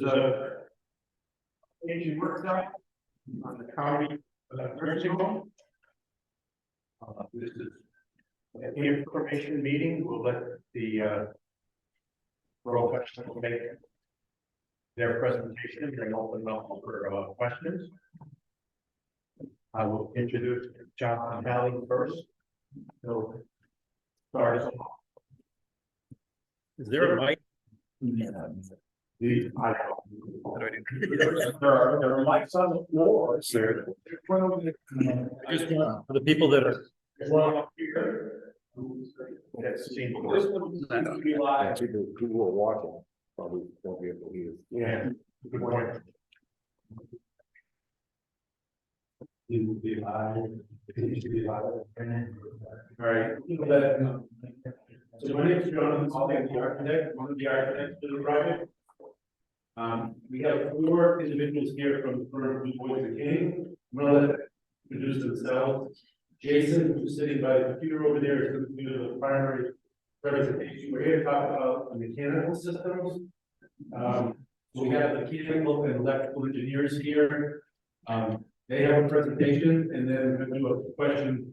is a aging workshop on the county nursing home. This is an information meeting. We'll let the professionals make their presentation and open up for questions. I will introduce John Halley first. So start us off. Is there a mic? There are mics on the floor. Sir. Just for the people that are. One up here. That's seen. This one seems to be live. People who are watching probably won't be able to hear. Yeah. Good point. It will be live. It needs to be live. All right. So my name is John. I'll be the architect, one of the architects to the project. We have 4 individuals here from the firm of Boys and King. I'm going to let them introduce themselves. Jason, who's sitting by the computer over there, is going to do the primary presentation. We're here to talk about the mechanical systems. We have the mechanical and electrical engineers here. They have a presentation, and then we're going to do a question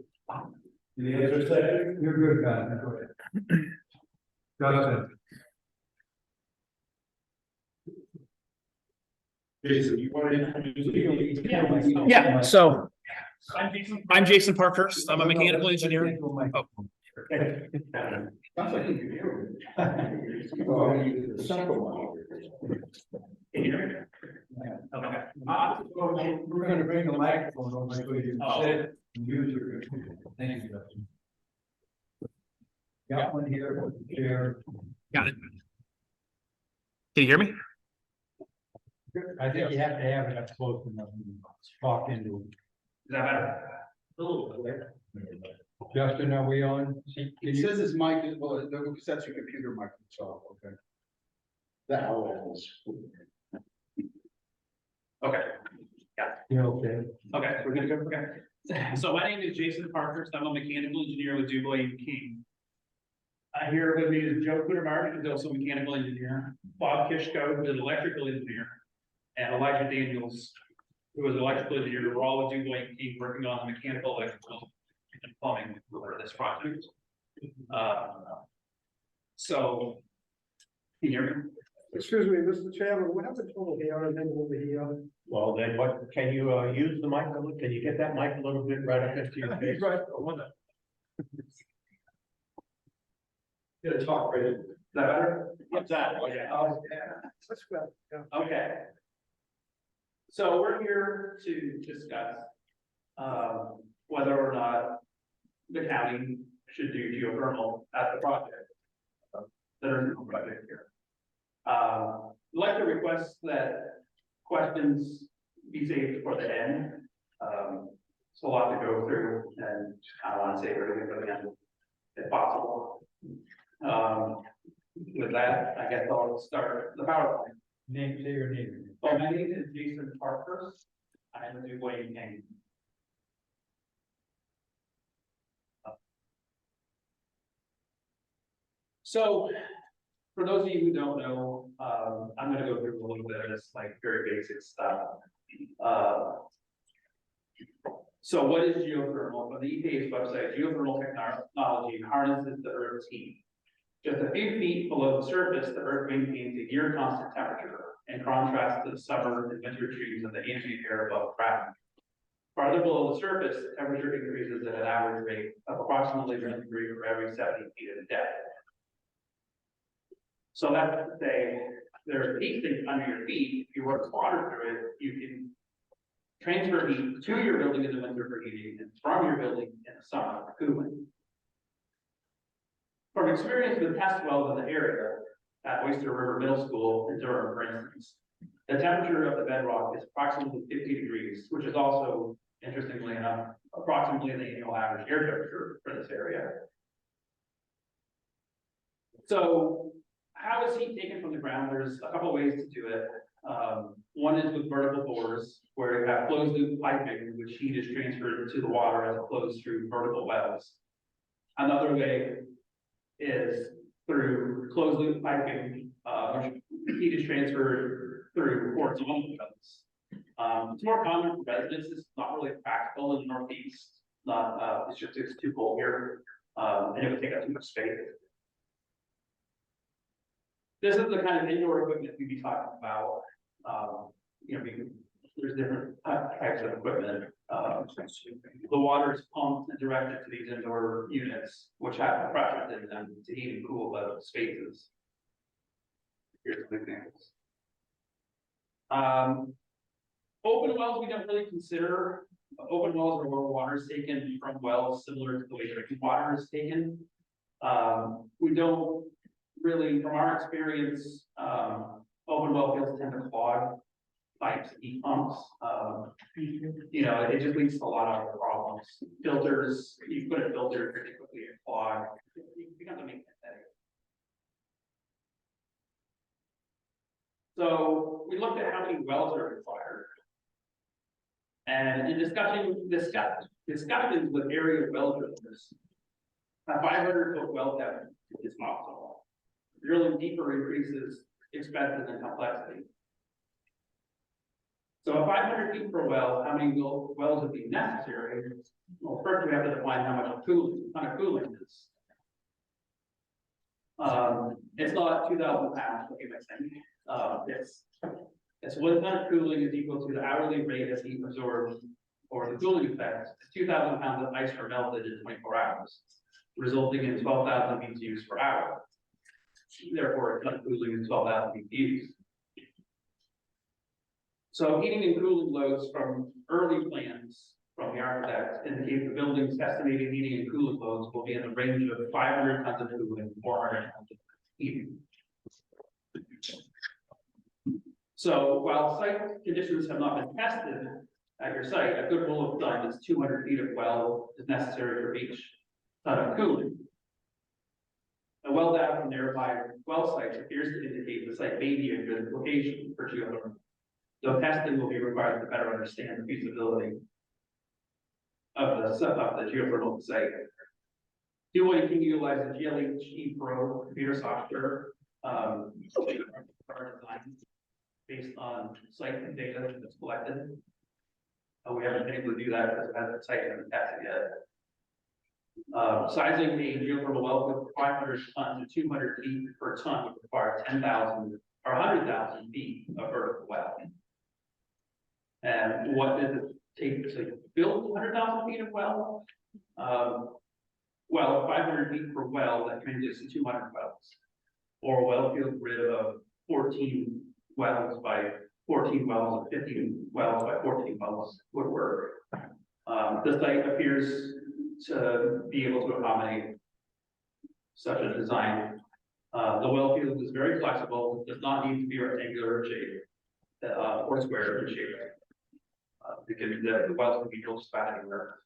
and answer session. You're good, guys. Go ahead. Jonathan. Jason, you want to introduce? Yeah, so I'm Jason Parkhurst. I'm a mechanical engineer. Oh. We're going to bring the microphone over so you can sit and use your. Thank you. Got one here. Chair. Got it. Can you hear me? I think you have to have it up close enough to talk into. Is that better? A little bit. Justin, are we on? It says his mic is, well, that's your computer mic, so, okay. That was. Okay. You okay? Okay, we're gonna go. Okay. So my name is Jason Parkhurst. I'm a mechanical engineer with Dubois and King. Here with me is Joe Kudermark, who's also a mechanical engineer. Bob Kishko, who's an electrical engineer, and Elijah Daniels, who is an electrical engineer. We're all with Dubois and King working on the mechanical, electrical, and plumbing for this project. So, can you hear me? Excuse me, Mr. Chairman, what happened to the here and then over here? Well, then what, can you use the mic a little? Can you get that mic a little bit right up into your face? Right. Gonna talk right in. Is that better? What's that? Okay. Oh, yeah. That's good. Yeah. Okay. So we're here to discuss whether or not the county should do geothermal at the project. There's no project here. I'd like to request that questions be saved for the end. It's a lot to go through and just kind of want to save everything for the end if possible. With that, I guess I'll start the PowerPoint. Say your name. Well, my name is Jason Parkhurst. I'm a Dubois and King. So, for those of you who don't know, I'm going to go through a little bit of this, like very basic stuff. So, what is geothermal? On the EPA's website, geothermal technology harnesses the Earth's heat. Just a few feet below the surface, the Earth maintains a near constant temperature, in contrast to the summer and winter trees of the ambient air above ground. Farther below the surface, the temperature increases at an average rate of approximately 1 degree for every 70 feet of depth. So that's to say, there's a heat sink under your feet. If you run water through it, you can transfer heat to your building in the winter for heating and from your building in the summer for cooling. From experience with test wells in the area, at Oyster River Middle School in Durham, for instance, the temperature of the bedrock is approximately 50 degrees, which is also, interestingly enough, approximately the annual average air temperature for this area. So, how is heat taken from the ground? There's a couple ways to do it. One is with vertical bores, where you have closed loop piping, which heat is transferred to the water as it flows through vertical wells. Another way is through closed loop piping, which heat is transferred through horizontal wells. It's more common for residents, it's not really practical in the Northeast, not, it's too cold here, and it would take up too much space. This is the kind of indoor equipment we'd be talking about. There's different types of equipment. The water is pumped and directed to these indoor units, which have compressors in them to heat and cool the spaces. Here's some examples. Open wells we don't really consider. Open wells are where water is taken from wells similar to the way drinking water is taken. We don't really, from our experience, open well fields tend to clog pipes, heat pumps. It just leads to a lot of other problems. Filters, you put a filter pretty quickly and clog. It becomes a maintenance headache. So we looked at how many wells are required. And in discussions with area well drillers, a 500-foot well depth is optimal. Drilling deeper increases expenses and complexity. So 500 feet per well, how many wells would be necessary? Well, first we have to define how much cooling is. It's not 2,000 pounds, what am I saying? It's 1 ton of cooling is equal to the hourly rate as heat absorbed, or the cooling effect. 2,000 pounds of ice are melted in 24 hours, resulting in 12,000 BTUs per hour. Therefore, a ton of cooling is 12,000 BTUs. So heating and cooling loads from early plans from the architect indicate the building's estimated heating and cooling loads will be in the range of 500 tons of cooling, 400 tons of heating. So while site conditions have not been tested at your site, a good rule of thumb is 200 feet of well is necessary for each ton of cooling. A well data from nearby well sites appears to indicate the site may be a good location for geothermal, though testing will be required to better understand the feasibility of the geothermal site. Doing can utilize the GLHE Pro computer software for design based on site data that's collected. We haven't been able to do that because the site hasn't tested yet. Sizing a geothermal well with 500 tons to 200 feet per ton would require 10,000 or 100,000 feet of vertical well. And what does it take to build 100,000 feet of well? Well, 500 feet per well, that translates to 200 wells, or a well field grid of 14 wells by 14 wells and 15 wells by 14 wells would work. The site appears to be able to accommodate such a design. The well field is very flexible, does not need to be rectangular in shape or square in shape. Because the wells can be built just about anywhere.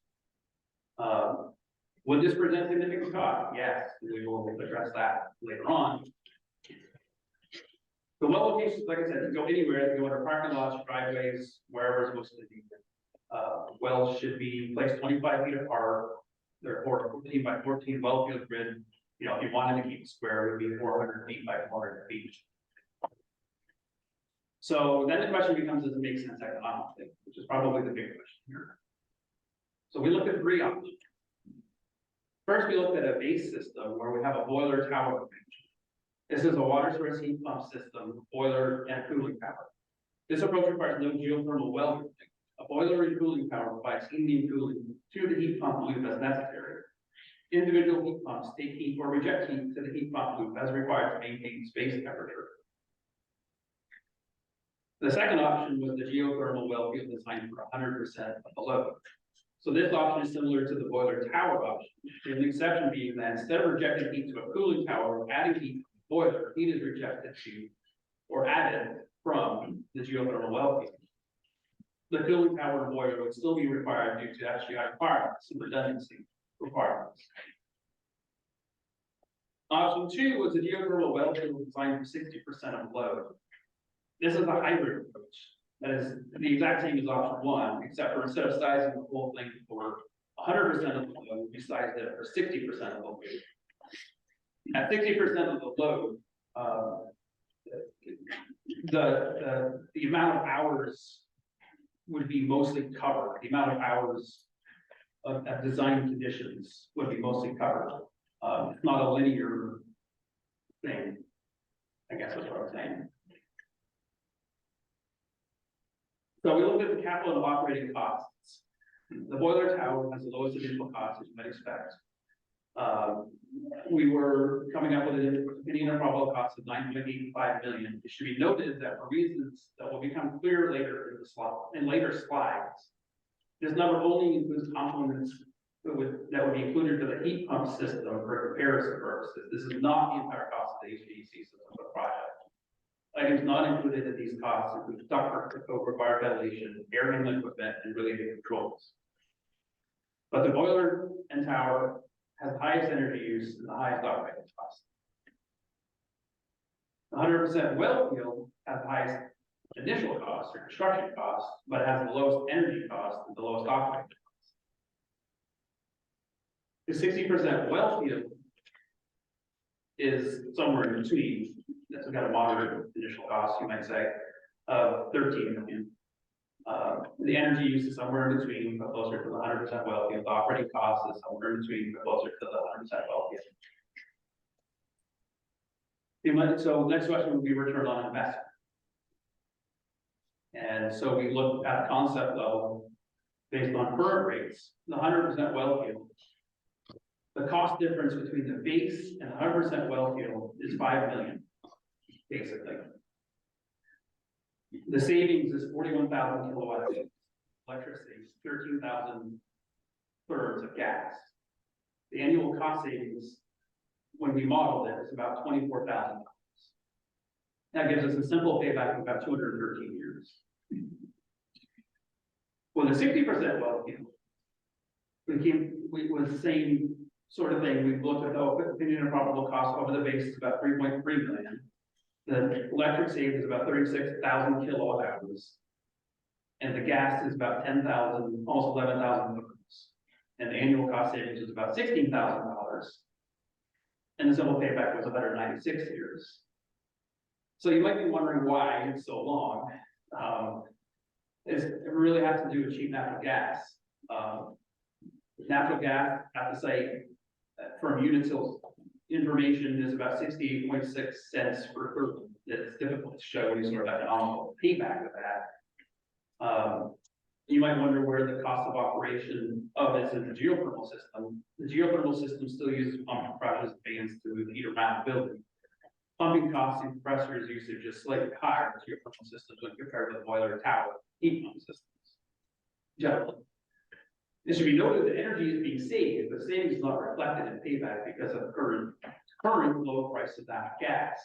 Would this present significant cost? Yes, we will address that later on. The well locations, like I said, can go anywhere. They can go under parking lots, driveways, wherever it's most convenient. Wells should be placed 25 feet apart. Therefore, 14 by 14 well field grid. If you wanted to keep it square, it would be 400 feet by 400 feet. So then the question becomes, does it make sense economically? Which is probably the big question here. So we looked at 3 options. First, we looked at a base system where we have a boiler tower connection. This is a water source heat pump system, boiler and cooling tower. This approach requires no geothermal well drilling. A boiler and cooling tower provides heating and cooling to the heat pump loop as necessary. Individual heat pumps take heat or reject heat to the heat pump loop as required to maintain space temperature. The second option was the geothermal well field designed for 100% of the load. So this option is similar to the boiler tower option. The only exception being that instead of rejecting heat to a cooling tower or adding heat to the boiler, heat is rejected to or added from the geothermal well field. The cooling tower and boiler would still be required due to SGI requirements and redundancy requirements. Option 2 was a geothermal well field designed for 60% of the load. This is a hybrid approach. That is the exact same as option 1, except for instead of sizing the whole thing for 100% of the load, we sized it for 60% of the load. At 60% of the load, the amount of hours would be mostly covered, the amount of hours of design conditions would be mostly covered. It's not a linear thing, I guess that's what I'm saying. So we looked at the capital and operating costs. The boiler tower has the lowest initial cost, as you might expect. We were coming up with an opinion of probable cost of 9.85 million. It should be noted that for reasons that will become clear later in the slide, in later slides, this number only includes components that would be included for the heat pump system for comparison purposes. This is not the entire cost of the HVAC system of the project. Items not included in these costs include ductwork to require ventilation, air handling equipment, and related controls. But the boiler and tower has the highest energy use and the highest operating cost. The 100% well field has the highest initial cost or construction cost, but it has the lowest energy cost and the lowest operating cost. The 60% well field is somewhere in between. That's got a moderate initial cost, you might say, of 13 million. The energy use is somewhere in between, but closer to the 100% well field. The operating cost is somewhere in between, but closer to the 100% well field. So next question would be return on investment. And so we looked at concept level based on current rates, the 100% well field. The cost difference between the base and the 100% well field is 5 million, basically. The savings is 41,000 kilowatts of electricity, 13,000 therms of gas. The annual cost savings, when we modeled it, is about $24,000. That gives us a simple payback of about 213 years. With a 60% well field, with the same sort of thing. We've looked at the opinion of probable cost over the base is about 3.3 million. The electric savings is about 36,000 kilowatt hours. And the gas is about 10,000, almost 11,000 therms. And the annual cost savings is about $16,000. And the simple payback was 196 years. So you might be wondering why it's so long. It really has to do with cheap natural gas. Natural gas at the site from Unitil's information is about 68.6 cents per therm. It's difficult to show any sort of economical payback of that. You might wonder where the cost of operation of this is the geothermal system. The geothermal system still uses pump compressors and fans to heat around the building. Pumping costs and compressors usage is slightly higher in geothermal systems when compared with boiler and tower heat pump systems. Generally. It should be noted that energy is being saved, but savings is not reflected in payback because of current low price of that gas.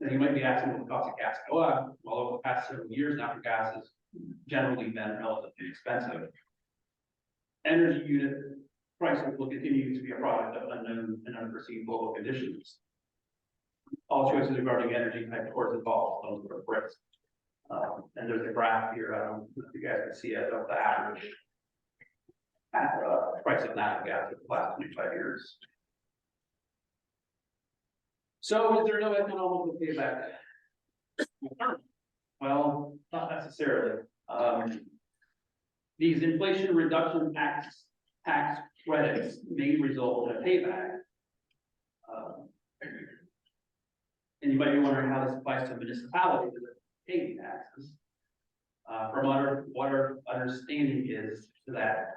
Now you might be asking, will the cost of gas go up? Well, over the past several years, natural gas has generally been relatively expensive. Energy unit prices will continue to be a product of unknown and unforeseen global conditions. All choices regarding energy type, of course, involve some sort of risk. And there's a graph here. I don't know if you guys can see it of the average price of natural gas for the last 25 years. So is there no economical payback? Well, not necessarily. These Inflation Reduction tax credits may result in a payback. And you might be wondering how this applies to municipalities that pay taxes. From what our understanding is that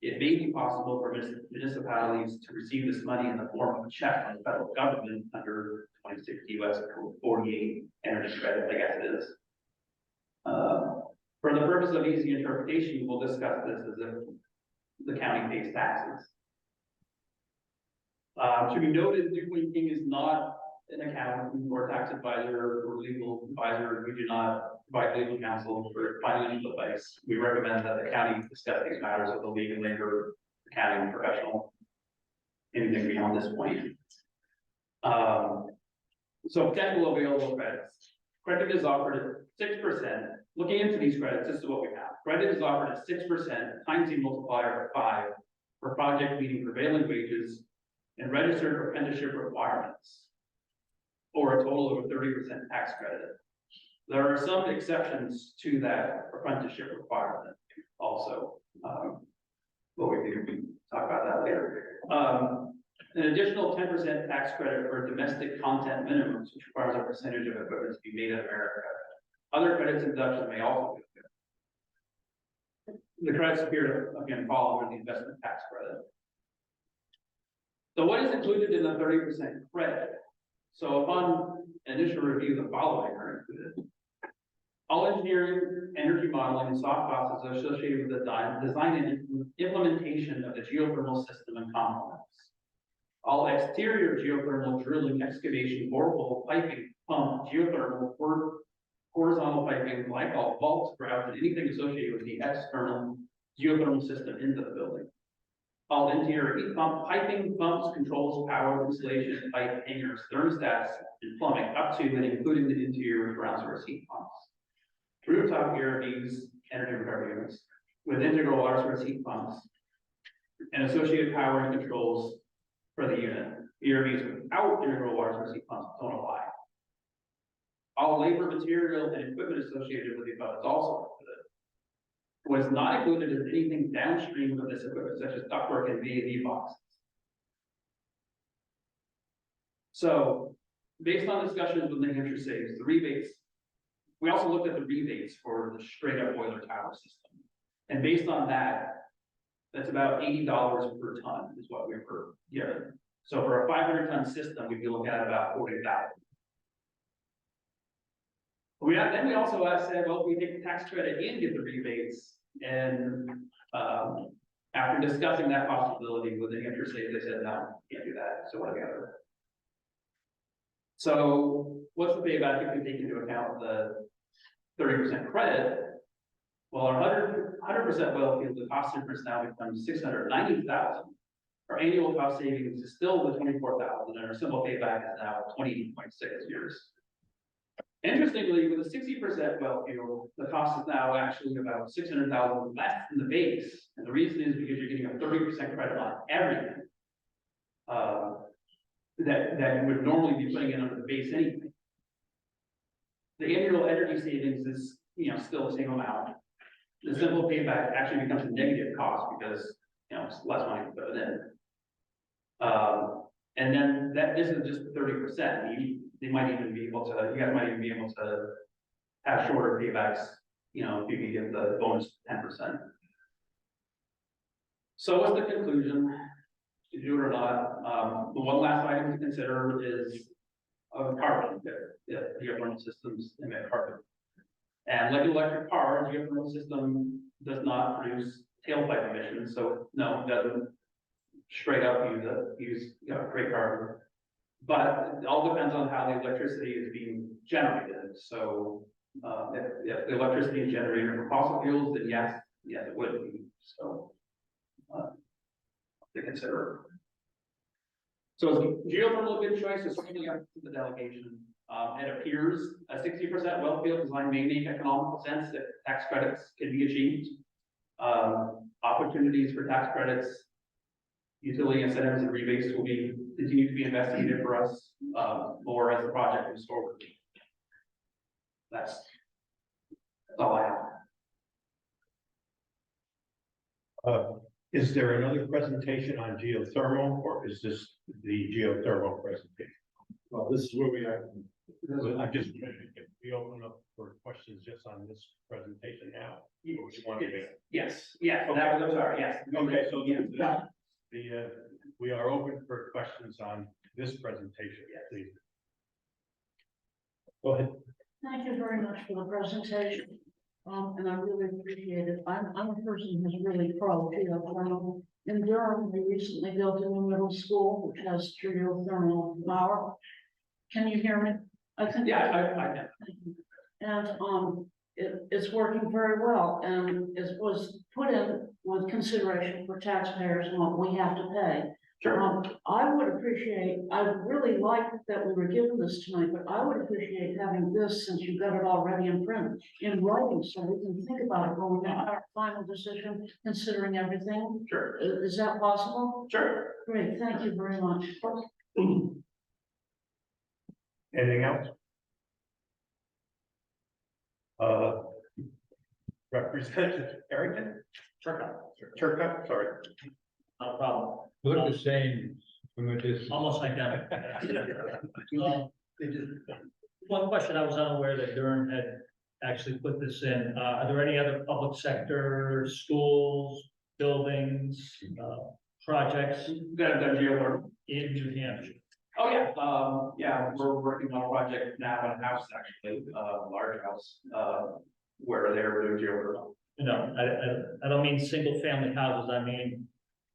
it may be possible for municipalities to receive this money in the form of a check from the federal government under 26 U.S. Code 48 energy credit, I guess it is. For the purpose of easy interpretation, we'll discuss this as if the county pays taxes. To be noted, Duke King is not an accountant or tax advisor or legal advisor. We do not provide legal counsel for financial advice. We recommend that the county discuss these matters with a legal labor accounting professional. Anything beyond this point. So potential available credits. Credit is offered at 6%. Looking into these credits, this is what we have. Credit is offered at 6% times the multiplier of 5 for project meeting prevailing wages and registered apprenticeship requirements. or a total of a 30% tax credit. There are some exceptions to that apprenticeship requirement also. But we can talk about that later. An additional 10% tax credit for domestic content minimums, which requires a percentage of equipment to be made in America. Other credits and deductions may also be given. The credits appear to, again, fall under the investment tax credit. So what is included in the 30% credit? So upon initial review, the following are included. All engineering, energy modeling, and soft costs associated with the design and implementation of the geothermal system and components. All exterior geothermal drilling, excavation, borehole, piping, pump, geothermal, horizontal piping, glycol, vaults, grouts, and anything associated with the external geothermal system into the building. All interior heat pump, piping, pumps, controls, power, insulation, pipe, hangers, thermostats, and plumbing, up to and including the interior ground source heat pumps. Rooftop ERVs, energy recovery units, with integral water source heat pumps, and associated power and controls for the unit. ERVs without integral water source heat pumps don't apply. All labor, material, and equipment associated with the above is also included. What is not included is anything downstream of this equipment, such as ductwork and VAV boxes. So, based on discussions with New Hampshire Saves, the rebates, we also looked at the rebates for the straight up boiler tower system. And based on that, that's about $80 per ton is what we were given. So for a 500-ton system, we'd be looking at about $40,000. Then we also said, well, we take the tax credit and get the rebates. And after discussing that possibility with the New Hampshire State, they said, no, can't do that. So whatever. So what's the payback if we take into account the 30% credit? Well, our 100% well field, the cost difference now becomes $690,000. Our annual cost savings is still the $24,000, and our simple payback is now 20.6 years. Interestingly, with a 60% well field, the cost is now actually about $600,000 less than the base, and the reason is because you're getting a 30% credit on everything that you would normally be putting in under the base anyway. The annual energy savings is, still the same amount. The simple payback actually becomes a negative cost because, it's less money to put it in. And then this is just 30%. They might even be able to, you guys might even be able to have shorter paybacks, if you can get the bonus 10%. So what's the conclusion? To do it or not? The one last item to consider is carbon. If geothermal systems emit carbon. And like an electric car, the geothermal system does not produce tailpipe emissions, so no, it doesn't straight up use great carbon. But it all depends on how the electricity is being generated. So if the electricity is generated from fossil fuels, then yes, it would be. So to consider. So is geothermal a good choice? It's certainly up to the delegation. It appears a 60% well field design may make economical sense if tax credits can be achieved. Opportunities for tax credits, utility incentives and rebates will continue to be investigated for us more as the project moves forward. That's all I have. Is there another presentation on geothermal, or is this the geothermal presentation? Well, this is where we are. I'm just, if we open up for questions just on this presentation now. Or you want to be- Yes, I'm sorry, yes. Okay, so we are open for questions on this presentation, please. Go ahead. Thank you very much for the presentation. And I really appreciate it. I'm a person who's really pro geothermal. In Durham, we recently built a new middle school, which has geothermal power. Can you hear me? I think. Yeah, I can. And it's working very well, and it was put in with consideration for taxpayers and what we have to pay. Sure. I really like that we were given this tonight, but I would appreciate having this, since you got it already in print, in writing, so we can think about it when we make our final decision, considering everything. Sure. Is that possible? Sure. Great, thank you very much. Anything else? Representative Arrington? Turcott, sorry. No problem. Look the same from a distance. Almost identical. One question, I was unaware that Durham had actually put this in. Are there any other public sector, schools, buildings, projects That geothermal. in New Hampshire? Oh, yeah, we're working on a project now in a house, actually, large house, where they're doing geothermal. No, I don't mean single family houses. I mean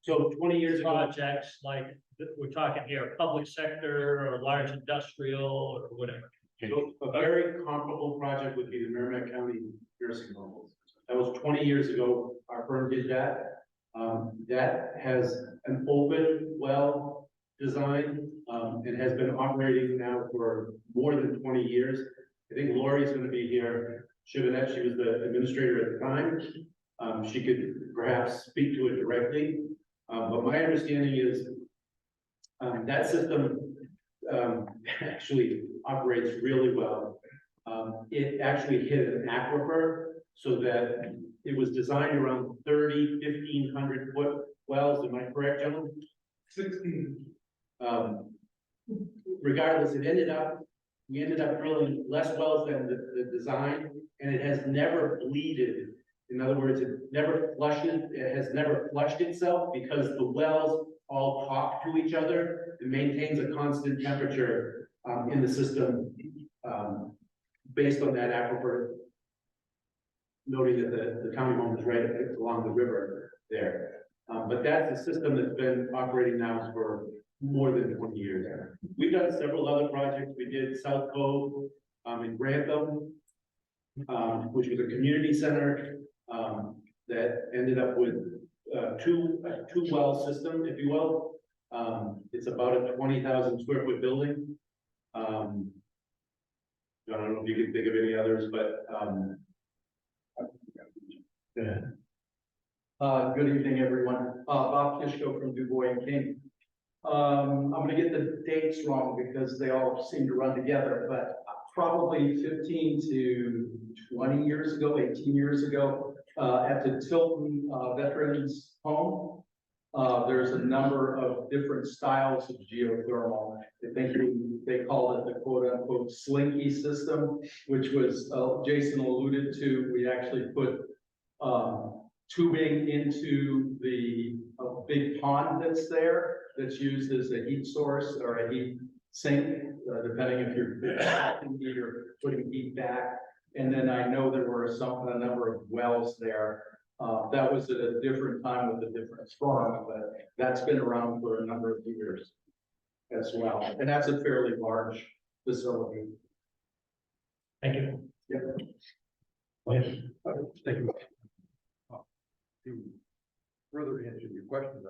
So 20 years ago, projects like, we're talking here, public sector or large industrial or whatever. so a very comparable project would be the Merrimack County nursing home. That was 20 years ago, our firm did that. That has an open well design, and has been operating now for more than 20 years. I think Lori's gonna be here, Shivanette, she was the administrator at the time. She could perhaps speak to it directly. But my understanding is, that system, actually operates really well. It actually hit an aquifer, so that it was designed around 1,500 foot wells, am I correct, gentlemen? 16. Regardless, we ended up drilling less wells than the design, and it has never bleeded. In other words, it has never flushed itself, because the wells all talk to each other. It maintains a constant temperature in the system, based on that aquifer. Noting that the county home is right along the river there. But that's a system that's been operating now for more than 20 years. We've done several other projects. We did South Cove in Grantham, which was a community center that ended up with two well system, if you will. It's about a 20,000 square foot building. I don't know if you can think of any others, but Good evening, everyone. Bob Kishko from DuBois and King. I'm gonna get the dates wrong because they all seem to run together, but probably 15 to 20 years ago, 18 years ago, at the Tilton Veterans Home, there's a number of different styles of geothermal. I think they called it the quote unquote slinky system, which was, Jason alluded to, we actually put tubing into the big pond that's there, that's used as a heat source or a heat sink, depending if you're putting heat or putting heat back. And then I know there were a number of wells there. That was at a different time with a different firm, but that's been around for a number of years as well. And that's a fairly large facility. Thank you. Thank you. To further answer your question,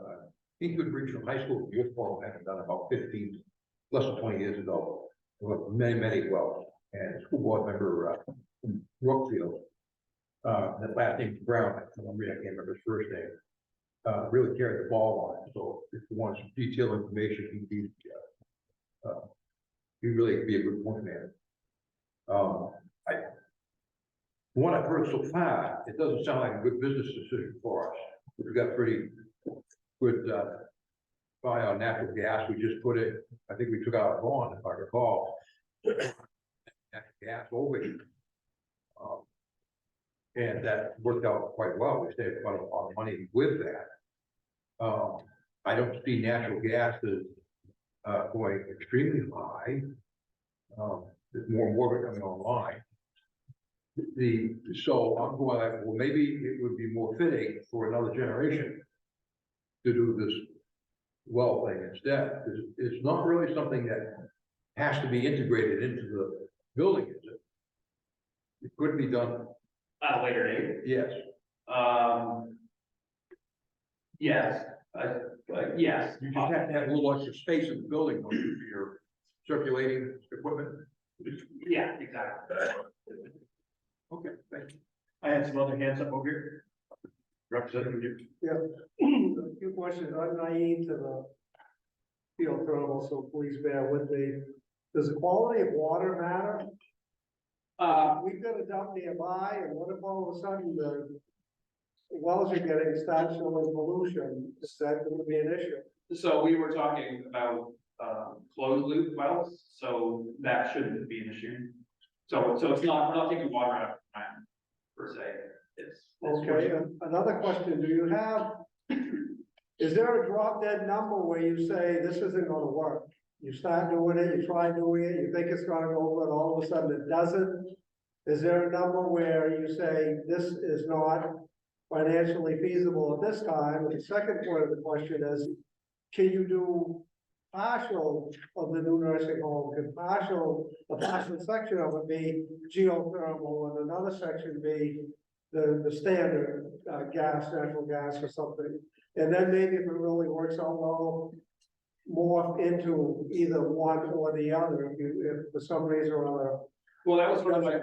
Kingwood Regional High School youth forum had done about 15, less than 20 years ago, with many wells. And school board member from Brookfield, that last name Brown, I can't remember his first name, really carried the ball on it. So if you want some detailed information, he'd really be a good point man. From what I've heard so far, it doesn't sound like a good business decision for us. We've got pretty good buy on natural gas. We just put it, I think we took out a bond, if I recall. Natural gas over here. And that worked out quite well. We saved quite a lot of money with that. I don't see natural gas as going extremely high. There's more and more of it coming online. So I'm going like, well, maybe it would be more fitting for another generation to do this well thing instead. It's not really something that has to be integrated into the building, is it? It could be done. At a later date. Yes. Yes, yes. You just have to have a little extra space in the building for your circulating equipment. Yeah, exactly. Okay, thank you. I had some other hands up over here. Representative. A few questions. I'm naive to the geothermal, so please bear with me. Does the quality of water matter? We've got a dump nearby, and what if all of a sudden the wells you're getting start showing pollution? Is that gonna be an issue? So we were talking about, closed loop wells, so that shouldn't be an issue. So it's not, we're not taking water out of the plant per se, it's. Okay, another question, do you have, is there a drop dead number where you say this isn't gonna work? You start doing it, you try doing it, you think it's gonna go, but all of a sudden it doesn't? Is there a number where you say this is not financially feasible at this time? And the second part of the question is, can you do partial of the new nursing home? Can a partial section of it be geothermal and another section be the standard natural gas or something? And then maybe if it really works out well, morph into either one or the other, if for some reason or other. Well, that was sort of like,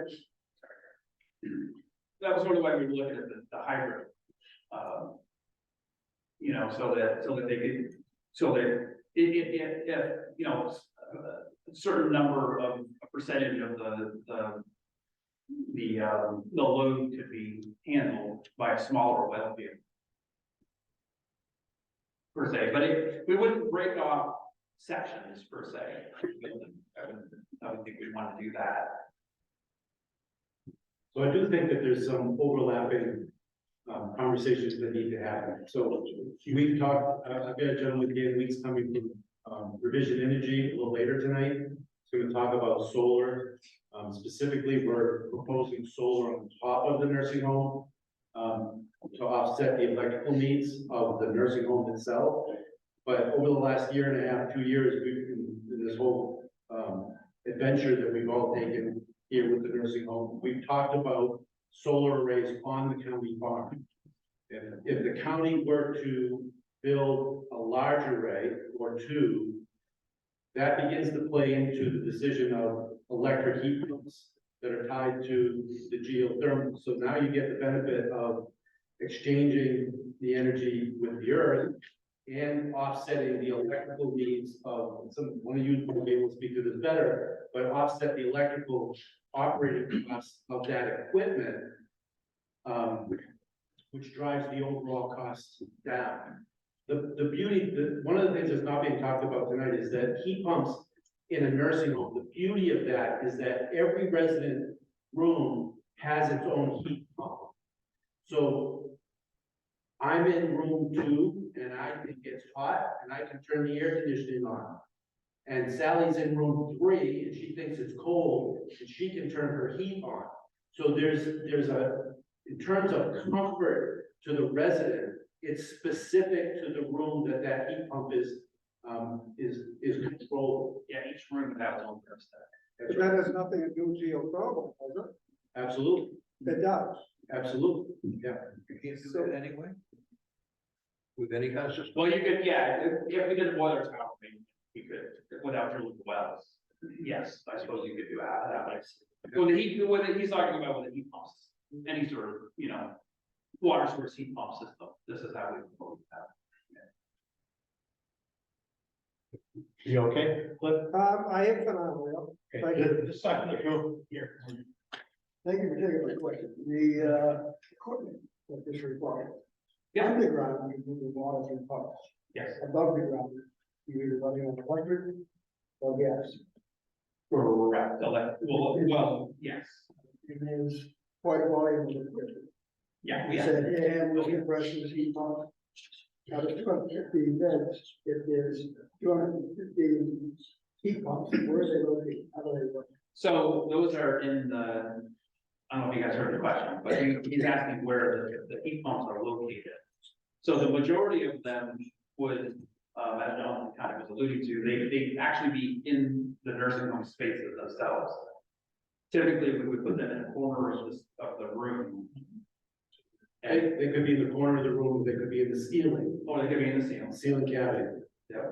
we were looking at the hybrid. You know, so that they could, so that if you know, a certain number of a percentage of the load could be handled by a smaller well field. Per se, but we wouldn't break off sections per se. I would think we'd want to do that. So I do think that there's some overlapping conversations that need to happen. So we've talked, I've got a gentleman, Dan Weeks, coming from Revision Energy a little later tonight. He's going to talk about solar. Specifically, we're proposing solar on top of the nursing home to offset the electrical needs of the nursing home itself. But over the last year and a half, 2 years, we've been in this whole adventure that we've all taken here with the nursing home. We've talked about solar arrays on the county farm. If the county were to build a large array or two, that begins to play into the decision of electric heat pumps that are tied to the geothermal. So now you get the benefit of exchanging the energy with the earth and offsetting the electrical needs of one of you will be able to speak to this better, but offset the electrical operating costs of that equipment, which drives the overall costs down. The beauty, one of the things that's not being talked about tonight is that heat pumps in a nursing home, the beauty of that is that every resident room has its own heat pump. So I'm in room 2 and I think it's hot and I can turn the air conditioning on. And Sally's in room 3 and she thinks it's cold and she can turn her heat on. So there's in terms of comfort to the resident, it's specific to the room that heat pump is controlled. Yeah, each room would have its own thermostat. But that has nothing to do with geothermal, does it? Absolutely, It does. absolutely, yeah. You can't do that anyway? With any kind of system. Well, you could, yeah, if we did a boiler tower, maybe you could, without drilling the wells. Yes, I suppose you could do that way. Well, he's talking about with the heat pumps, any sort of, you know, water source heat pump system. This is how we propose that. You okay? Cliff? I am phenomenally. Okay, Thank you. this side of the room here. Thank you for taking my question. The equipment that this requires. Yeah. Underground, you move the water through pumps. Yes. Above the ground, you either running on electric or gas. Correct. Well, yes. It is quite a volume of equipment. Yeah, You we have. said, and with compressors, heat pump. Out of 250 beds, if there's 250 heat pumps, where are they located? How do they work? So those are in the, I don't know if you guys heard the question, but he's asking where the heat pumps are located. So the majority of them would, as John kind of was alluding to, they actually be in the nursing home spaces themselves. Typically, we would put them in a corner of the room. They could be in the corner of the room, they could be in the ceiling, Or they could be in the ceiling. ceiling cavity. Yeah.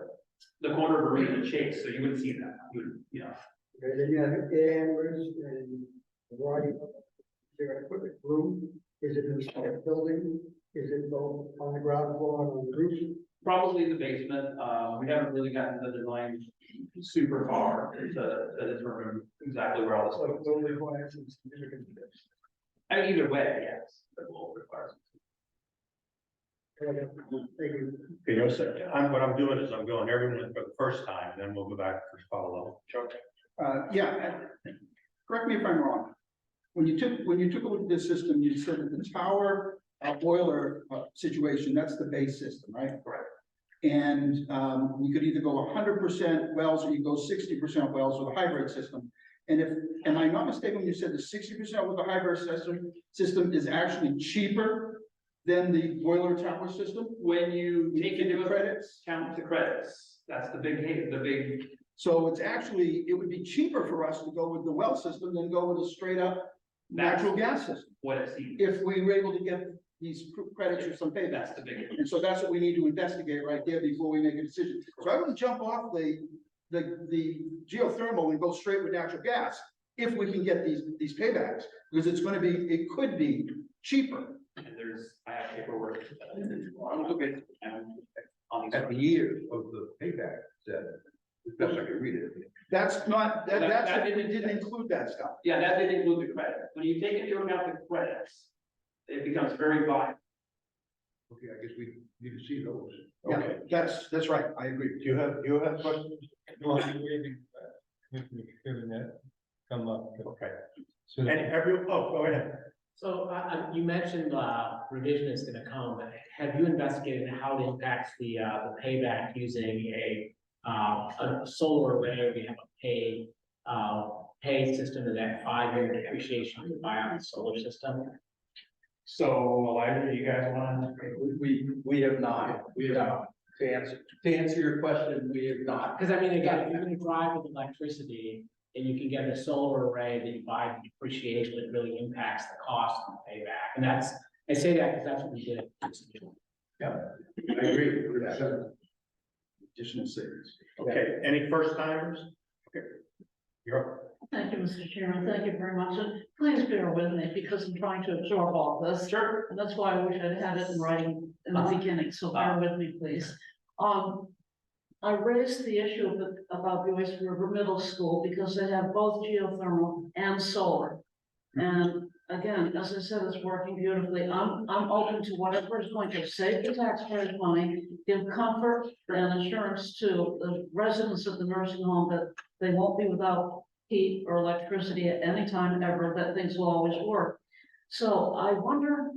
The corner of the room is chase, so you wouldn't see that. You would, you know. Okay, then you have air handlers and a variety of their equipment room. Is it in the building? Is it both on the ground floor and on the roof? Probably the basement, we haven't really gotten the design super far to determine exactly where all this So goes. it will require some significant steps. I mean, either way, yes, it will require. Thank you. Okay, no, sir. What I'm doing is I'm going everyone for the first time, and then we'll go back for follow-up. Chuck? Correct me if I'm wrong. When you took a look at this system, you said that the tower boiler situation, that's the base system, right? Correct. And we could either go 100% wells or you go 60% wells with a hybrid system. And if, am I not mistaken when you said the 60% with the hybrid system is actually cheaper than the boiler tower system? When you take into credits? account the credits, that's the big. So it's actually, it would be cheaper for us to go with the well system than go with a straight up natural gas system. What it seems, If we were able to get these credits or some payback. that's the big. And so that's what we need to investigate right there before we make a decision. So I wouldn't jump off the geothermal and go straight with natural gas if we can get these paybacks, because it's gonna be, it could be cheaper. And I have paperwork. Okay. On At the year of the payback, said, as best I can read it. That's not, That that's, didn't- it didn't include that stuff. Yeah, that did include the credit. When you take into account the credits, it becomes very viable. Okay, I guess we need to see those. Yeah, that's right. I agree. Do you have questions? No, I'm waiting. Commissioner Kivett, come up. Okay. So, And go ahead. So, you mentioned, revision is gonna come, have you investigated how it impacts the payback using a solar array? We have a pay system and that 5-year depreciation to buy out the solar system. So, Elijah, you guys want? We have not, to answer your question, we have not. Because I mean, again, if you're gonna drive with electricity and you can get a solar array that you buy for depreciation, it really impacts the cost and the payback. And I say that because that's what we did. I agree with that. Additional savings. Okay, any first timers? Okay. You're up. Thank you, Mr. Chairman. Thank you very much. And please bear with me because I'm trying to absorb all this. Sure. And that's why I wish I'd had it in writing in the beginning, so bear with me, please. I raised the issue about the Oyster River Middle School because they have both geothermal and solar. And again, as I said, it's working beautifully. I'm open to whatever is going to save the taxpayers money, give comfort and assurance to the residents of the nursing home that they won't be without heat or electricity at any time ever, that things will always work. So I wonder,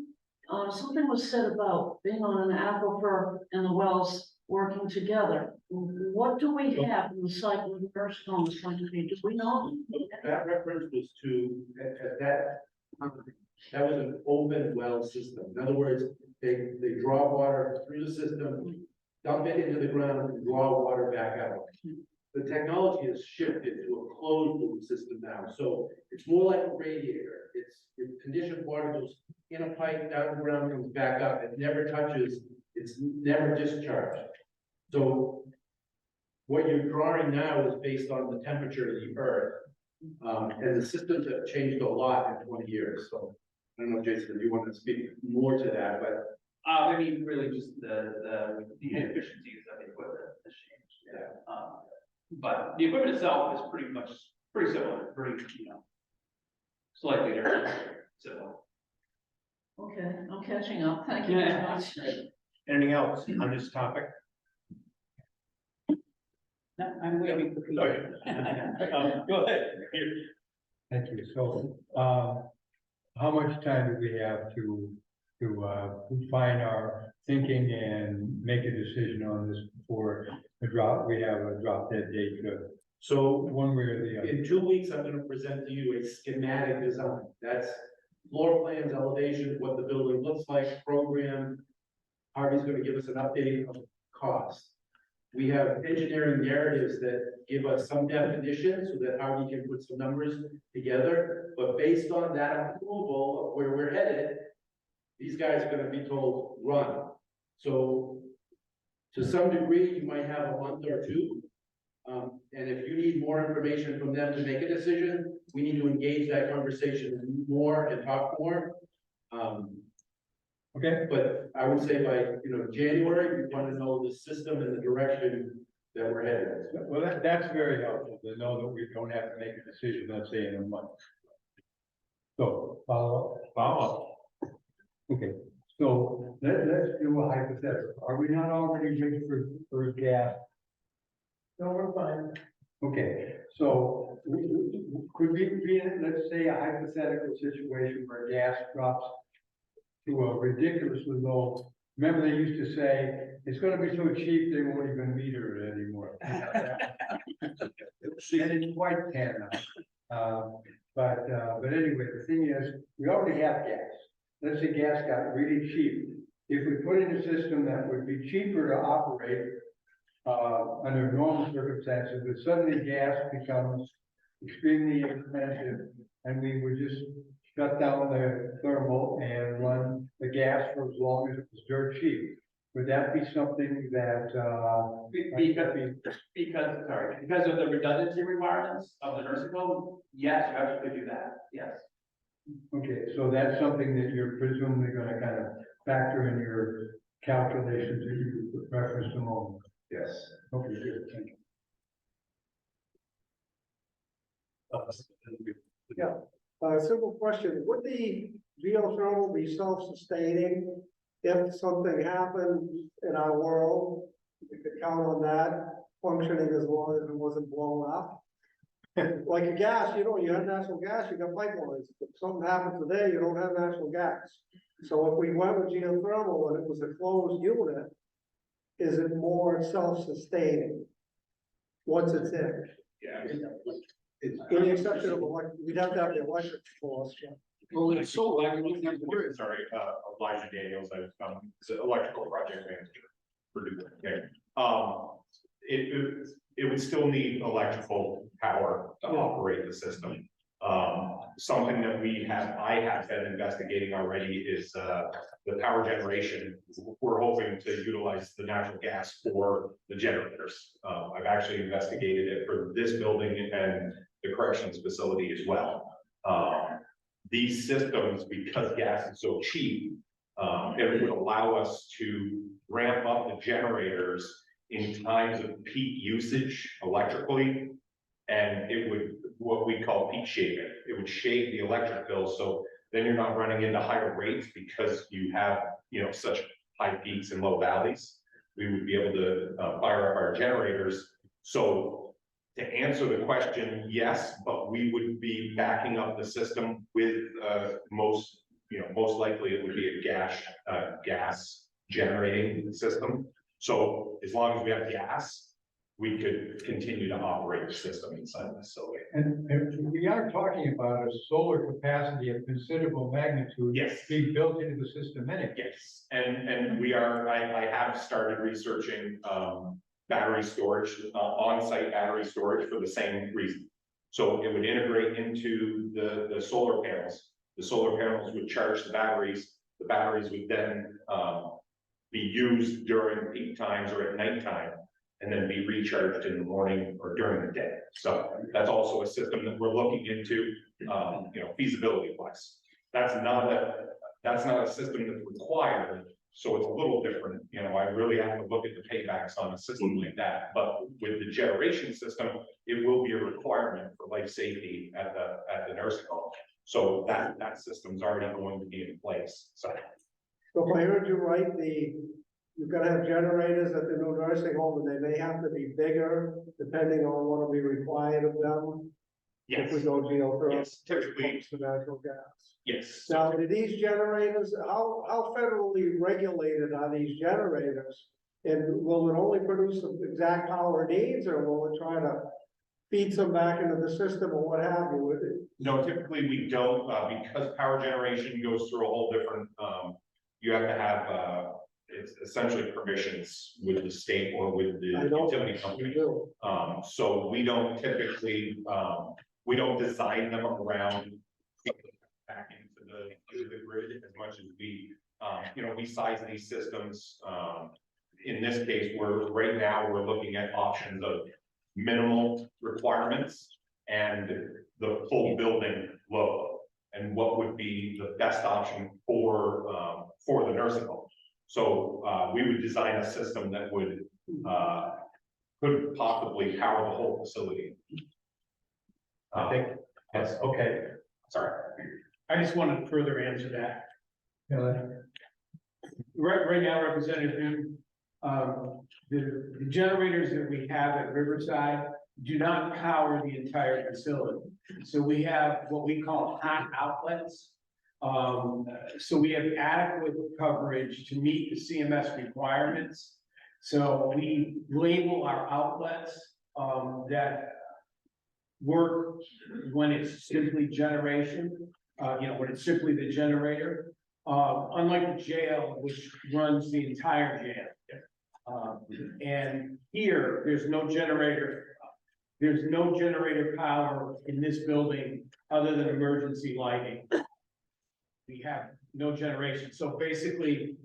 something was said about being on an aquifer and the wells working together. What do we have in the site where the nursing home is going to be? Do we know? That reference was to, that was an open well system. In other words, they draw water through the system, dump it into the ground and draw water back out. The technology has shifted to a closed loop system now, so it's more like a radiator. It's conditioned water goes in a pipe, down the ground, comes back up. It never touches, it's never discharged. So what you're drawing now is based on the temperature of the earth. And the systems have changed a lot in 20 years, so I don't know, Jason, if you want to speak more to that, but. I mean, really just the inefficiencies of the equipment has changed. Yeah. But the equipment itself is pretty similar, slightly different, similar. Okay, I'm catching up. Thank you very much. Anything else on this topic? I'm waiting for Go ahead. thank you. So, how much time do we have to refine our thinking and make a decision on this before we have a drop dead date, So one way or the other? in 2 weeks, I'm gonna present to you a schematic design. That's floor plans, elevation, what the building looks like, program. Harvey's gonna give us an update of cost. We have engineering narratives that give us some definition so that Harvey can put some numbers together. But based on that approval of where we're headed, these guys are gonna be told, run. So to some degree, you might have a month or two. And if you need more information from them to make a decision, we need to engage that conversation more and talk more. Okay, But I would say by, January, we want to know the system and the direction that we're headed. well, that's very helpful to know that we don't have to make a decision, let's say in a month. So, follow up. Okay, so let's do a hypothetical. Are we not already ready for gas? No, we're fine. Okay, so could we be in, let's say, a hypothetical situation where gas drops to a ridiculously low. Remember, they used to say, it's gonna be so cheap, they won't even meter it anymore. And it's quite tan now. But anyway, the thing is, we already have gas. Let's say gas got really cheap. If we put in a system that would be cheaper to operate, under normal circumstances, but suddenly gas becomes extremely expensive, and we would just shut down the thermal and run the gas for as long as it was dirt cheap. Would that be something that, Because of the redundancy requirements of the nursing home, yes, you absolutely do that, yes. okay, so that's something that you're presumably gonna kind of factor in your calculations that you referenced a moment. Yes. Okay, good, thank you. Simple question, would the geothermal be self-sustaining if something happened in our world? We could count on that functioning as long as it wasn't blown up. Like a gas, you have natural gas, you got pipelines. If something happened today, you don't have natural gas. So if we went with geothermal and it was a closed unit, is it more self-sustaining? Once it's in? Yeah. With the exception of electric, we'd have to have the electric force. Well, it's so like, sorry, Elijah Daniels, I'm the electrical project manager for Duke. Okay. It would still need electrical power to operate the system. Something that I have been investigating already is, the power generation. We're hoping to utilize the natural gas for the generators. I've actually investigated it for this building and the corrections facility as well. These systems, because gas is so cheap, it would allow us to ramp up the generators in times of peak usage electrically. And it would, what we call peak shaving. It would shave the electric bill, so then you're not running into higher rates because you have, such high peaks and low valleys. We would be able to fire up our generators. So to answer the question, yes, but we would be backing up the system with most likely it would be a gas generating system. So as long as we have gas, we could continue to operate the system inside the facility. And we are talking about a solar capacity of considerable magnitude. Yes. Being built into the system anyway. Yes, and we are, I have started researching battery storage, on-site battery storage for the same reason. So it would integrate into the solar panels. The solar panels would charge the batteries would then be used during peak times or at nighttime, and then be recharged in the morning or during the day. So that's also a system that we're looking into, feasibility wise. That's not a system that's required, so it's a little different. I really have to look at the paybacks on a system like that. But with the generation system, it will be a requirement for life safety at the nursing home. So that system's already going to be in place. So if I heard you right, you're gonna have generators at the new nursing home, and they may have to be bigger depending on what will be required of them. yes, If we go geothermal. yes, typically, To natural gas. yes. Now, do these generators, how federally regulated are these generators? And will it only produce the exact power it needs, or will it try to feed some back into the system or what have you with it? No, typically we don't, because power generation goes through a whole different, you have to have, it's essentially permissions with the state or with the I know, utility you company. do. So we don't typically, we don't design them around back into the grid as much as we, we size these systems. In this case, right now we're looking at options of minimal requirements and the full building load, and what would be the best option for for the nursing home. So, we would design a system that would, could possibly power the whole facility. I think, Yes, okay, sorry. I just wanted to further answer that. Right now, Representative, the generators that we have at Riverside do not power the entire facility. So we have what we call hot outlets. So we have adequate coverage to meet the CMS requirements. So we label our outlets, that work when it's simply generation, when it's simply the generator. Unlike the jail, which runs the entire jail. And here, there's no generator power in this building other than emergency lighting. We have no generation, so basically,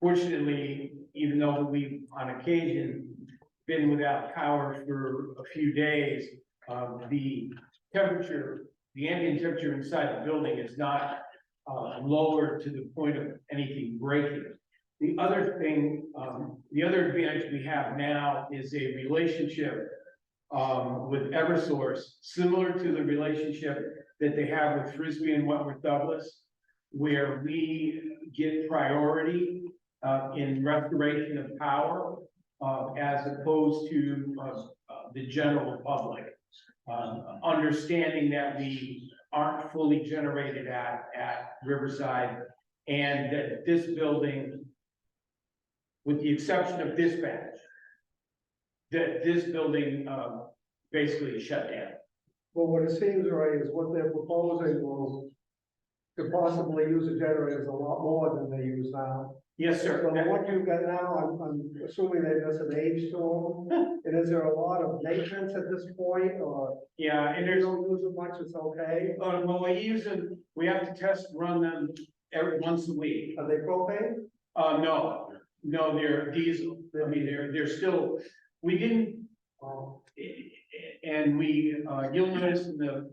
fortunately, even though we've on occasion been without power for a few days, the ambient temperature inside the building is not lowered to the point of anything breaking. The other thing, the other advantage we have now is a relationship with Eversource, similar to the relationship that they have with Frisbee and Wentworth Douglas, where we get priority in restoration of power as opposed to the general public. Understanding that we aren't fully generated at Riverside, and that this building, with the exception of dispatch, that this building basically is shut down. Well, what it seems right is what they're proposing will to possibly use the generators a lot more than they use now. Yes, sir. So what you've got now, I'm assuming there's an age to them, and is there a lot of maintenance at this point, or Yeah, and if you there's, don't use it much, it's okay? well, we have to run them once a week. Are they propane? No, they're diesel. I mean, they're still, we didn't, and you'll notice in the,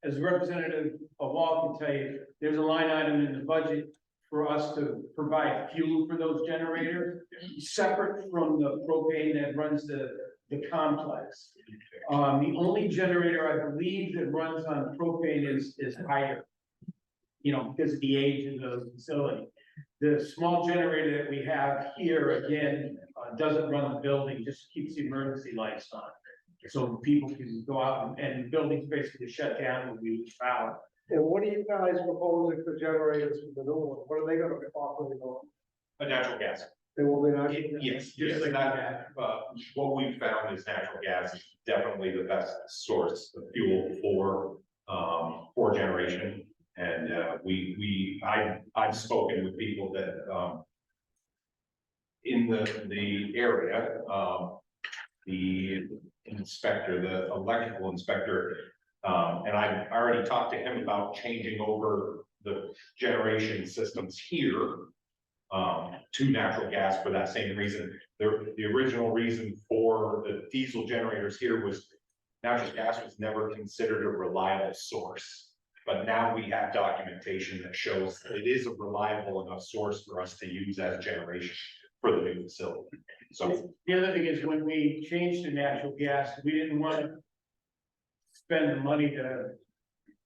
as Representative Wall can tell you, there's a line item in the budget for us to provide fuel for those generators, separate from the propane that runs the complex. The only generator I believe that runs on propane is higher, because of the age of the facility. The small generator that we have here, again, doesn't run the building, just keeps the emergency lights on. So people can go out and the building's basically shut down when we lose power. And what are you guys proposing for generators for the new one? What are they gonna be offering on? A natural gas. They will be natural? Yes, Just yes, like that, what we've found is natural gas is definitely the best source of fuel for generation. And, I've spoken with people that, in the area, the inspector, the electrical inspector, and I already talked to him about changing over the generation systems here to natural gas for that same reason. The original reason for the diesel generators here was natural gas was never considered a reliable source. But now we have documentation that shows that it is a reliable enough source for us to use as generation for the new facility. So, The other thing is when we changed to natural gas, we didn't want to spend the money to,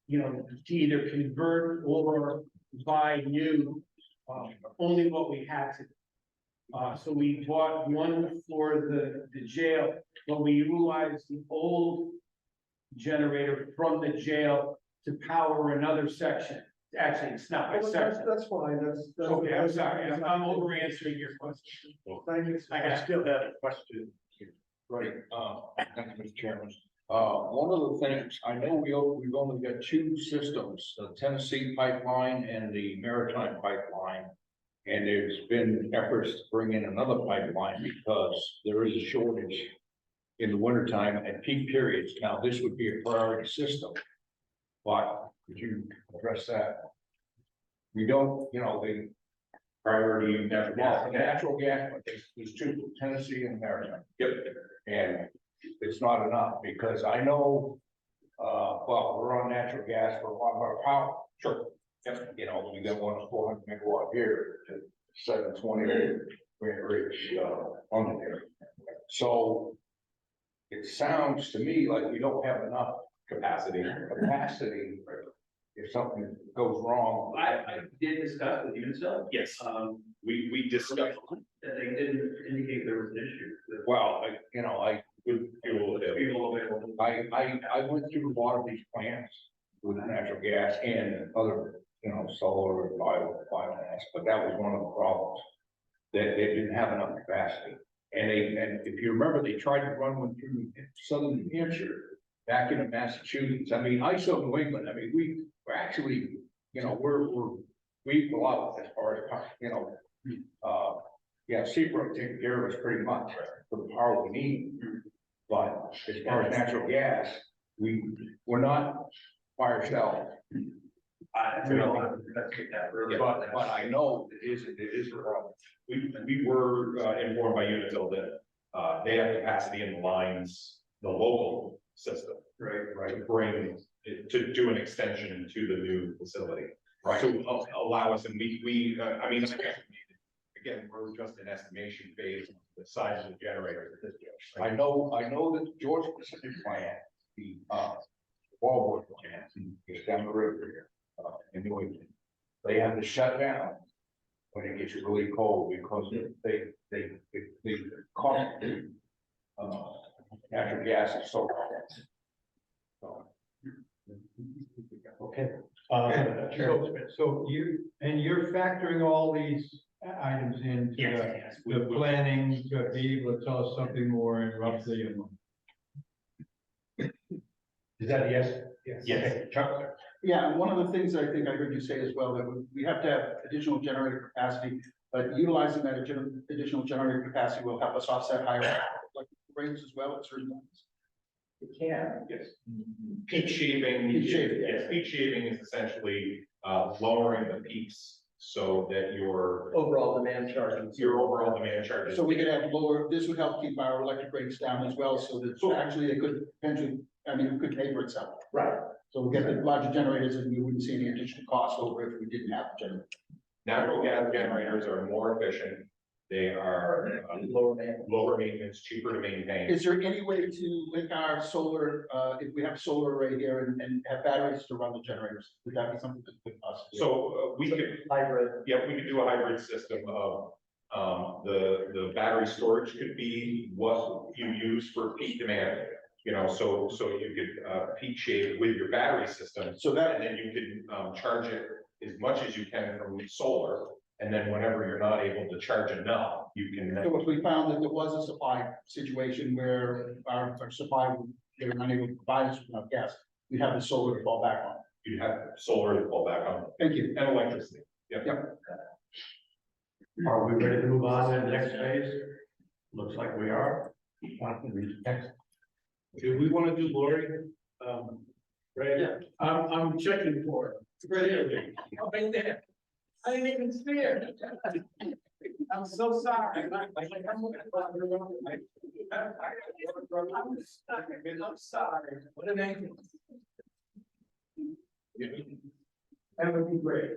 to either convert or buy new, only what we had to. So we bought one for the jail, but we utilized the old generator from the jail to power another section. Actually, it's not my Well, section. that's fine, that's. Okay, I'm sorry, I'm over answering your question. Thank you. I still have a question. Right, thank you, Mr. Chairman. One of the things, I know we've only got two systems, the Tennessee pipeline and the Maritime pipeline. And there's been efforts to bring in another pipeline because there is a shortage in the wintertime at peak periods. Now, this would be a priority system. But could you address that? We don't, the priority natural gas. natural gas, but there's two, Tennessee and Maritime. Yep. And it's not enough because I know, we're on natural gas for a lot of our power. Sure. You know, we got one 400 MW here, 720 Grand Ridge, on there. So it sounds to me like we don't have enough Capacity. if something goes wrong. I did discuss with Unicel, Yes, we discussed. that they didn't indicate there was an issue. Well, I Good fuel available. People available. I went through a lot of these plants with natural gas and other, solar and biomass, but that was one of the problems. That they didn't have enough capacity. And if you remember, they tried to run one through southern New Hampshire, back into Massachusetts. I mean, ISO New England, I mean, we're actually, we equal out as far as, Seabrook taking care of us pretty much for the power we need. But as far as natural gas, we're not by ourselves. But I know it is a problem. We were informed by Unitil that they have capacity in the lines, the local system. Right. To bring, to do an extension to the new facility. Right. To allow us, and I mean, again, we're just in estimation phase, the size of the generator at this point. I know that George Pacific plant, the wallboard plant is down the river here, in New England. They have to shut down when it gets really cold because they cost natural gas is so low. So. Okay. So you're factoring all these items into Yes. the planning to be able to tell us something more in roughly a month. Is that a yes? Yes. Okay, Chuck? Yeah, and one of the things I think I heard you say as well, that we have to have additional generator capacity, but utilizing that additional generator capacity will help us offset higher electric rates as well at certain times. It can. Yes. Peak shaving. Peak shaving, Yes, peak shaving is essentially lowering the peaks so that your Overall demand charges. overall demand charges. So we could have lower, this would help keep our electric rates down as well, so that actually it could potentially, it could pay for itself. Right. So we'll get the larger generators and we wouldn't see any additional cost over if we didn't have the generator. Natural gas generators are more efficient. They are lower maintenance, cheaper to maintain. Is there any way to link our solar, if we have solar array here and have batteries to run the generators? Would that be something that could possibly? So we could, Hybrid. yeah, we could do a hybrid system of, the battery storage could be what you use for peak demand. So you could, peak shave with your battery system. So that, And then you can, charge it as much as you can from solar. And then whenever you're not able to charge enough, you can. so if we found that there was a supply situation where our supply, they were unable to provide us with enough gas, we'd have the solar to fall back on. You'd have solar to fall back on. Thank you. And electricity. Yep. Are we ready to move on to the next phase? Looks like we are. Next. Do we want to do Lori? Right? Yeah, I'm checking for it. Right here. Oh, right there. I didn't even see it. I'm so sorry. I'm sorry. What an angel. That would be great.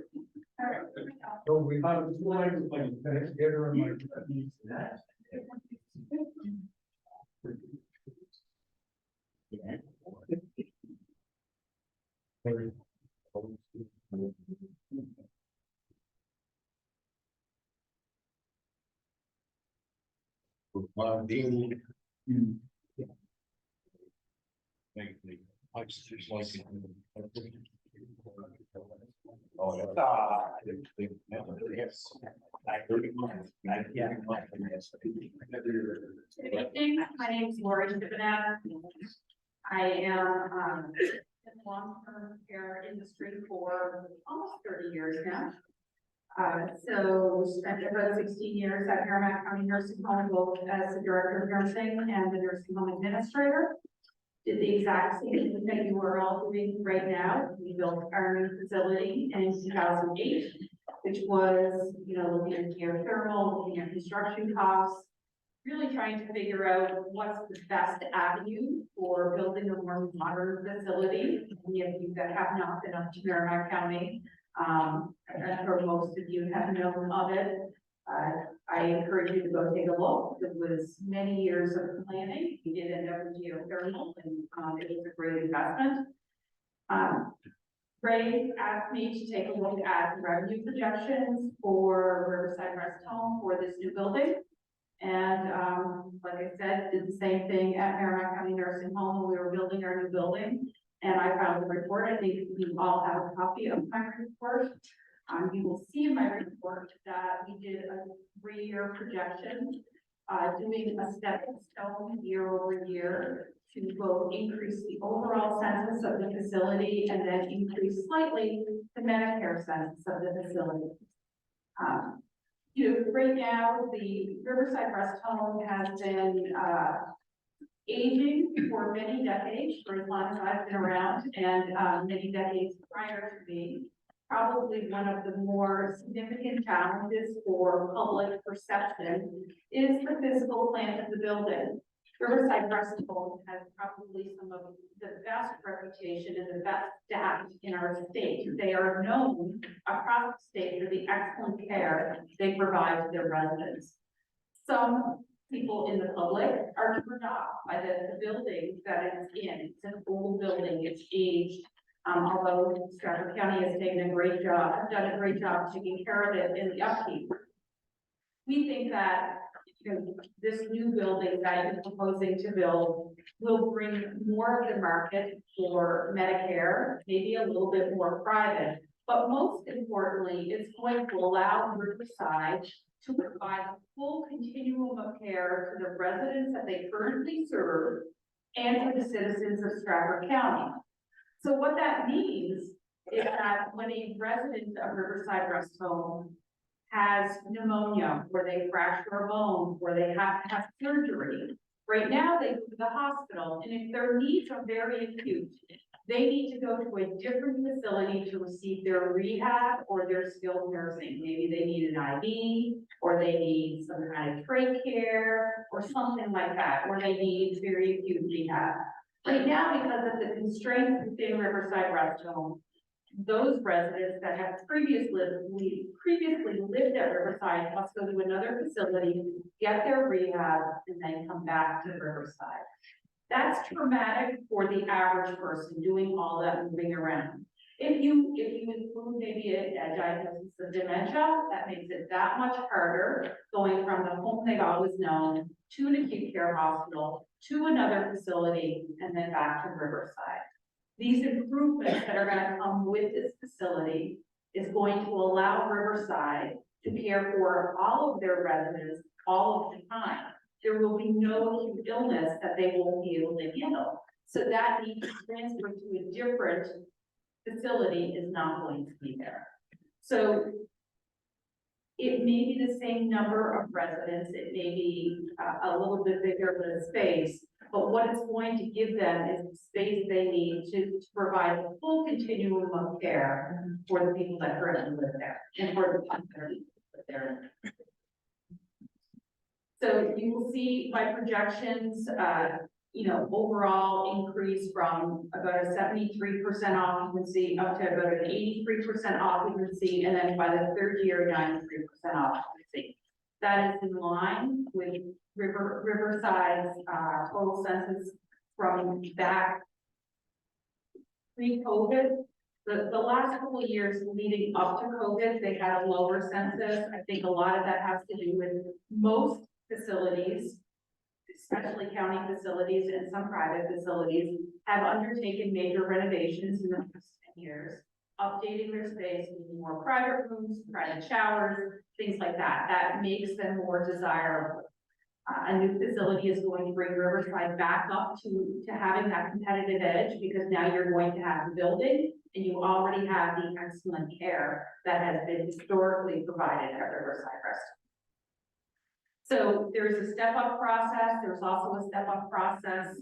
So we have two items, like, get her in my. Dean. Good evening, my name is Lori Stibbanatter. I am in the long-term care industry for almost 30 years now. So spent about 16 years at Merrimack County Nursing Home, both as the director of nursing and the nursing home administrator. Did the exact same thing that you are all doing right now. We built our new facility in 2008, which was, looking at geothermal, looking at construction costs, really trying to figure out what's the best avenue for building a more modern facility. Any of you that have not been up to Merrimack County, I'm sure most of you have known of it. I encourage you to go take a look. It was many years of planning. We did end up with geothermal, and it was a great investment. Ray asked me to take a look at the revenue projections for Riverside Rest Home for this new building. And, like I said, did the same thing at Merrimack County Nursing Home when we were building our new building. And I found the report. I think you all have a copy of my report. You will see in my report that we did a 3-year projection, doing a stepping stone year over year to both increase the overall census of the facility and then increase slightly the Medicare census of the facility. Right now, the Riverside Rest Home has been aging for many decades, for as long as I've been around, and many decades prior to me. Probably one of the more significant challenges for public perception is the physical plan of the building. Riverside Rest Home has probably some of the best reputation and the best staff in our state. They are known across the state for the excellent care they provide to their residents. Some people in the public are turned off by the building that it's in. It's an old building, it's aged. Although Stratford County has done a great job taking care of it in the upkeep. We think that this new building that you're proposing to build will bring more of the market for Medicare, maybe a little bit more private, but most importantly, it's going to allow Riverside to provide a full continuum of care to the residents that they currently serve and to the citizens of Stratford County. So what that means is that when a resident of Riverside Rest Home has pneumonia, where they fracture a bone, where they have to have surgery, right now they go to the hospital, and if their needs are very acute, they need to go to a different facility to receive their rehab or their skilled nursing. Maybe they need an IV, or they need some kind of trach care, or something like that, or they need very acute rehab. Right now, because of the constraints within Riverside Rest Home, those residents that have previously lived at Riverside must go to another facility, get their rehab, and then come back to Riverside. That's traumatic for the average person doing all that moving around. If you include maybe a diagnosis of dementia, that makes it that much harder going from the home they've always known to an acute care hospital, to another facility, and then back to Riverside. These improvements that are going to come with this facility is going to allow Riverside to care for all of their residents all of the time. There will be no acute illness that they won't be able to handle. So that need to transfer to a different facility is not going to be there. So it may be the same number of residents, it may be a little bit bigger of a space, but what it's going to give them is the space they need to provide a full continuum of care for the people that currently live there and for the people that live there. So you will see my projections, overall increase from about a 73% occupancy up to about an 83% occupancy, and then by the third year, 93% occupancy. That is in line with Riverside's total census from back pre-COVID. The last couple of years leading up to COVID, they had a lower census. I think a lot of that has to do with most facilities, especially county facilities and some private facilities, have undertaken major renovations in the past 10 years, updating their space with more private rooms, private showers, things like that. That makes them more desirable. A new facility is going to bring Riverside back up to having that competitive edge, because now you're going to have the building and you already have the excellent care that has been historically provided at Riverside Rest. So there's a step-up process. There's also a step-up process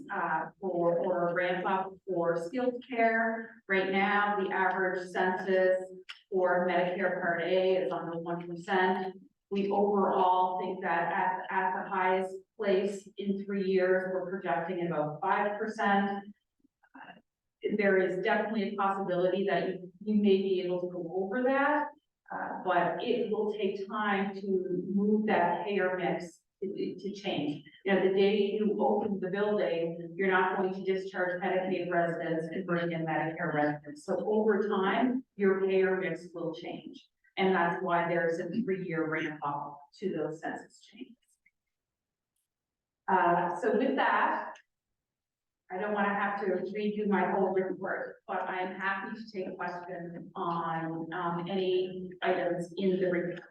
or a ramp-up for skilled care. Right now, the average census for Medicare Part A is under 1%. We overall think that at the highest place in 3 years, we're projecting about 5%. there is definitely a possibility that you may be able to go over that. But it will take time to move that payer mix to change. You know, the day you open the building, you're not going to discharge Medicaid residents and bring in Medicare residents. So over time, your payer mix will change. And that's why there's a 3-year ramp up to those census changes. So with that, I don't want to have to redo my whole report, but I'm happy to take questions on any items in the report.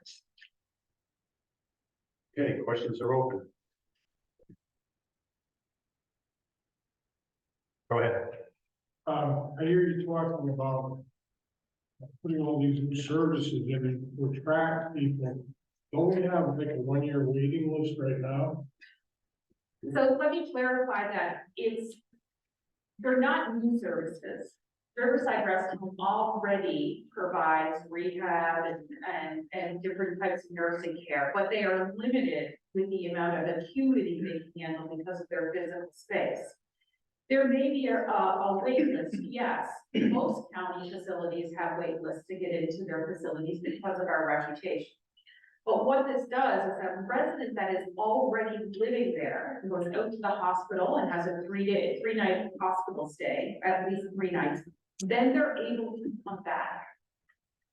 Okay, questions are open. Go ahead. I hear you talking about putting all these new services in to attract people. Don't we have like a 1-year waiting list right now? So let me clarify that they're not new services. Riverside Rest Home already provides rehab and different types of nursing care, but they are limited with the amount of acuity they can handle because of their physical space. There may be a wait list, yes. Most county facilities have wait lists to get into their facilities because of our reputation. But what this does is that a resident that is already living there, goes out to the hospital and has a 3-night hospital stay, at least 3 nights, then they're able to come back,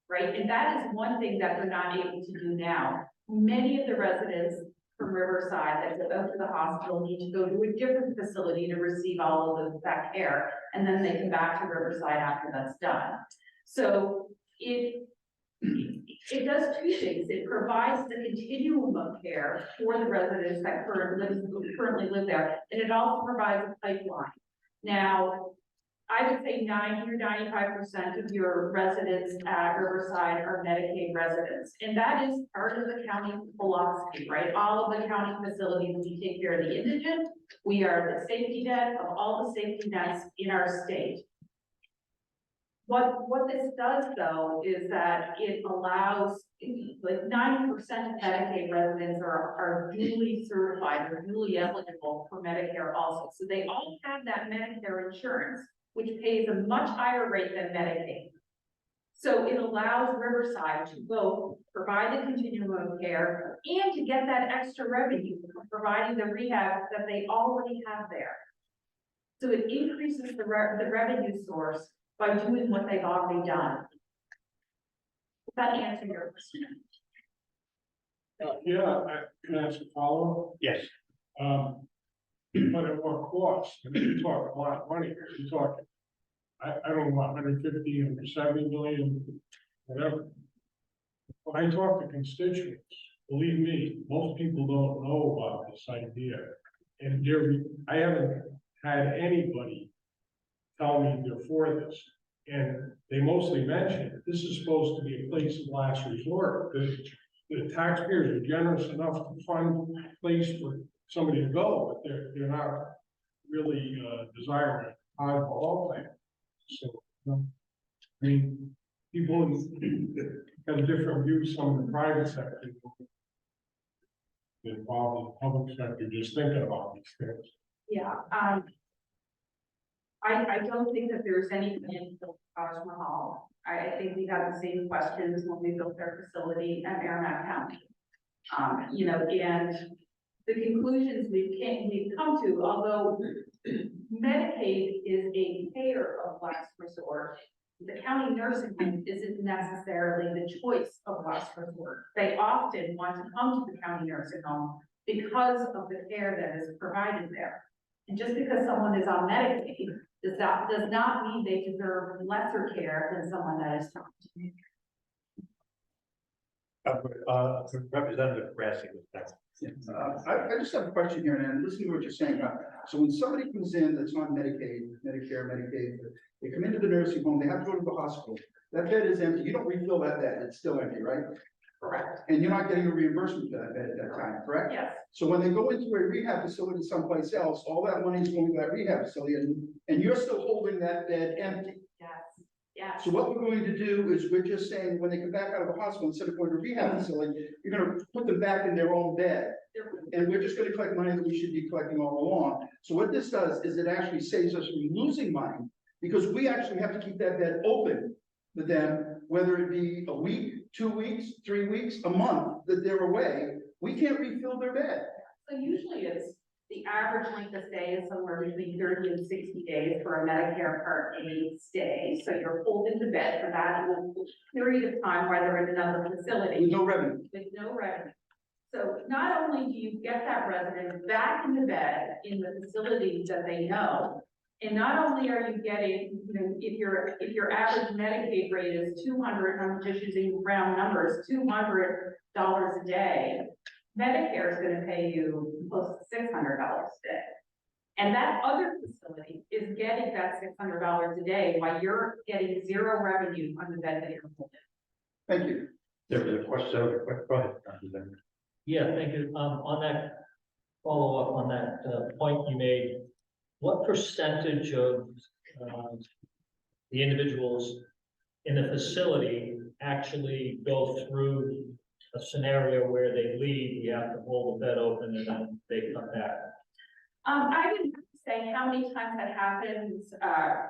right? And that is one thing that they're not able to do now. Many of the residents from Riverside that go out to the hospital need to go to a different facility to receive all of that care, and then they come back to Riverside after that's done. So it does 2 things. It provides the continuum of care for the residents that currently live there, and it also provides a pipeline. Now, I would say 90 or 95% of your residents at Riverside are Medicaid residents, and that is part of the county philosophy, right? All of the county facilities, we take care of the indigent. We are the safety net of all the safety nets in our state. What this does though is that it allows, like 90% of Medicaid residents are duly certified or duly eligible for Medicare also. So they all have that Medicare insurance, which pays a much higher rate than Medicaid. So it allows Riverside to both provide the continuum of care and to get that extra revenue from providing the rehab that they already have there. So it increases the revenue source by doing what they've already done. Does that answer your question? Yeah, can I ask a follow-up? Yes. But at what cost? I mean, you talk a lot of money here. You talk, I don't know, 150 or 70 million, whatever. When I talk to constituents, believe me, most people don't know about this idea. And I haven't had anybody tell me they're for this. And they mostly mention this is supposed to be a place of last resort. The taxpayers are generous enough to fund a place for somebody to go, but they're not really desiring a all thing. So, I mean, people have different views. Some of the private sector involved in the public sector just thinking about these things. Yeah, I don't think that there's any plan for Taj Mahal. I think we had the same questions when we built our facility at Merrimack County. You know, and the conclusions we've come to, although Medicaid is a payer of last resort, the county nursing home isn't necessarily the choice of last resort. They often want to come to the county nursing home because of the care that is provided there. And just because someone is on Medicaid does not mean they deserve lesser care than someone that is not. Representative Grassi was next. I just have a question here, and listening to what you're saying about, so when somebody comes in that's on Medicaid, Medicare, Medicaid, they come into the nursing home, they have to go to the hospital. That bed is empty. You don't refill that bed. It's still empty, right? Correct. And you're not getting a reimbursement for that bed at that time, correct? Yes. So when they go into a rehab facility someplace else, all that money is going to that rehab facility, and you're still holding that bed empty. Yes. Yes. So what we're going to do is we're just saying, when they come back out of the hospital, instead of going to rehab facility, you're gonna put them back in their own bed. And we're just gonna collect money that we should be collecting all along. So what this does is it actually saves us from losing money because we actually have to keep that bed open for them, whether it be a week, 2 weeks, 3 weeks, a month that they're away, we can't refill their bed. So usually it's, the average length of stay is somewhere between 30 and 60 days for a Medicare Part A stay. So you're pulled into bed for that period of time while they're in another facility. With no revenue. With no revenue. So not only do you get that resident back in the bed in the facility that they know, and not only are you getting, you know, if your average Medicaid rate is 200, I'm just using round numbers, $200 a day, Medicare is going to pay you close to $600 a day. And that other facility is getting that $600 a day while you're getting zero revenue on the bed that you're holding. Thank you. There was a question, go ahead, Dr. Zimmer. Yeah, thank you. On that, follow up on that point you made, what percentage of the individuals in the facility actually go through a scenario where they leave, you have to hold the bed open and then they come back? I didn't say how many times that happens.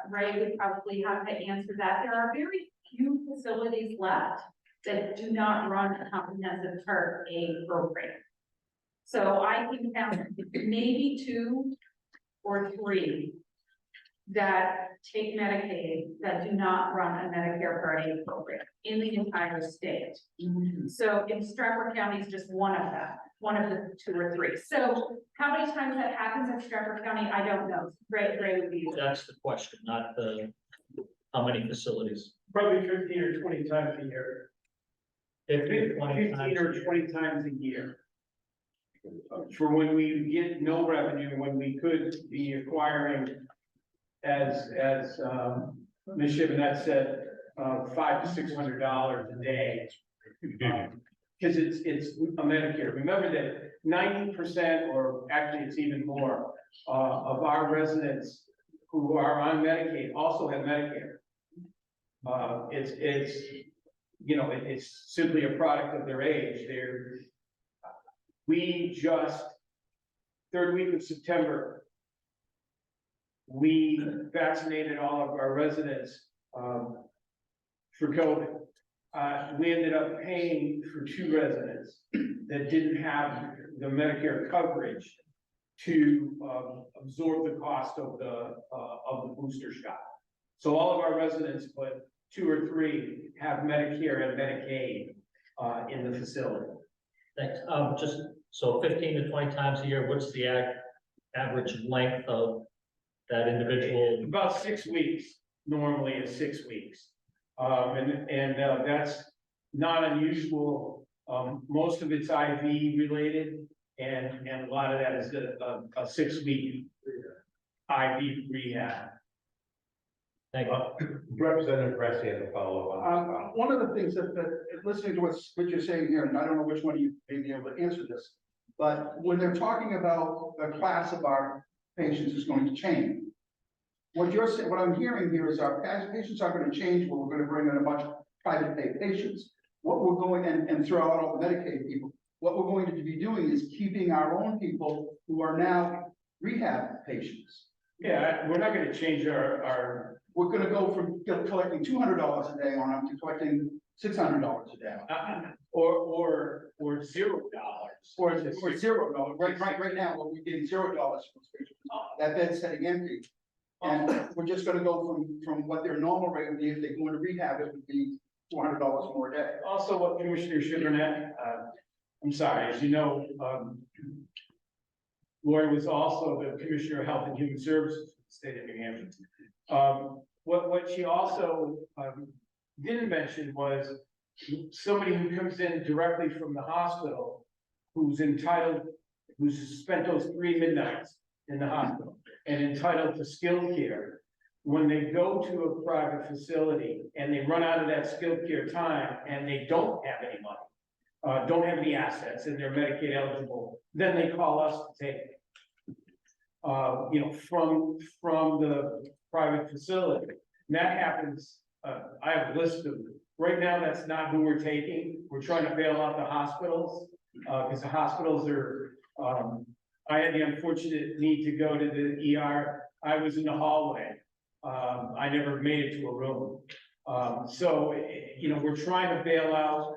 Ray would probably have to answer that. There are very few facilities left that do not run a comprehensive Part A program. So I can count maybe 2 or 3 that take Medicaid that do not run a Medicare Part A program in the entire state. So in Stratford County is just one of them, one of the 2 or 3. So how many times that happens in Stratford County, I don't know. Ray would be. That's the question, not the, how many facilities. Probably 15 or 20 times a year. 15 or 20 times a year. For when we get no revenue, when we could be acquiring, as Ms. Shibonette said, $500 to $600 a day. Because it's a Medicare. Remember that 90%, or actually it's even more, of our residents who are on Medicaid also have Medicare. It's you know, it's simply a product of their age. We just, 3rd week of September, we vaccinated all of our residents for COVID. We ended up paying for 2 residents that didn't have the Medicare coverage to absorb the cost of the booster shot. So all of our residents, but 2 or 3 have Medicare and Medicaid in the facility. Thanks. Just so 15 to 20 times a year, what's the average length of that individual? About 6 weeks, normally is 6 weeks. And that's not unusual. Most of it's IV related, and a lot of that is a 6-week IV rehab. Thank you. Representative Grassi has a follow-up. One of the things that listening to what you're saying here, and I don't know which one of you may be able to answer this, but when they're talking about the class of our patients is going to change. What you're saying, what I'm hearing here is our patients are going to change, where we're going to bring in a bunch of private pay patients. What we're going and throw out all the Medicaid people. What we're going to be doing is keeping our own people who are now rehab patients. Yeah, we're not going to change our. We're going to go from collecting $200 a day on them to collecting $600 a day. Or $0. Or $0. Right now, when we get $0 for those patients, that bed's sitting empty. And we're just gonna go from what their normal rate would be if they go into rehab, it would be $400 more a day. Also, what Commissioner Shibonette, I'm sorry, as you know, Lori was also the Commissioner of Health and Human Services for the state of New Hampshire. What she also didn't mention was somebody who comes in directly from the hospital, who's spent those 3 midnights in the hospital and entitled to skilled care. When they go to a private facility and they run out of that skilled care time and they don't have any money, don't have any assets and they're Medicaid eligible, then they call us to take it. You know, from the private facility. And that happens, I have a list of, right now, that's not who we're taking. We're trying to bail out the hospitals, because the hospitals are, I had the unfortunate need to go to the ER. I was in the hallway I never made it to a room. So, you know, we're trying to bail out,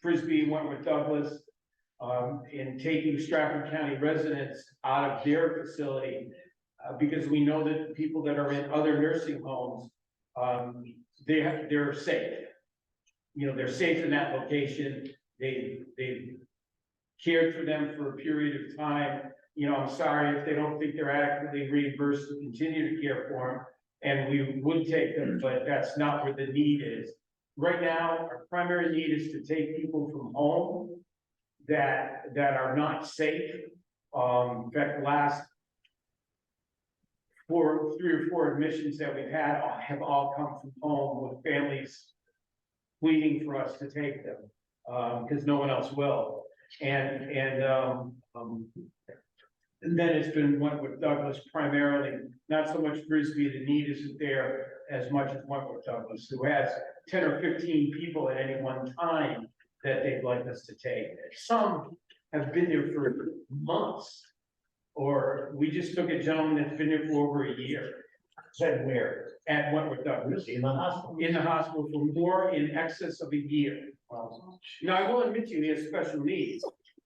Frisbee, Wentworth Douglas, in taking Stratford County residents out of their facility. Because we know that people that are in other nursing homes, they're safe. You know, they're safe in that location. They cared for them for a period of time. You know, I'm sorry if they don't think they're adequately reimbursed to continue to care for them. And we would take them, but that's not where the need is. Right now, our primary need is to take people from home that are not safe. In fact, the last 3 or 4 admissions that we've had have all come from home with families pleading for us to take them, because no one else will. And then it's been Wentworth Douglas primarily, not so much Frisbee. The need isn't there as much as Wentworth Douglas, who has 10 or 15 people at any one time that they'd like us to take. Some have been there for months, or we just took a gentleman that's been there for over a year. Said where? At Wentworth Douglas. In the hospital. In the hospital for more in excess of a year. Now, I will admit to you, he has special needs,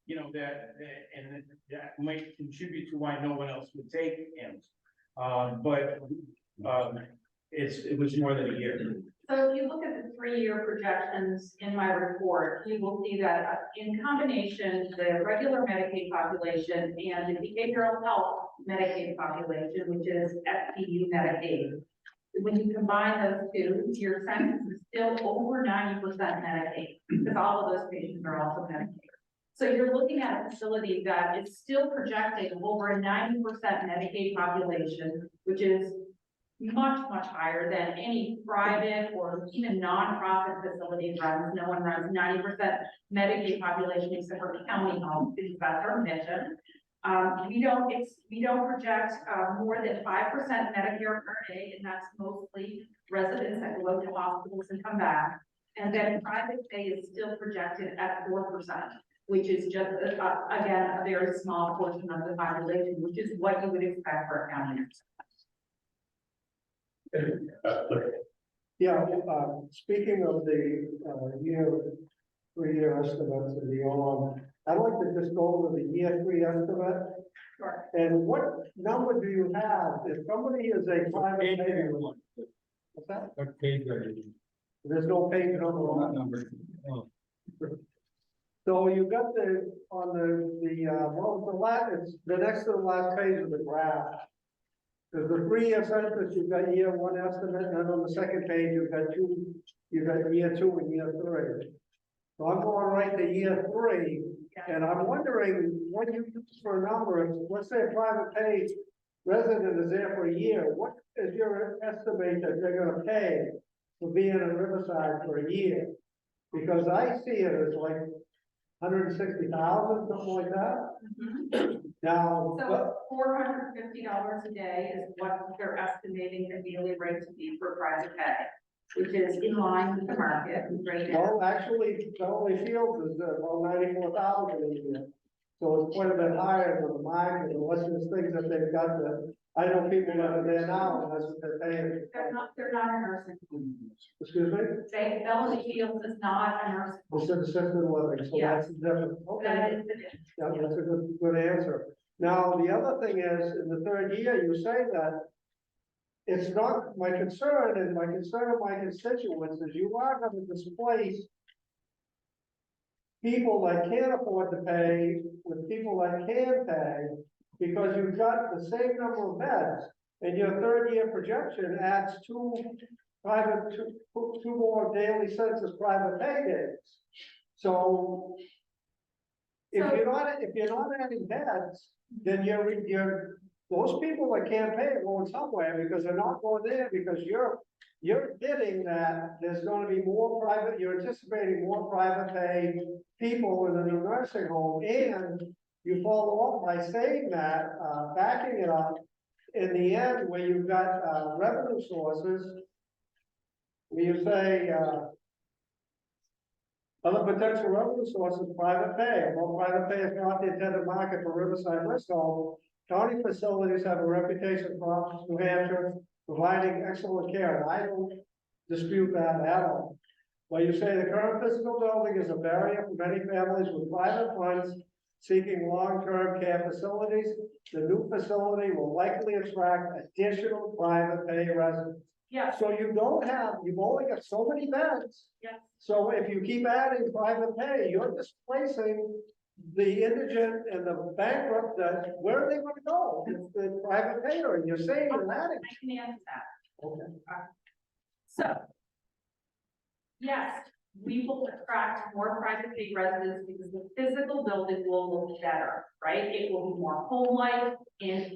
you know, that might contribute to why no one else would take him. But it was more than a year. So if you look at the 3-year projections in my report, you will see that in combination, the regular Medicaid population and the behavioral health Medicaid population, which is FPU Medicaid, when you combine those two, your census is still over 90% Medicaid, because all of those patients are also Medicaid. So you're looking at a facility that is still projecting over a 90% Medicaid population, which is much, much higher than any private or even nonprofit facility runs. No one runs 90% Medicaid population except for county homes, because that's our mission. We don't project more than 5% Medicare per day, and that's mostly residents that go to hospitals and come back. And then private pay is still projected at 4%, which is just, again, a very small portion of the population, which is what you would expect for a county. Yeah, speaking of the, 3-year estimates and the on, I'd like to just go over the year 3 estimate. Sure. And what number do you have? If somebody is a private payer, what's that? What page are you? There's no page number on that number. Oh. So you got on it's the next to the last page of the graph. There's the 3-year census, you've got year 1 estimate, and then on the second page, you've got year 2 and year 3. So I'm going right to year 3, and I'm wondering what you use for a number. Let's say a private pay resident is there for a year. What is your estimate that they're gonna pay for being in Riverside for a year? Because I see it as like 160,000, something like that. Now, So $450 a day is what they're estimating the daily rate to be for private pay, which is in line with the market right now. no, actually, Beverly Fields is about 94,000 a year. So it's quite a bit higher than the market, unless there's things that they've got that, I know people that are there now, and that's what they're paying. They're not a nursing home. Excuse me? Beverly Fields is not a nursing home. It's an assisted living, so Yes. that's different. That Okay, is the difference. yeah, that's a good answer. Now, the other thing is, in the 3rd year, you say that it's not my concern, and my concern of my constituents is you are gonna displace people that can't afford to pay with people that can pay, because you've got the same number of beds, and your 3rd year projection adds 2 more daily census private pay days. So if you're not adding beds, then those people that can't pay are going somewhere, because they're not going there, because you're bidding that there's gonna be more private, you're anticipating more private pay people in the new nursing home, and you follow up by saying that, backing it up in the end, where you've got, revenue sources, where you say, other potential revenue sources, private pay. Well, private pay is not the intended market for Riverside Nursing Home. County facilities have a reputation across New Hampshire providing excellent care, and I don't dispute that at all. But you say the current physical building is a barrier for many families with private funds seeking long-term care facilities. The new facility will likely attract additional private pay residents. Yes, So you don't have, you've only got so many beds. yes. So if you keep adding private pay, you're displacing the indigent and the bankrupt, that, where are they gonna go? It's the private payer, and you're saying you're adding. I can answer that. Okay. So. Yes, we will attract more private pay residents because the physical building will look better, right? It will be more home-like, and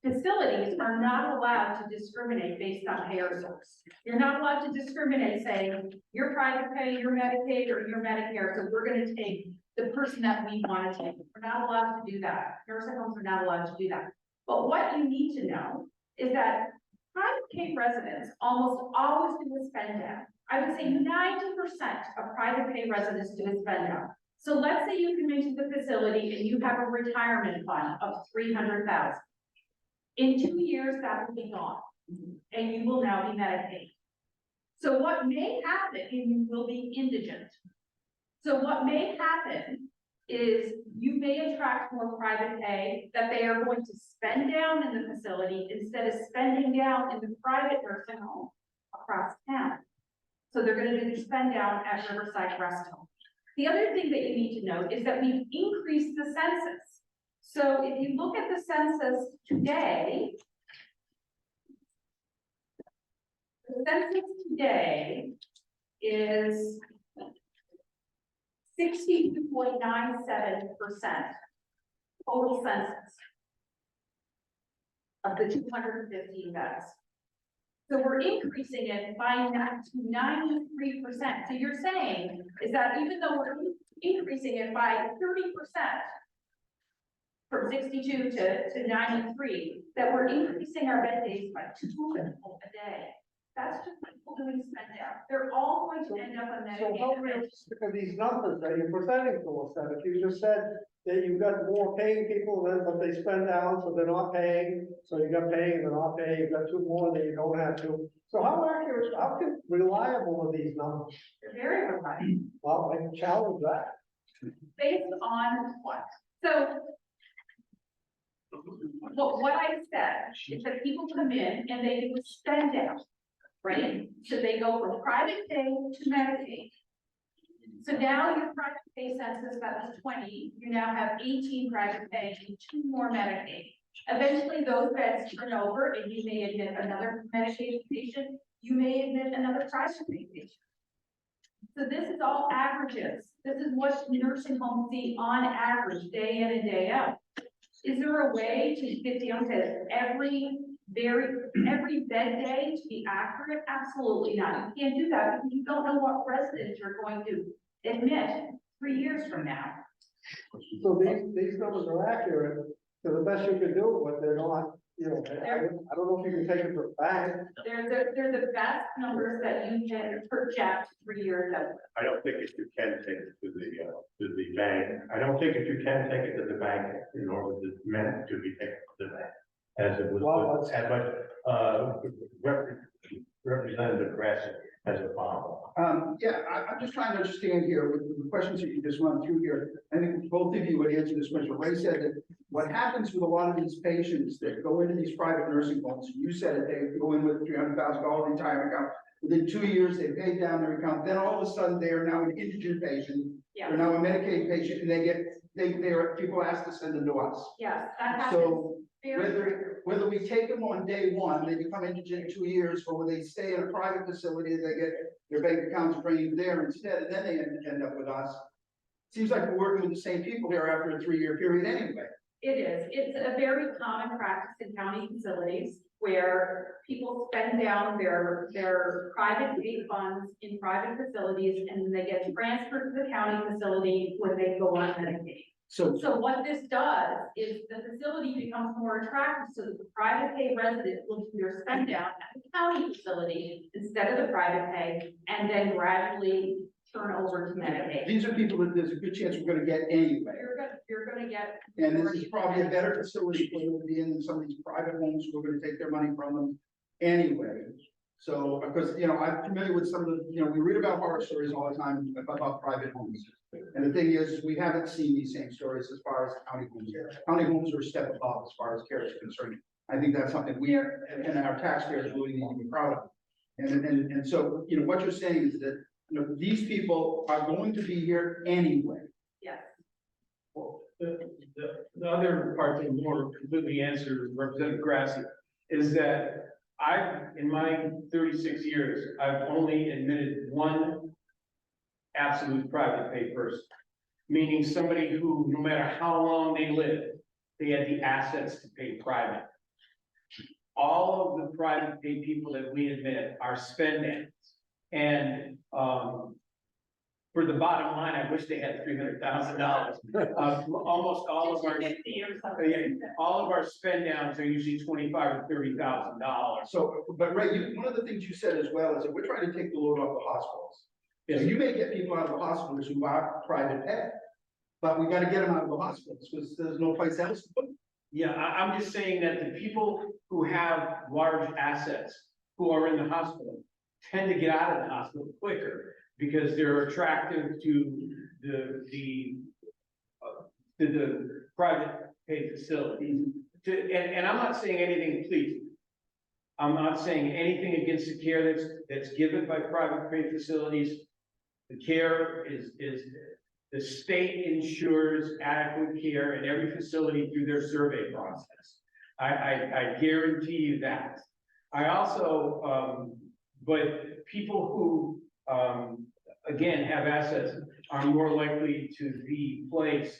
facilities are not allowed to discriminate based on payer source. You're not allowed to discriminate saying, you're private pay, you're Medicaid, or you're Medicare, so we're gonna take the person that we wanna take. We're not allowed to do that. Nursing homes are not allowed to do that. But what you need to know is that private pay residents almost always do a spend down. I would say 90% of private pay residents do a spend down. So let's say you come into the facility and you have a retirement fund of $300,000. In 2 years, that will be gone, and you will now be Medicaid. So what may happen, and you will be indigent. So what may happen is you may attract more private pay that they are going to spend down in the facility instead of spending down in the private nursing home across town. So they're gonna do their spend down at Riverside Rest Home. The other thing that you need to note is that we've increased the census. So if you look at the census today, the census today is 62.97% total census of the 215 beds. So we're increasing it by 93%. So you're saying is that even though we're increasing it by 30%, from 62 to 93, that we're increasing our bed days by 2 people a day. That's just people doing spend down. They're all going to end up on So how Medicaid. realistic are these numbers that you're presenting to us, then? If you just said that you've got more paying people than, but they spend down, so they're not paying, so you got paying and they're not paying, you've got 2 more than you don't have to. So how accurate, how reliable are these numbers? They're very reliable. Well, I can challenge that. Based on what? So what I said is that people come in and they do a spend down, right? So they go from private pay to Medicaid. So now your private pay census, that was 20, you now have 18 private pay and 2 more Medicaid. Eventually those beds turn over and you may admit another Medicaid patient, you may admit another private pay patient. So this is all averages. This is what nursing homes see on average, day in and day out. Is there a way to get down to every bed day to be accurate? Absolutely not. You can't do that because you don't know what residents you're going to admit 3 years from now. So these numbers are accurate to the best you can do, but they're not, you know, I don't know if you can take it to the bank. They're the best numbers that you can project 3 years out. I don't think if you can take it to the bank, I don't think if you can take it to the bank in order to meant to be taken to the bank. As it was, Well, as Representative Grassi has a follow. Yeah, I'm just trying to understand here with the questions that you just run through here. I think both of you would answer this question. Ray said that what happens with a lot of these patients that go into these private nursing homes, you said it, they go in with $300,000 retirement account. Within 2 years, they pay down their account. Then all of a sudden, they are now an indigent patient. Yeah. They're now a Medicaid patient, and they are people asked to send them to us. Yes, that happens. So Very whether we take them on day one, they become indigent 2 years, or when they stay in a private facility, they get their bank accounts drained there instead, and then they end up with us. Seems like we're working with the same people here after a 3-year period anyway. It is. It's a very common practice in county facilities where people spend down their private pay funds in private facilities and they get transferred to the county facility when they go on Medicaid. So what this does is the facility becomes more attractive so that the private pay resident will do their spend down at the county facility instead of the private pay and then gradually turn over to Medicaid. these are people that there's a good chance we're gonna get anyway. You're gonna get. And this is probably a better facility for them to be in than some of these private homes who are gonna take their money from them anyway. So, because, you know, I'm familiar with some of the, you know, we read about horror stories all the time about private homes. And the thing is, we haven't seen these same stories as far as county homes. County homes are a step above as far as care is concerned. I think that's something we and our taxpayers really need to be proud of. And so, you know, what you're saying is that, you know, these people are going to be here anyway. Yes. Well, the other part that more completely answers Representative Grassi is that in my 36 years, I've only admitted one absolute private pay person. Meaning somebody who, no matter how long they lived, they had the assets to pay private. All of the private pay people that we admit are spendings. And, for the bottom line, I wish they had $300,000. Almost all of our, all of our spend downs are usually $25,000 or $30,000. So, but Ray, one of the things you said as well is that we're trying to take the load off the hospitals. So you may get people out of the hospitals who are private pay, but we got to get them out of the hospitals because there's no place else to put them. Yeah, I'm just saying that the people who have large assets who are in the hospital tend to get out of the hospital quicker because they're attractive to the private pay facilities. And I'm not saying anything, please. I'm not saying anything against the care that's given by private pay facilities. The care is the state ensures adequate care in every facility through their survey process. I guarantee you that. I also, but people who, again, have assets are more likely to be placed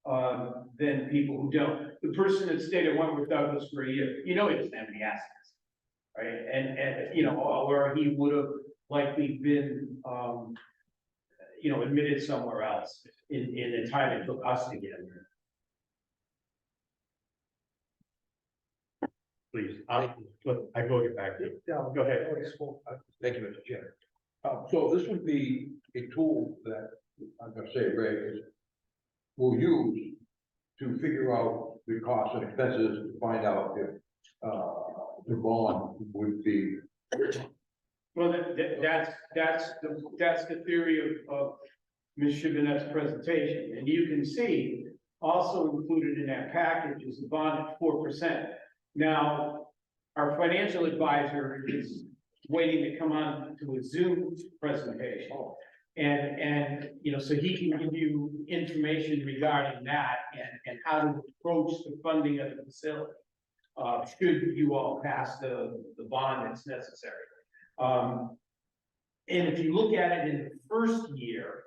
than people who don't. The person that stayed at Wentworth Douglas for a year, you know, he doesn't have any assets, right? And you know, or he would have likely been, you know, admitted somewhere else in the time it took us to get him there. Please, I will get back to you. Yeah. Go ahead. Thank you, Mr. Chair. So this would be a tool that, I'm gonna say, Ray, is we'll use to figure out the costs and expenses to find out if, the bond would be. Well, that's the theory of Ms. Chabinette's presentation, and you can see also included in that package is the bond at 4%. Now, our financial advisor is waiting to come on to a Zoom presentation. And, you know, so he can give you information regarding that and how to approach the funding of the facility. Should you all pass the bond that's necessary. And if you look at it in the first year,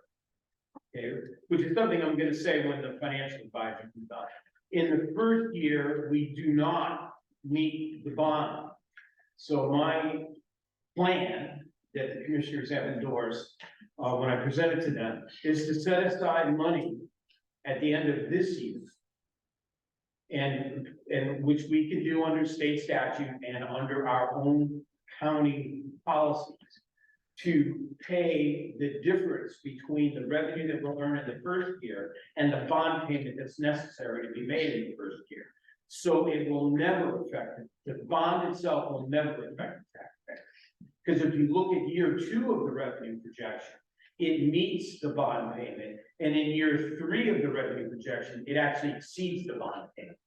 okay, which is something I'm gonna say when the financial advisor is done. In the first year, we do not meet the bond. So my plan that the commissioners have endorsed, when I present it to them, is to set aside money at the end of this year. And which we can do under state statute and under our own county policies to pay the difference between the revenue that we'll earn in the first year and the bond payment that's necessary to be made in the first year. So it will never affect it. The bond itself will never affect the taxpayer. Because if you look at year 2 of the revenue projection, it meets the bond payment. And in year 3 of the revenue projection, it actually exceeds the bond payment.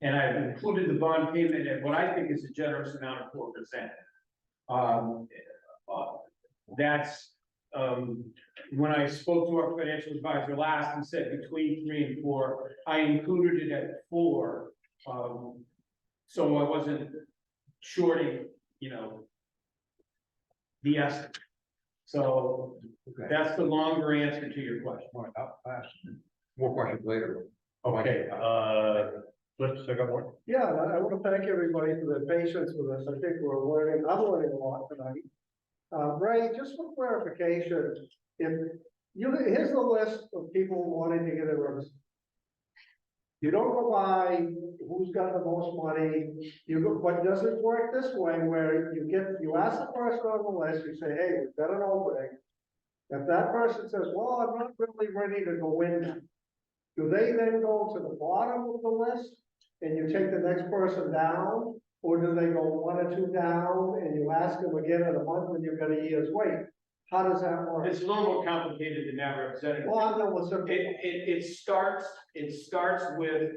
And I've included the bond payment at what I think is a generous amount of 4%. That's, when I spoke to our financial advisor last and said between 3 and 4, I included it at 4. So I wasn't shorting, you know, the estimate. So that's the longer answer to your question. All right, I'll ask more questions later. Okay, let's take up more. Yeah, I want to thank everybody for their patience with us. I think I'm learning a lot tonight. Ray, just for clarification, here's the list of people wanting to get a roof. You don't go by who's got the most money. But does it work this way where you ask the person on the list, you say, hey, we've got an opening. If that person says, well, I'm not really ready to go in now, do they then go to the bottom of the list and you take the next person down? Or do they go 1 or 2 down and you ask them again in a month when you've got a year's wait? How does that work? It's a little more complicated than that, Representative. Well, I'm done with some. It starts with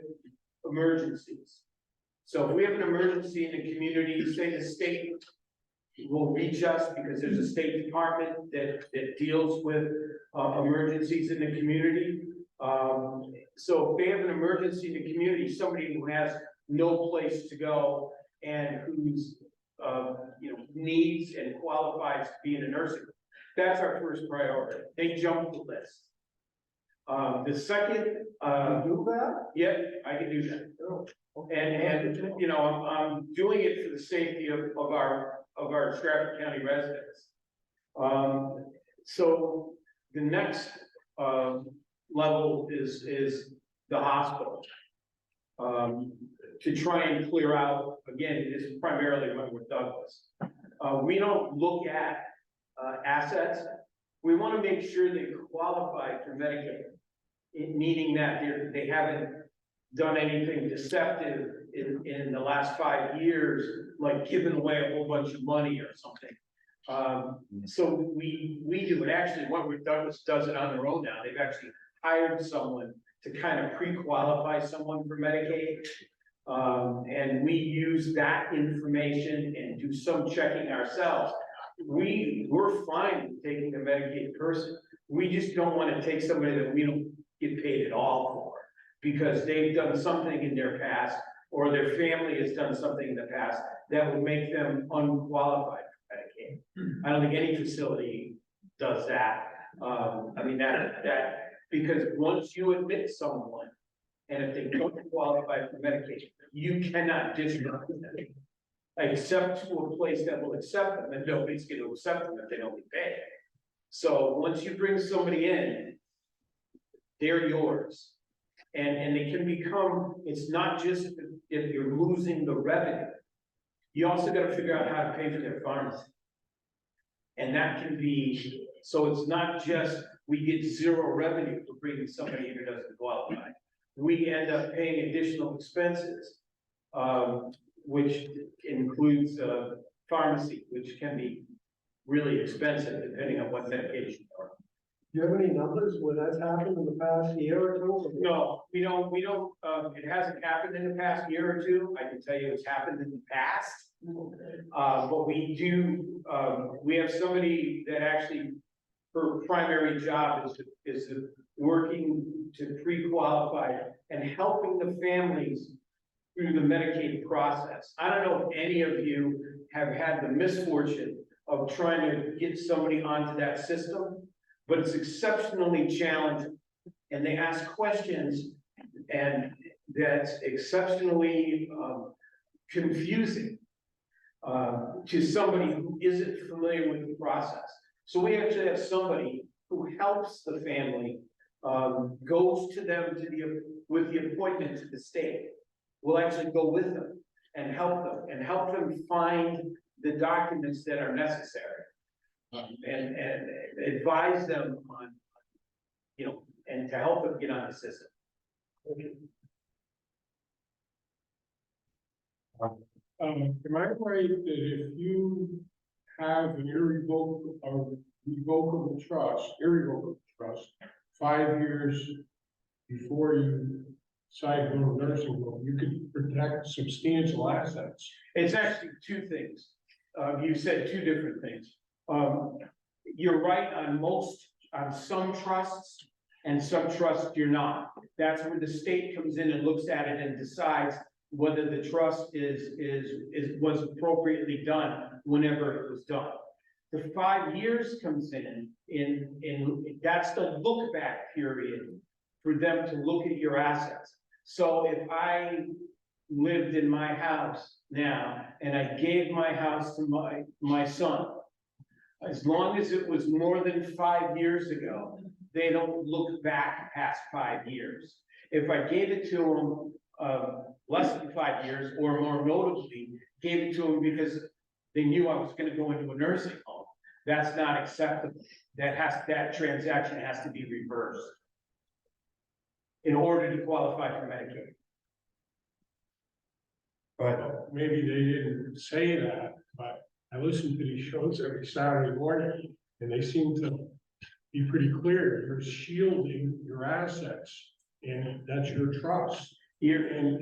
emergencies. So if we have an emergency in the community, say the state will reach us because there's a state department that deals with emergencies in the community. So if they have an emergency in the community, somebody who has no place to go and who's needs and qualifies to be in a nursing home, that's our first priority. They jump the list. The second, Do that? yeah, I can do that. And I'm doing it for the safety of our Stratford County residents. So the next level is the hospital. To try and clear out, again, this is primarily Wentworth Douglas. We don't look at assets. We want to make sure they qualify for Medicaid, meaning that they haven't done anything deceptive in the last 5 years, like giving away a whole bunch of money or something. So we do it. Actually, Wentworth Douglas does it on their own now. They've actually hired someone to kind of pre-qualify someone for Medicaid. And we use that information and do some checking ourselves. We're fine with taking a Medicaid person. We just don't want to take somebody that we don't get paid at all for, because they've done something in their past, or their family has done something in the past that would make them unqualified for Medicaid. I don't think any facility does that. I mean, because once you admit someone, and if they don't qualify for Medicaid, you cannot disregard them, except to a place that will accept them, and nobody's going to accept them if they don't get paid. So once you bring somebody in, they're yours. And they can become, it's not just if you're losing the revenue, you also got to figure out how to pay for their pharmacy. And that can be, so it's not just we get zero revenue for bringing somebody in who doesn't qualify. We end up paying additional expenses, which includes pharmacy, which can be really expensive depending on what medication you are. Do you have any numbers where that's happened in the past year or two? No, we don't, it hasn't happened in the past year or two. I can tell you it's happened in the past. But we do, we have somebody that actually, her primary job is working to pre-qualify and helping the families through the Medicaid process. I don't know if any of you have had the misfortune of trying to get somebody onto that system, but it's exceptionally challenging. And they ask questions, and that's exceptionally confusing to somebody who isn't familiar with the process. So we actually have somebody who helps the family, goes to them with the appointment to the state. We'll actually go with them and help them find the documents that are necessary, and advise them on, and to help them get on the system. Am I right that if you have an irrevocable trust, 5 years before you decide to go to nursing home, you could protect substantial assets? It's actually two things. You said two different things. You're right on some trusts, and some trusts you're not. That's where the state comes in and looks at it and decides whether the trust was appropriately done whenever it was done. The 5 years comes in that's the look back period for them to look at your assets. So if I lived in my house now and I gave my house to my son, as long as it was more than 5 years ago, they don't look back past 5 years. If I gave it to him less than 5 years, or more notably, gave it to him because they knew I was going to go into a nursing home, that's not acceptable. That transaction has to be reversed in order to qualify for Medicaid. But Maybe they didn't say that, but I listen to these shows every Saturday morning, and they seem to be pretty clear. You're shielding your assets, and that's your trust. Here, And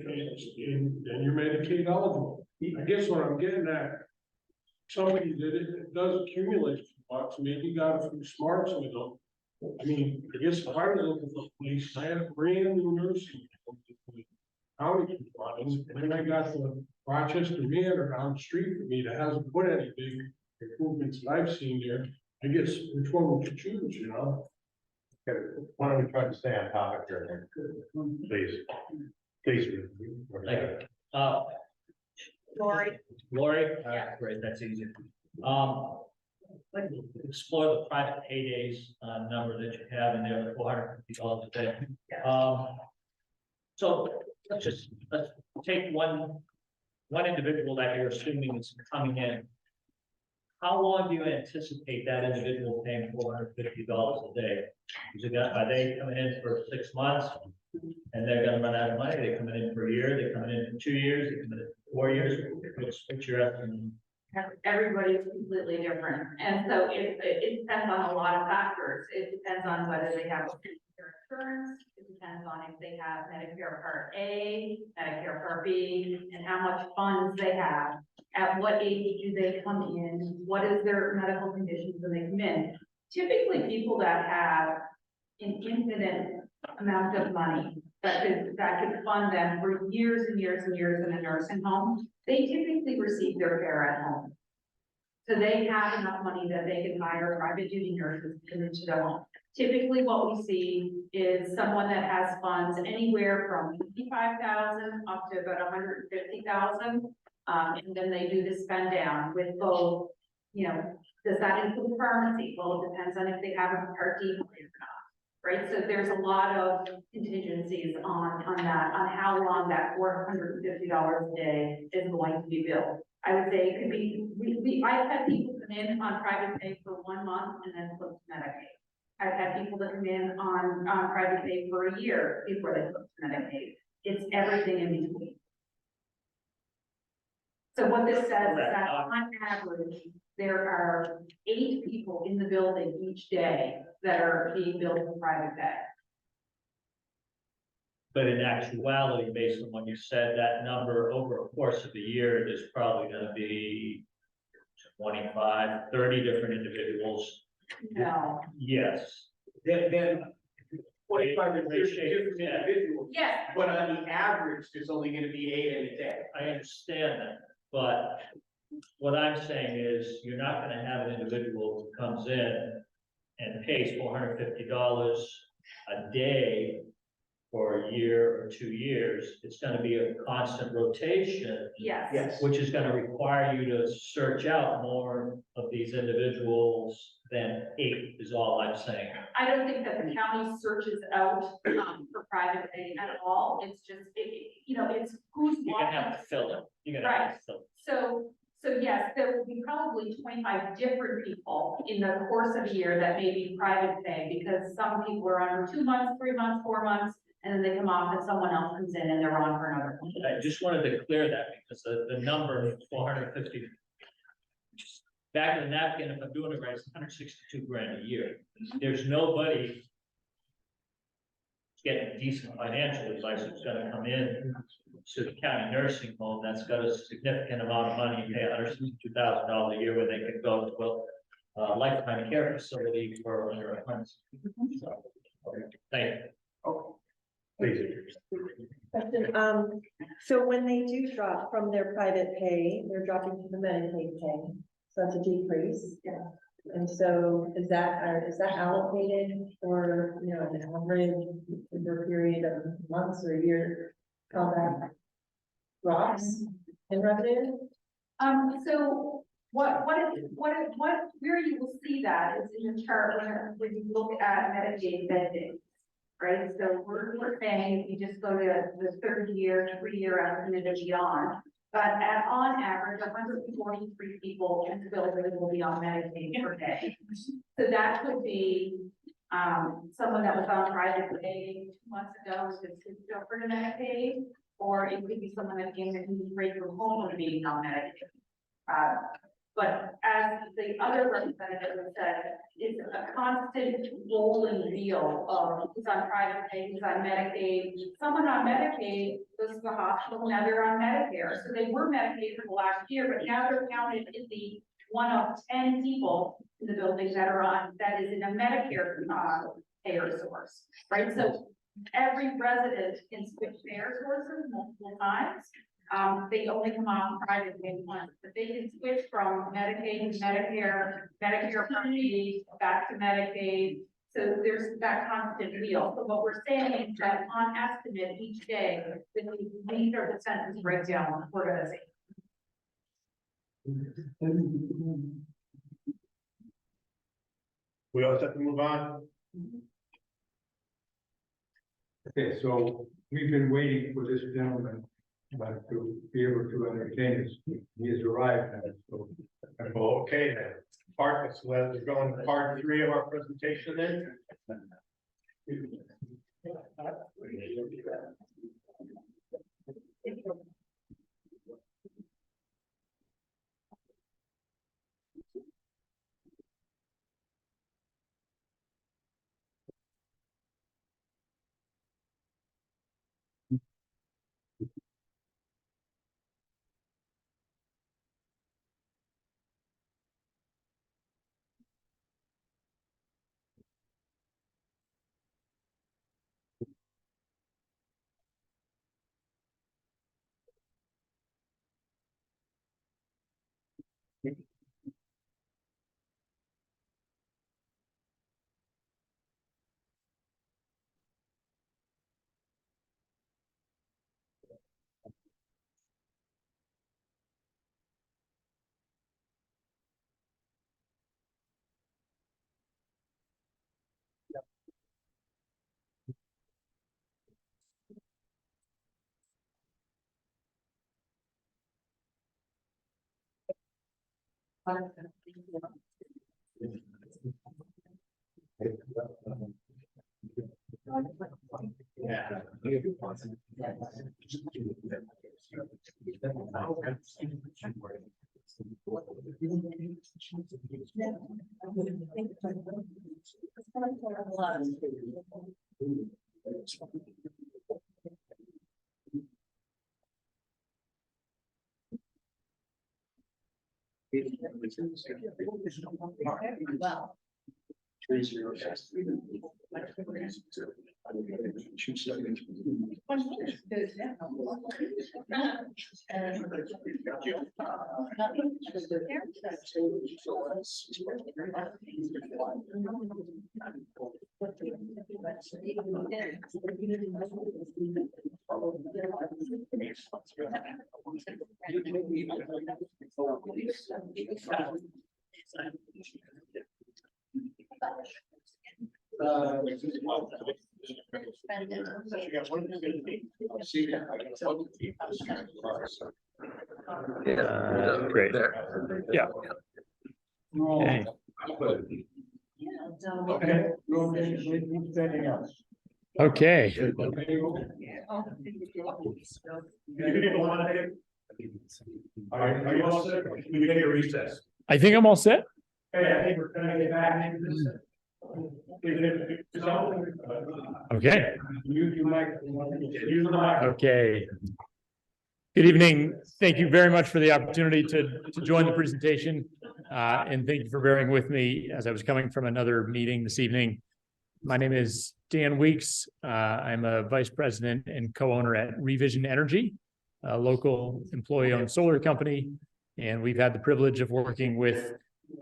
you're Medicaid eligible. I guess what I'm getting at, somebody that it does accumulate bucks, maybe got a few smarts with them. I mean, I guess if I was looking for a place, I had a brand new nursing home. County running, and then I got the Rochester Manor down the street from me that hasn't put any big improvements that I've seen there. I guess which one would you choose, you know? Okay, why don't we try to stay on topic here, please? Please. Like, Lori. Lori, great, that's easy. Let's explore the private paydays, number that you have in there, $450 a day. So let's take one individual that you're assuming is coming in. How long do you anticipate that individual paying $450 a day? Are they coming in for 6 months and they're gonna run out of money? They coming in for a year, they coming in for 2 years, they coming in for 4 years? What's your estimate? Everybody's completely different, and so it depends on a lot of factors. It depends on whether they have insurance, it depends on if they have Medicare Part A, Medicare Part B, and how much funds they have. At what age do they come in? What is their medical conditions when they come in? Typically, people that have an infinite amount of money that could fund them for years and years and years in a nursing home, they typically receive their care at home. So they have enough money that they can hire private duty nurses to come into their home. Typically, what we see is someone that has funds anywhere from $55,000 up to about $150,000. And then they do the spend down with both, does that include pharmacy? Well, it depends on if they have a Part D plan or not, right? So there's a lot of contingencies on that, on how long that $450 a day is going to be billed. I would say it could be, I've had people come in on private pay for 1 month and then flip to Medicaid. I've had people that come in on private pay for a year before they flip to Medicaid. It's everything in between. So what this says is that on average, there are 8 people in the building each day that are being billed for private pay. But in actuality, based on what you said, that number over a course of a year is probably gonna be 25, 30 different individuals. No. Yes. Then 25 to 30 different individuals. Yes. But on the average, there's only gonna be 8 in a day. I understand that, but what I'm saying is you're not gonna have an individual who comes in and pays $450 a day for a year or 2 years. It's gonna be a constant rotation, Yes. Yes. which is gonna require you to search out more of these individuals than 8 is all I'm saying. I don't think that the county searches out for private pay at all. It's just, it's who's You're gonna have walking. to fill it. You're gonna have to fill it. So yes, there will be probably 25 different people in the course of a year that may be private pay, because some people are on 2 months, 3 months, 4 months, and then they come off and someone else comes in and they're on for another one. I just wanted to clear that because the number 450. Back in the napkin, if I'm doing it right, it's 162 grand a year. There's nobody getting decent financial advice that's gonna come in to the county nursing home that's got a significant amount of money and pay $162,000 a year when they could go to a lifetime care facility for under $100. Thank you. Please. Question, so when they do drop from their private pay, they're dropping to the Medicaid pay, so that's a decrease. Yeah. And so is that allocated for, an average over a period of months or a year, how that drops in revenue? So where you will see that is in the chart when you look at Medicaid spending, right? So we're saying if you just go to the 30-year, 3-year estimate and beyond, but on average, 143 people in the building will be on Medicaid per day. So that could be someone that was on private pay 2 months ago, who's still for the Medicaid. or it could be someone that came in who's raised from home and being on Medicaid. But as the other representative has said, it's a constant rolling deal of who's on private pay, who's on Medicaid. Someone on Medicaid goes to the hospital, now they're on Medicare. So they were Medicaid for the last year, but now they're counted in the 1 of 10 people in the building that are on, that is in a Medicare payer source, right? So every resident can switch payer sources multiple times. They only come off private pay once, but they can switch from Medicaid to Medicare, Medicare Part B, back to Medicaid. So there's that constant wheel. So what we're saying is that on estimate each day, these are the census breakdown we're gonna see. We all set to move on? Okay, so we've been waiting for this gentleman to be able to entertain us. He has arrived now, so. Okay, then. Let's go on to part 3 of our presentation then. Yeah. Wow. Great. Yeah. Okay. Okay. Are you all set? We can take a recess. I think I'm all set. Okay, I think we're gonna get back into this. Okay. You might. Use the mic. Okay. Good evening. Thank you very much for the opportunity to join the presentation. And thank you for bearing with me as I was coming from another meeting this evening. My name is Dan Weeks. I'm a vice president and co-owner at Revision Energy, a local employee-owned solar company. And we've had the privilege of working with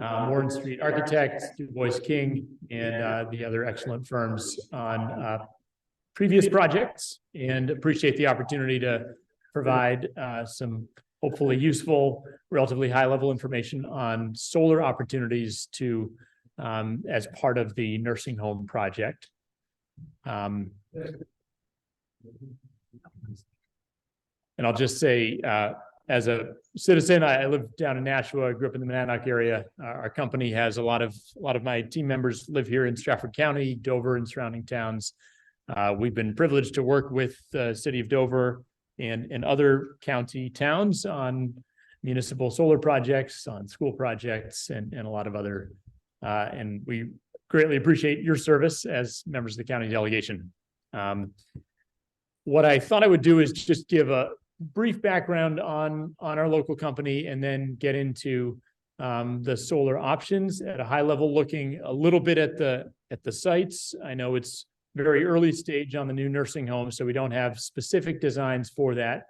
Warren Street Architects, Du Bois King, and the other excellent firms on previous projects, and appreciate the opportunity to provide some hopefully useful, relatively high-level information on solar opportunities to as part of the nursing home project. And I'll just say, as a citizen, I live down in Nashua. I grew up in the Monadnock area. Our company has a lot of my team members live here in Stratford County, Dover, and surrounding towns. We've been privileged to work with the city of Dover and other county towns on municipal solar projects, on school projects, and a lot of other. And we greatly appreciate your service as members of the county delegation. What I thought I would do is just give a brief background on our local company and then get into the solar options at a high level, looking a little bit at the sites. I know it's very early stage on the new nursing home, so we don't have specific designs for that.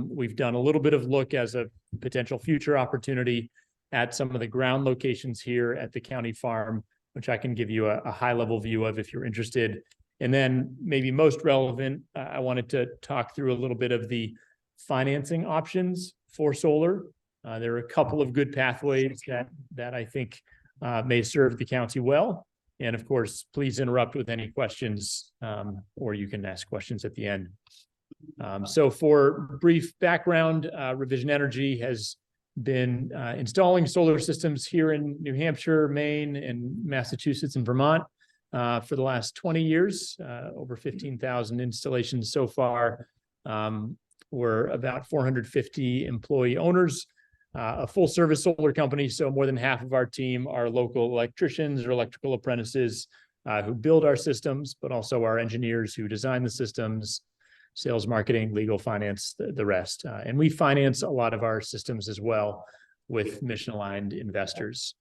We've done a little bit of look as a potential future opportunity at some of the ground locations here at the county farm, which I can give you a high level view of if you're interested. And then maybe most relevant, I wanted to talk through a little bit of the financing options for solar. There are a couple of good pathways that I think may serve the county well. And of course, please interrupt with any questions, or you can ask questions at the end. So for brief background, Revision Energy has been installing solar systems here in New Hampshire, Maine, and Massachusetts and Vermont for the last 20 years, over 15,000 installations so far. We're about 450 employee owners, a full service solar company. So more than half of our team are local electricians or electrical apprentices who build our systems, but also our engineers who design the systems, sales, marketing, legal, finance, the rest. And we finance a lot of our systems as well with mission-aligned investors.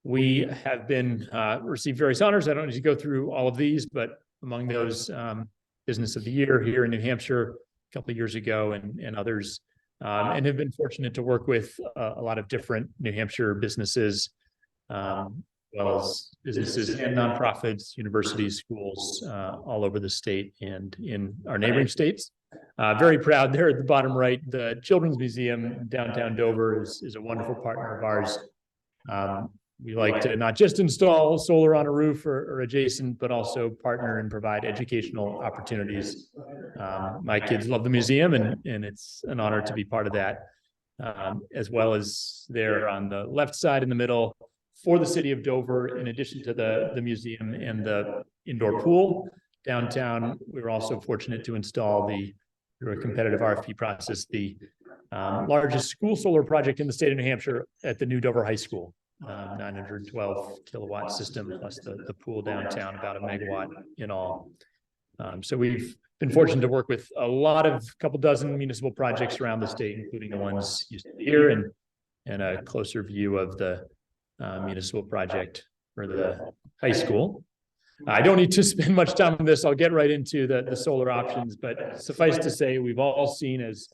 We have been received various honors. I don't need to go through all of these, but among those, Business of the Year here in New Hampshire a couple of years ago, and others, and have been fortunate to work with a lot of different New Hampshire businesses, as well as businesses and nonprofits, universities, schools, all over the state and in our neighboring states. Very proud there at the bottom right, the Children's Museum in downtown Dover is a wonderful partner of ours. We like to not just install solar on a roof or adjacent, but also partner and provide educational opportunities. My kids love the museum, and it's an honor to be part of that, as well as there on the left side in the middle for the city of Dover. In addition to the museum and the indoor pool downtown, we were also fortunate to install through a competitive RFP process, the largest school solar project in the state of New Hampshire at the new Dover High School. 912 kilowatt system plus the pool downtown, about 1 megawatt in all. So we've been fortunate to work with a couple dozen municipal projects around the state, including the ones you see here, and a closer view of the municipal project for the high school. I don't need to spend much time on this. I'll get right into the solar options, but suffice to say, we've all seen as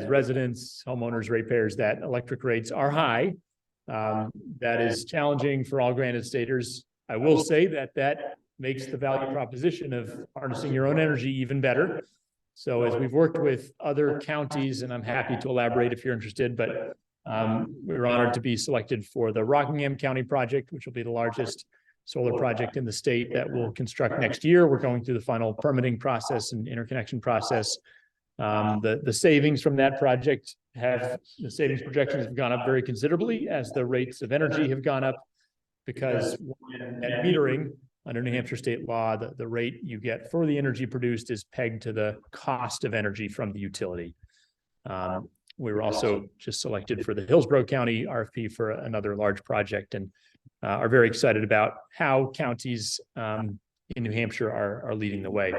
residents, homeowners, ratepayers, that electric rates are high. That is challenging for all Granite Staters. I will say that makes the value proposition of harnessing your own energy even better. So as we've worked with other counties, and I'm happy to elaborate if you're interested, but we were honored to be selected for the Rockingham County project, which will be the largest solar project in the state that we'll construct next year. We're going through the final permitting process and interconnection process. The savings from that project the savings projections have gone up very considerably as the rates of energy have gone up, because at metering under New Hampshire state law, the rate you get for the energy produced is pegged to the cost of energy from the utility. We were also just selected for the Hillsborough County RFP for another large project, and are very excited about how counties in New Hampshire are leading the way.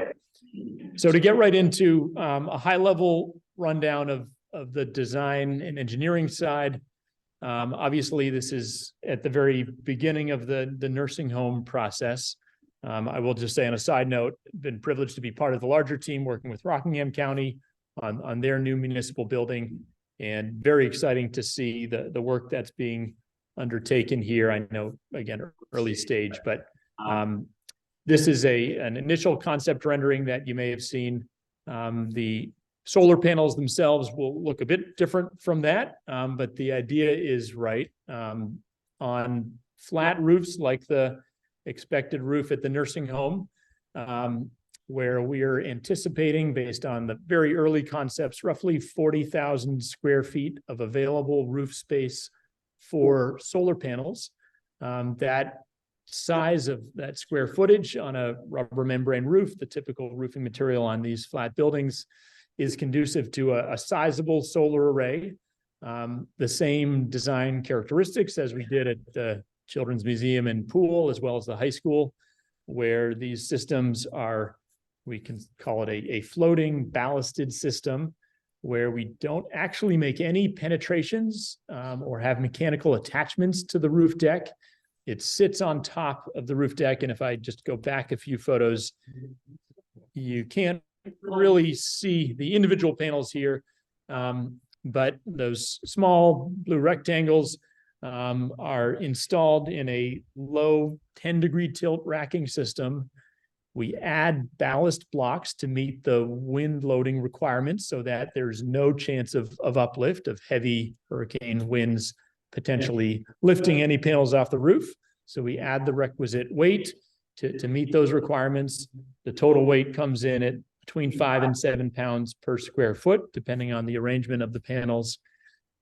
So to get right into a high level rundown of the design and engineering side, obviously this is at the very beginning of the nursing home process. I will just say on a side note, been privileged to be part of the larger team working with Rockingham County on their new municipal building, and very exciting to see the work that's being undertaken here. I know, again, early stage, but this is an initial concept rendering that you may have seen. The solar panels themselves will look a bit different from that, but the idea is right. On flat roofs like the expected roof at the nursing home, where we are anticipating, based on the very early concepts, roughly 40,000 square feet of available roof space for solar panels. That size of that square footage on a rubber membrane roof, the typical roofing material on these flat buildings, is conducive to a sizable solar array. The same design characteristics as we did at the Children's Museum and Pool, as well as the high school, where these systems are, we can call it a floating ballasted system, where we don't actually make any penetrations or have mechanical attachments to the roof deck. It sits on top of the roof deck. And if I just go back a few photos, you can't really see the individual panels here. But those small blue rectangles are installed in a low 10-degree tilt racking system. We add ballast blocks to meet the wind loading requirements so that there's no chance of uplift, of heavy hurricane winds potentially lifting any panels off the roof. So we add the requisite weight to meet those requirements. The total weight comes in at between 5 and 7 pounds per square foot, depending on the arrangement of the panels.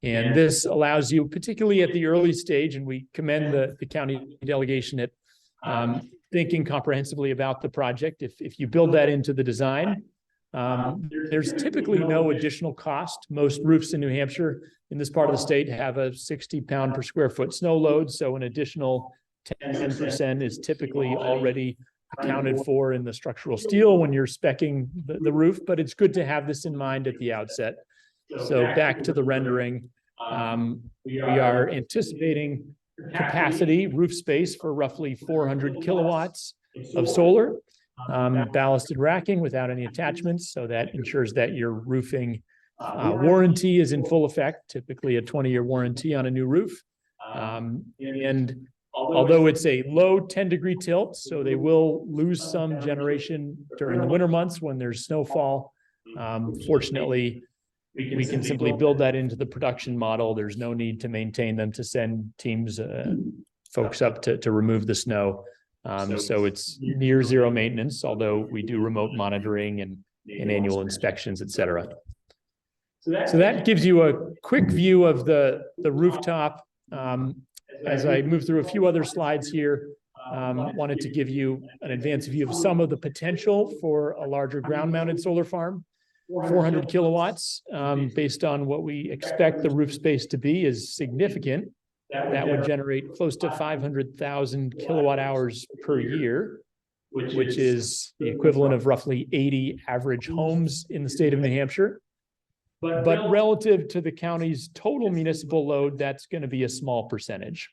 And this allows you, particularly at the early stage, and we commend the county delegation at thinking comprehensively about the project. If you build that into the design, there's typically no additional cost. Most roofs in New Hampshire in this part of the state have a 60-pound per square foot snow load. So an additional 10% is typically already accounted for in the structural steel when you're speccing the roof, but it's good to have this in mind at the outset. So back to the rendering, we are anticipating capacity, roof space for roughly 400 kilowatts of solar, ballasted racking without any attachments. So that ensures that your roofing warranty is in full effect, typically a 20-year warranty on a new roof. And although it's a low 10-degree tilt, so they will lose some generation during the winter months when there's snowfall. Fortunately, we can simply build that into the production model. There's no need to maintain them, to send teams, folks up to remove the snow. So it's near zero maintenance, although we do remote monitoring and annual inspections, et cetera. So that gives you a quick view of the rooftop. As I move through a few other slides here, wanted to give you an advanced view of some of the potential for a larger ground-mounted solar farm. 400 kilowatts, based on what we expect the roof space to be, is significant. That would generate close to 500,000 kilowatt hours per year, which is the equivalent of roughly 80 average homes in the state of New Hampshire. But relative to the county's total municipal load, that's going to be a small percentage.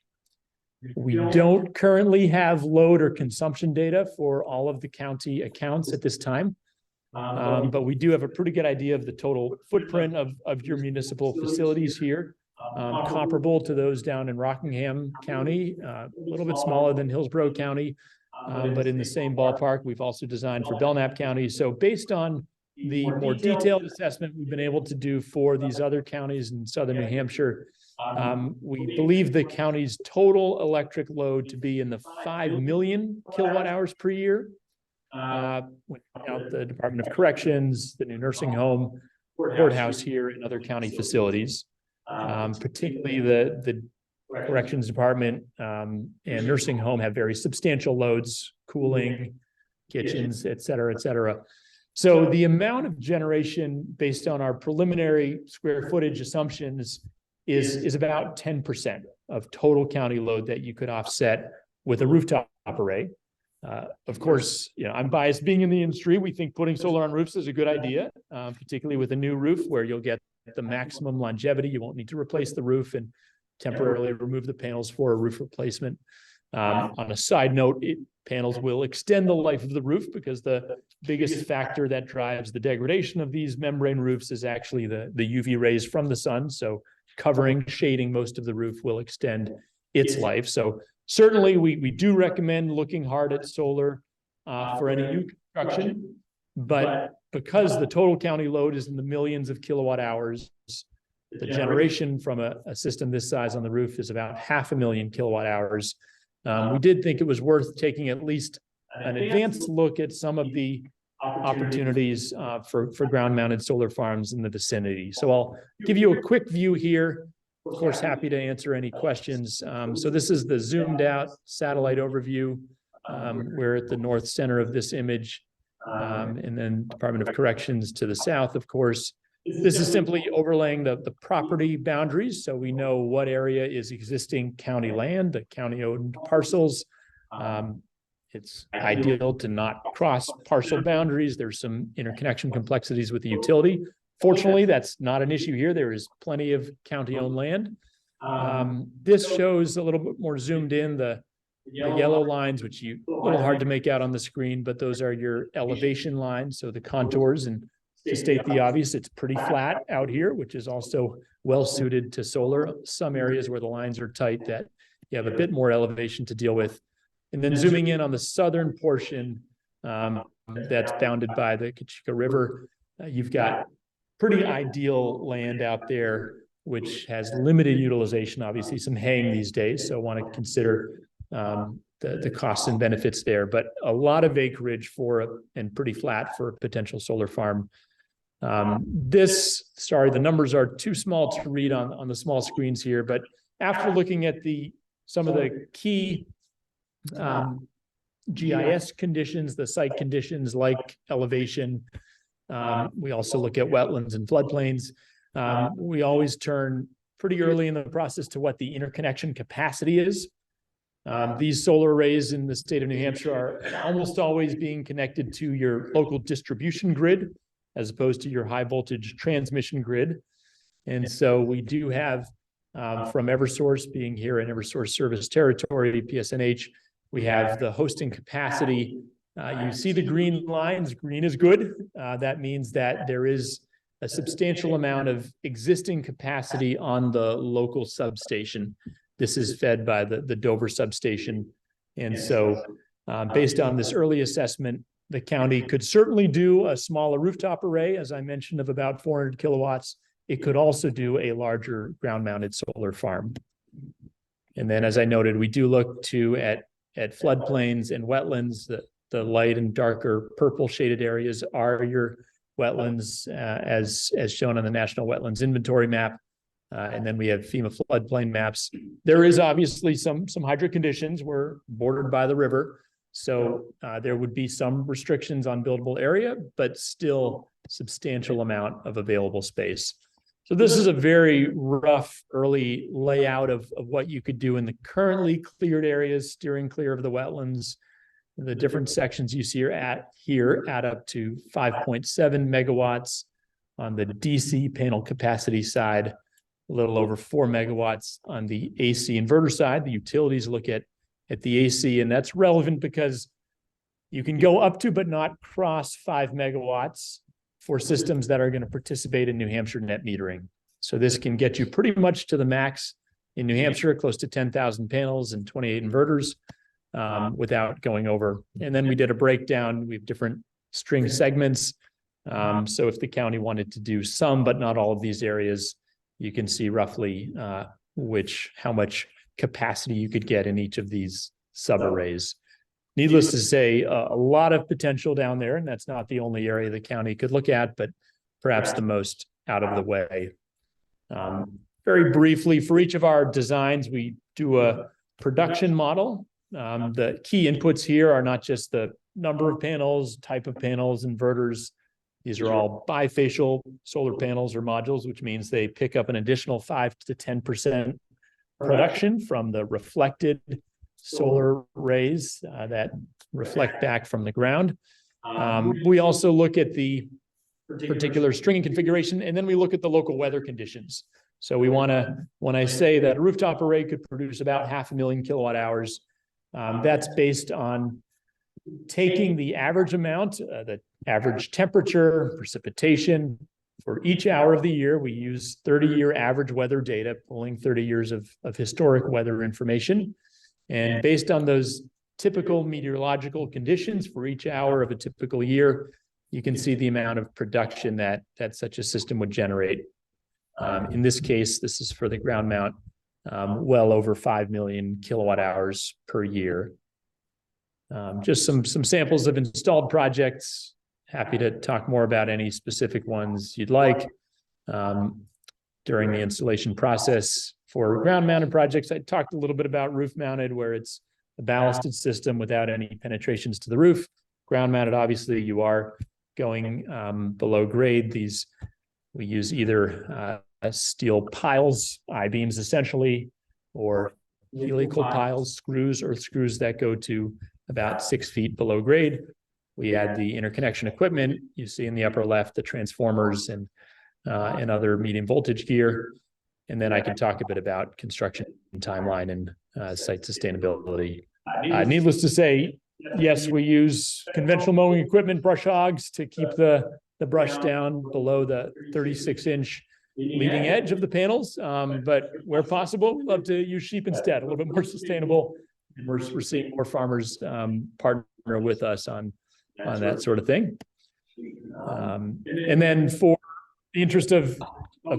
We don't currently have load or consumption data for all of the county accounts at this time. But we do have a pretty good idea of the total footprint of your municipal facilities here, comparable to those down in Rockingham County, a little bit smaller than Hillsborough County, but in the same ballpark. We've also designed for Belknap County. So based on the more detailed assessment we've been able to do for these other counties in southern New Hampshire, we believe the county's total electric load to be in the 5 million kilowatt hours per year. When you count the Department of Corrections, the new nursing home, courthouse here, and other county facilities, particularly the Corrections Department and nursing home have very substantial loads, cooling, kitchens, et cetera, et cetera. So the amount of generation based on our preliminary square footage assumptions is about 10% of total county load that you could offset with a rooftop array. Of course, I'm biased being in the industry. We think putting solar on roofs is a good idea, particularly with a new roof where you'll get the maximum longevity. You won't need to replace the roof and temporarily remove the panels for a roof replacement. On a side note, panels will extend the life of the roof because the biggest factor that drives the degradation of these membrane roofs is actually the UV rays from the sun. So covering, shading most of the roof will extend its life. So certainly, we do recommend looking hard at solar for any new construction, but because the total county load is in the millions of kilowatt hours, the generation from a system this size on the roof is about 500,000 kilowatt hours. We did think it was worth taking at least an advanced look at some of the opportunities for ground-mounted solar farms in the vicinity. So I'll give you a quick view here Of course, happy to answer any questions. So this is the zoomed out satellite overview. We're at the north center of this image. And then Department of Corrections to the south, of course. This is simply overlaying the property boundaries. So we know what area is existing county land, the county owned parcels. It's ideal to not cross parcel boundaries. There's some interconnection complexities with the utility. Fortunately, that's not an issue here. There is plenty of county-owned land. This shows a little bit more zoomed in the yellow lines, which a little hard to make out on the screen, but those are your elevation lines, so the contours. And to state the obvious, it's pretty flat out here, which is also well suited to solar. Some areas where the lines are tight that you have a bit more elevation to deal with. And then zooming in on the southern portion, that's bounded by the Kachika River, you've got pretty ideal land out there, which has limited utilization, obviously some haying these days. So I want to consider the costs and benefits there, but a lot of acreage and pretty flat for a potential solar farm. The numbers are too small to read on the small screens here, but after looking at some of the key GIS conditions, the site conditions like elevation, we also look at wetlands and floodplains. We always turn pretty early in the process to what the interconnection capacity is. These solar arrays in the state of New Hampshire are almost always being connected to your local distribution grid as opposed to your high voltage transmission grid. And so we do have from Eversource being here in Eversource service territory, PSNH, we have the hosting capacity. You see the green lines, green is good. That means that there is a substantial amount of existing capacity on the local substation. This is fed by the Dover substation. And so based on this early assessment, the county could certainly do a smaller rooftop array, as I mentioned, of about 400 kilowatts. It could also do a larger ground mounted solar farm. And then, as I noted, we do look at floodplains and wetlands. The light and darker purple shaded areas are your wetlands as shown on the National Wetlands Inventory map. And then we have FEMA floodplain maps. There is obviously some hydric conditions. We're bordered by the river. So there would be some restrictions on buildable area, but still substantial amount of available space. So this is a very rough early layout of what you could do in the currently cleared areas, steering clear of the wetlands. The different sections you see here add up to 5.7 megawatts on the DC panel capacity side, a little over 4 megawatts on the AC inverter side. The utilities look at the AC, and that's relevant because you can go up to but not cross 5 megawatts for systems that are going to participate in New Hampshire net metering. So this can get you pretty much to the max in New Hampshire, close to 10,000 panels and 28 inverters without going over. And then we did a breakdown. We have different string segments. So if the county wanted to do some, but not all of these areas, you can see roughly how much capacity you could get in each of these subarrays. Needless to say, a lot of potential down there, and that's not the only area the county could look at, but perhaps the most out of the way. Very briefly, for each of our designs, we do a production model. The key inputs here are not just the number of panels, type of panels, inverters. These are all bifacial solar panels or modules, which means they pick up an additional 5 to 10% production from the reflected solar rays that reflect back from the ground. We also look at the particular stringing configuration, and then we look at the local weather conditions. So we want to, when I say that a rooftop array could produce about 500,000 kilowatt hours, that's based on taking the average amount, the average temperature, precipitation for each hour of the year. We use 30-year average weather data, pulling 30 years of historic weather information. And based on those typical meteorological conditions for each hour of a typical year, you can see the amount of production that such a system would generate. In this case, this is for the ground mount, well over 5 million kilowatt hours per year. Just some samples of installed projects. Happy to talk more about any specific ones you'd like. during the installation process. For ground mounted projects, I talked a little bit about roof mounted, where it's a ballasted system without any penetrations to the roof. Ground mounted, obviously, you are going below grade. We use either steel piles, I-beams essentially, or helical piles, earth screws that go to about 6 feet below grade. We add the interconnection equipment. You see in the upper left, the transformers and other medium voltage gear. And then I can talk a bit about construction timeline and site sustainability. Needless to say, yes, we use conventional mowing equipment, brush hogs, to keep the brush down below the 36-inch leading edge of the panels. But where possible, we love to use sheep instead, a little bit more sustainable. We're seeing more farmers partner with us on that sort of thing. And then for the interest of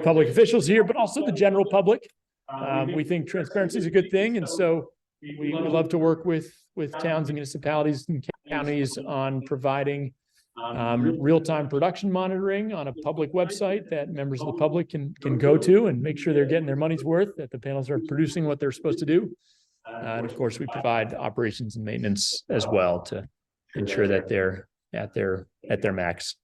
public officials here, but also the general public, we think transparency is a good thing. And so we love to work with towns and municipalities and counties on providing real-time production monitoring on a public website that members of the public can go to and make sure they're getting their money's worth, that the panels are producing what they're supposed to do. And of course, we provide operations and maintenance as well to ensure that they're at their max.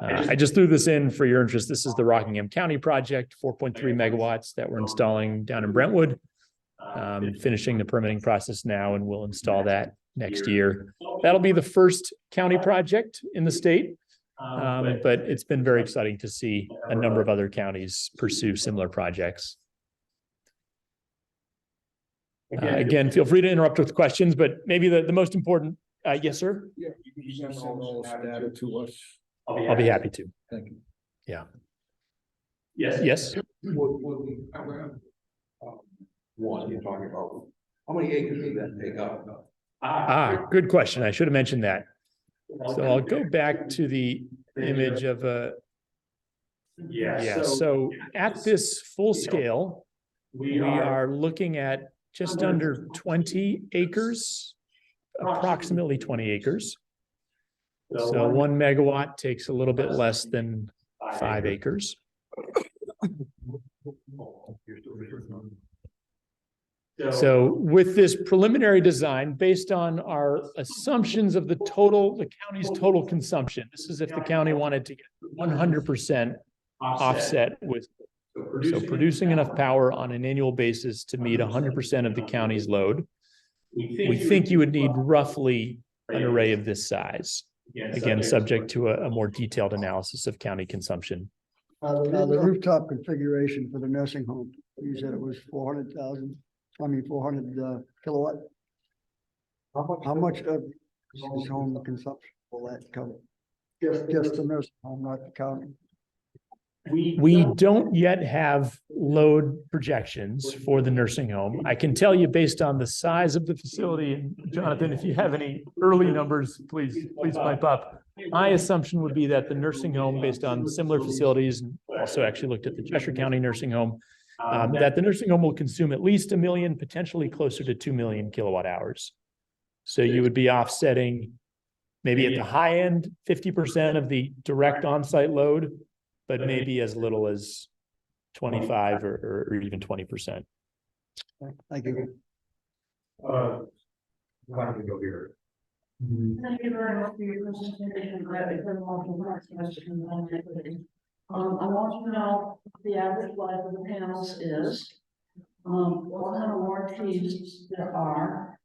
I just threw this in for your interest. This is the Rockingham County project, 4.3 megawatts that we're installing down in Brentwood. Finishing the permitting process now, and we'll install that next year. That'll be the first county project in the state, but it's been very exciting to see a number of other counties pursue similar projects. Again, feel free to interrupt with questions, but maybe the most important, yes, sir? Yeah, you can send all those data to us. I'll be happy to. Thank you. Yeah. Yes. One you're talking about, how many acres does that take up? Good question. I should have mentioned that. So I'll go back to the image of a. Yeah, so at this full scale, we are looking at just under 20 acres, approximately 20 acres. So 1 megawatt takes a little bit less than 5 acres. So with this preliminary design, based on our assumptions of the county's total consumption, this is if the county wanted to get 100% offset with, so producing enough power on an annual basis to meet 100% of the county's load. We think you would need roughly an array of this size. Again, subject to a more detailed analysis of county consumption. The rooftop configuration for the nursing home, you said it was 400 kilowatt. How much of this home consumption will that cover? Just the nursing home, not the county. We don't yet have load projections for the nursing home. I can tell you based on the size of the facility, and Jonathan, if you have any early numbers, please pipe up. My assumption would be that the nursing home, based on similar facilities, and also actually looked at the Cheshire County nursing home, that the nursing home will consume at least 1 million, potentially closer to 2 million kilowatt hours. So you would be offsetting maybe at the high end, 50% of the direct on-site load, but maybe as little as 25 or even 20%. Thank you. Why don't we go here? Thank you very much for your presentation. I want to know what the average life of the panels is, what kind of warranties there are,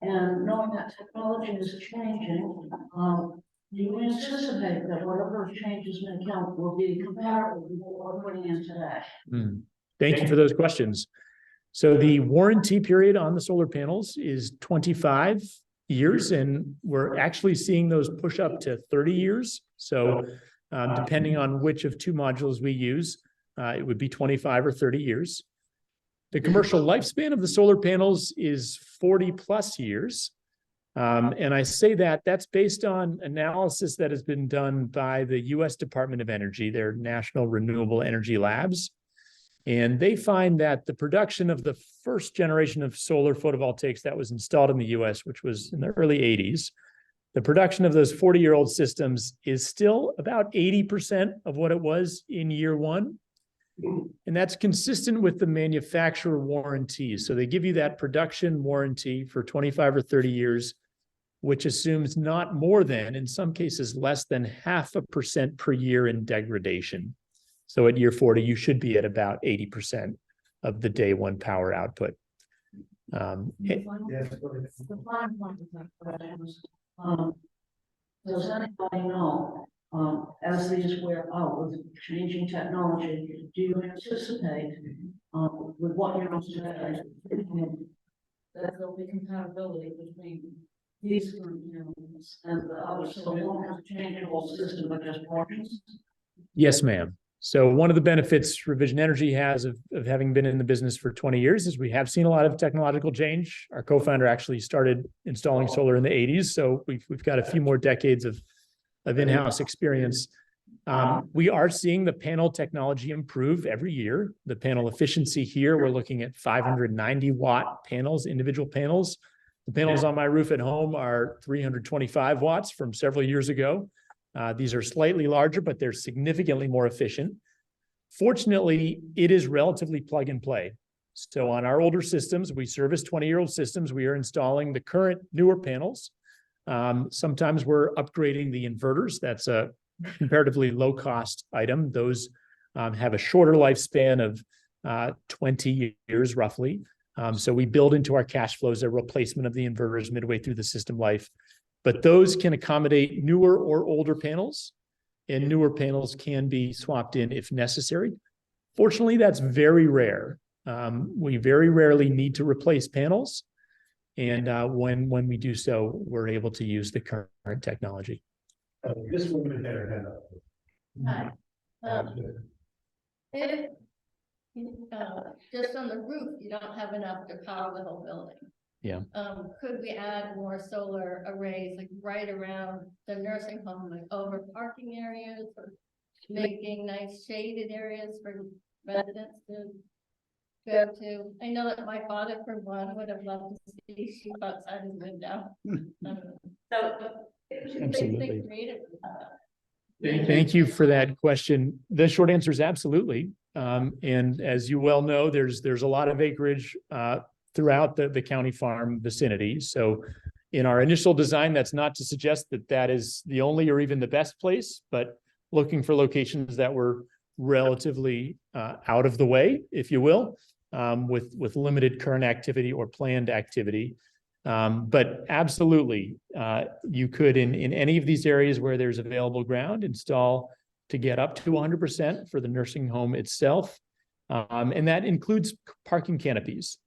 and knowing that technology is changing, do you anticipate that whatever changes may come will be comparable to what we're putting in today? Thank you for those questions. So the warranty period on the solar panels is 25 years, and we're actually seeing those push up to 30 years. So depending on which of 2 modules we use, it would be 25 or 30 years. The commercial lifespan of the solar panels is 40 plus years. And I say that's based on analysis that has been done by the US Department of Energy, their National Renewable Energy Labs. And they find that the production of the first generation of solar photovoltaics that was installed in the US, which was in the early 80s, the production of those 40-year-old systems is still about 80% of what it was in year 1. And that's consistent with the manufacturer warranty. So they give you that production warranty for 25 or 30 years, which assumes not more than, in some cases, less than 0.5% per year in degradation. So at year 40, you should be at about 80% of the day one power output. The final point of that question was, does anybody know, as these wear out with changing technology, do you anticipate, with what you're on today, that there'll be compatibility between these current units and the others, so we won't have to change the whole system of just portions? Yes, ma'am. So one of the benefits Revision Energy has of having been in the business for 20 years is we have seen a lot of technological change. Our co-founder actually started installing solar in the 80s, so we've got a few more decades of in-house experience. We are seeing the panel technology improve every year. The panel efficiency here, we're looking at 590 watt panels, individual panels. The panels on my roof at home are 325 watts from several years ago. These are slightly larger, but they're significantly more efficient. Fortunately, it is relatively plug and play. So on our older systems, we service 20-year-old systems. We are installing the current newer panels. Sometimes we're upgrading the inverters. That's a comparatively low-cost item. Those have a shorter lifespan of 20 years, roughly. So we build into our cash flows a replacement of the inverters midway through the system life. But those can accommodate newer or older panels, and newer panels can be swapped in if necessary. Fortunately, that's very rare. We very rarely need to replace panels. And when we do so, we're able to use the current technology. This woman had her hand up. Hi. If, just on the roof, you don't have enough to power the whole building. Yeah. Could we add more solar arrays, like right around the nursing home, like over parking areas, or making nice shaded areas for residents to go to? I know that my father, for one, would have loved to see sheep outside his window. Absolutely. Creatively. Thank you for that question. The short answer is absolutely. And as you well know, there's a lot of acreage throughout the county farm vicinity. So in our initial design, that's not to suggest that that is the only or even the best place, but looking for locations that were relatively out of the way, if you will, with limited current activity or planned activity. But absolutely, you could in any of these areas where there's available ground install to get up to 100% for the nursing home itself. And that includes parking canopies.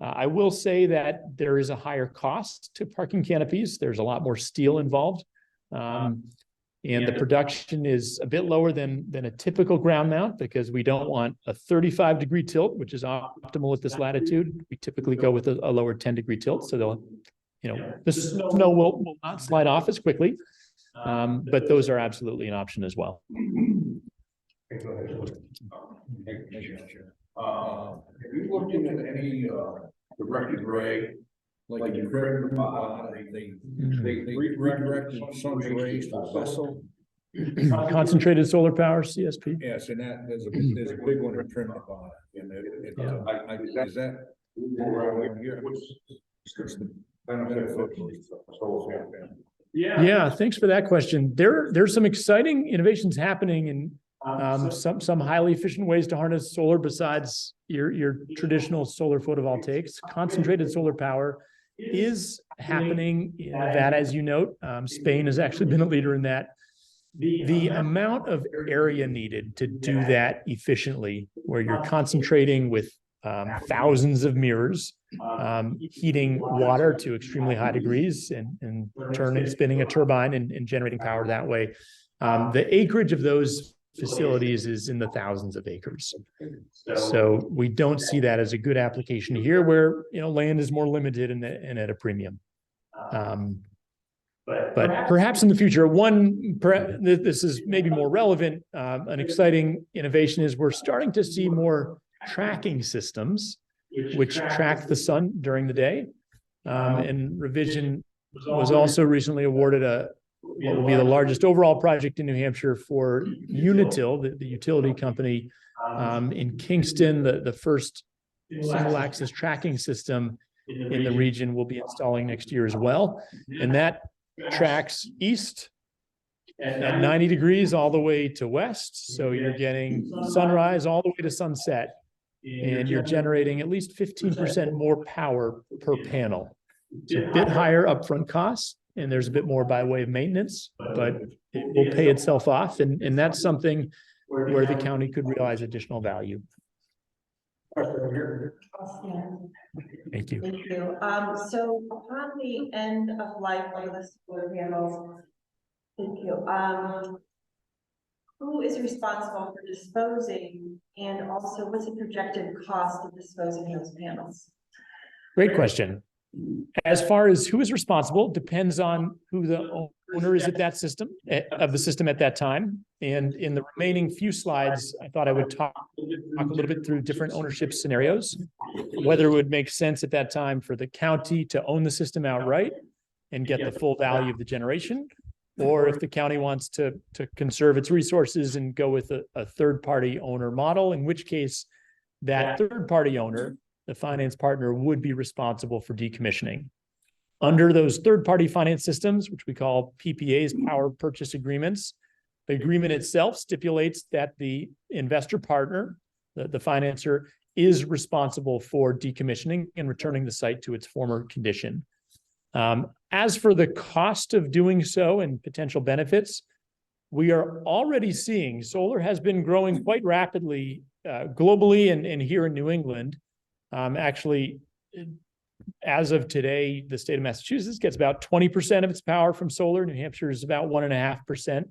I will say that there is a higher cost to parking canopies. There's a lot more steel involved. And the production is a bit lower than a typical ground mount because we don't want a 35-degree tilt, which is optimal at this latitude. We typically go with a lower 10-degree tilt. So the snow will not slide off as quickly. But those are absolutely an option as well. Have you looked into any directed ray, like you created they redirected sun's rays to a vessel? Concentrated solar power, CSP? Yes, and that there's a big one in Trinidad. And is that Yeah, thanks for that question. There's some exciting innovations happening in some highly efficient ways to harness solar besides your traditional solar photovoltaics. Concentrated solar power is happening in Nevada, as you note. Spain has actually been a leader in that. The amount of area needed to do that efficiently, where you're concentrating with thousands of mirrors, heating water to extremely high degrees and spinning a turbine and generating power that way. The acreage of those facilities is in the thousands of acres. So we don't see that as a good application here where, land is more limited and at a premium. But perhaps in the future, this is maybe more relevant, an exciting innovation is we're starting to see more tracking systems which track the sun during the day. And Revision was also recently awarded what will be the largest overall project in New Hampshire for Unitil, the utility company, In Kingston, the first single axis tracking system in the region will be installing next year as well. And that tracks east at 90 degrees all the way to west. So you're getting sunrise all the way to sunset, and you're generating at least 15% more power per panel. It's a bit higher upfront costs, and there's a bit more by way of maintenance, but it will pay itself off. And that's something where the county could realize additional value. Thank you. Thank you. So upon the end of life of the solar panels, thank you. Who is responsible for disposing, and also what's the projected cost of disposing those panels? Great question. As far as who is responsible, depends on who the owner is at that system, of the system at that time. And in the remaining few slides, I thought I would talk a little bit through different ownership scenarios, whether it would make sense at that time for the county to own the system outright and get the full value of the generation, or if the county wants to conserve its resources and go with a third-party owner model, in which case that third-party owner, the finance partner, would be responsible for decommissioning. Under those third-party finance systems, which we call PPAs, power purchase agreements, the agreement itself stipulates that the investor partner, the financer, is responsible for decommissioning and returning the site to its former condition. As for the cost of doing so and potential benefits, we are already seeing solar has been growing quite rapidly globally and here in New England. Actually, as of today, the state of Massachusetts gets about 20% of its power from solar. New Hampshire is about 1.5%.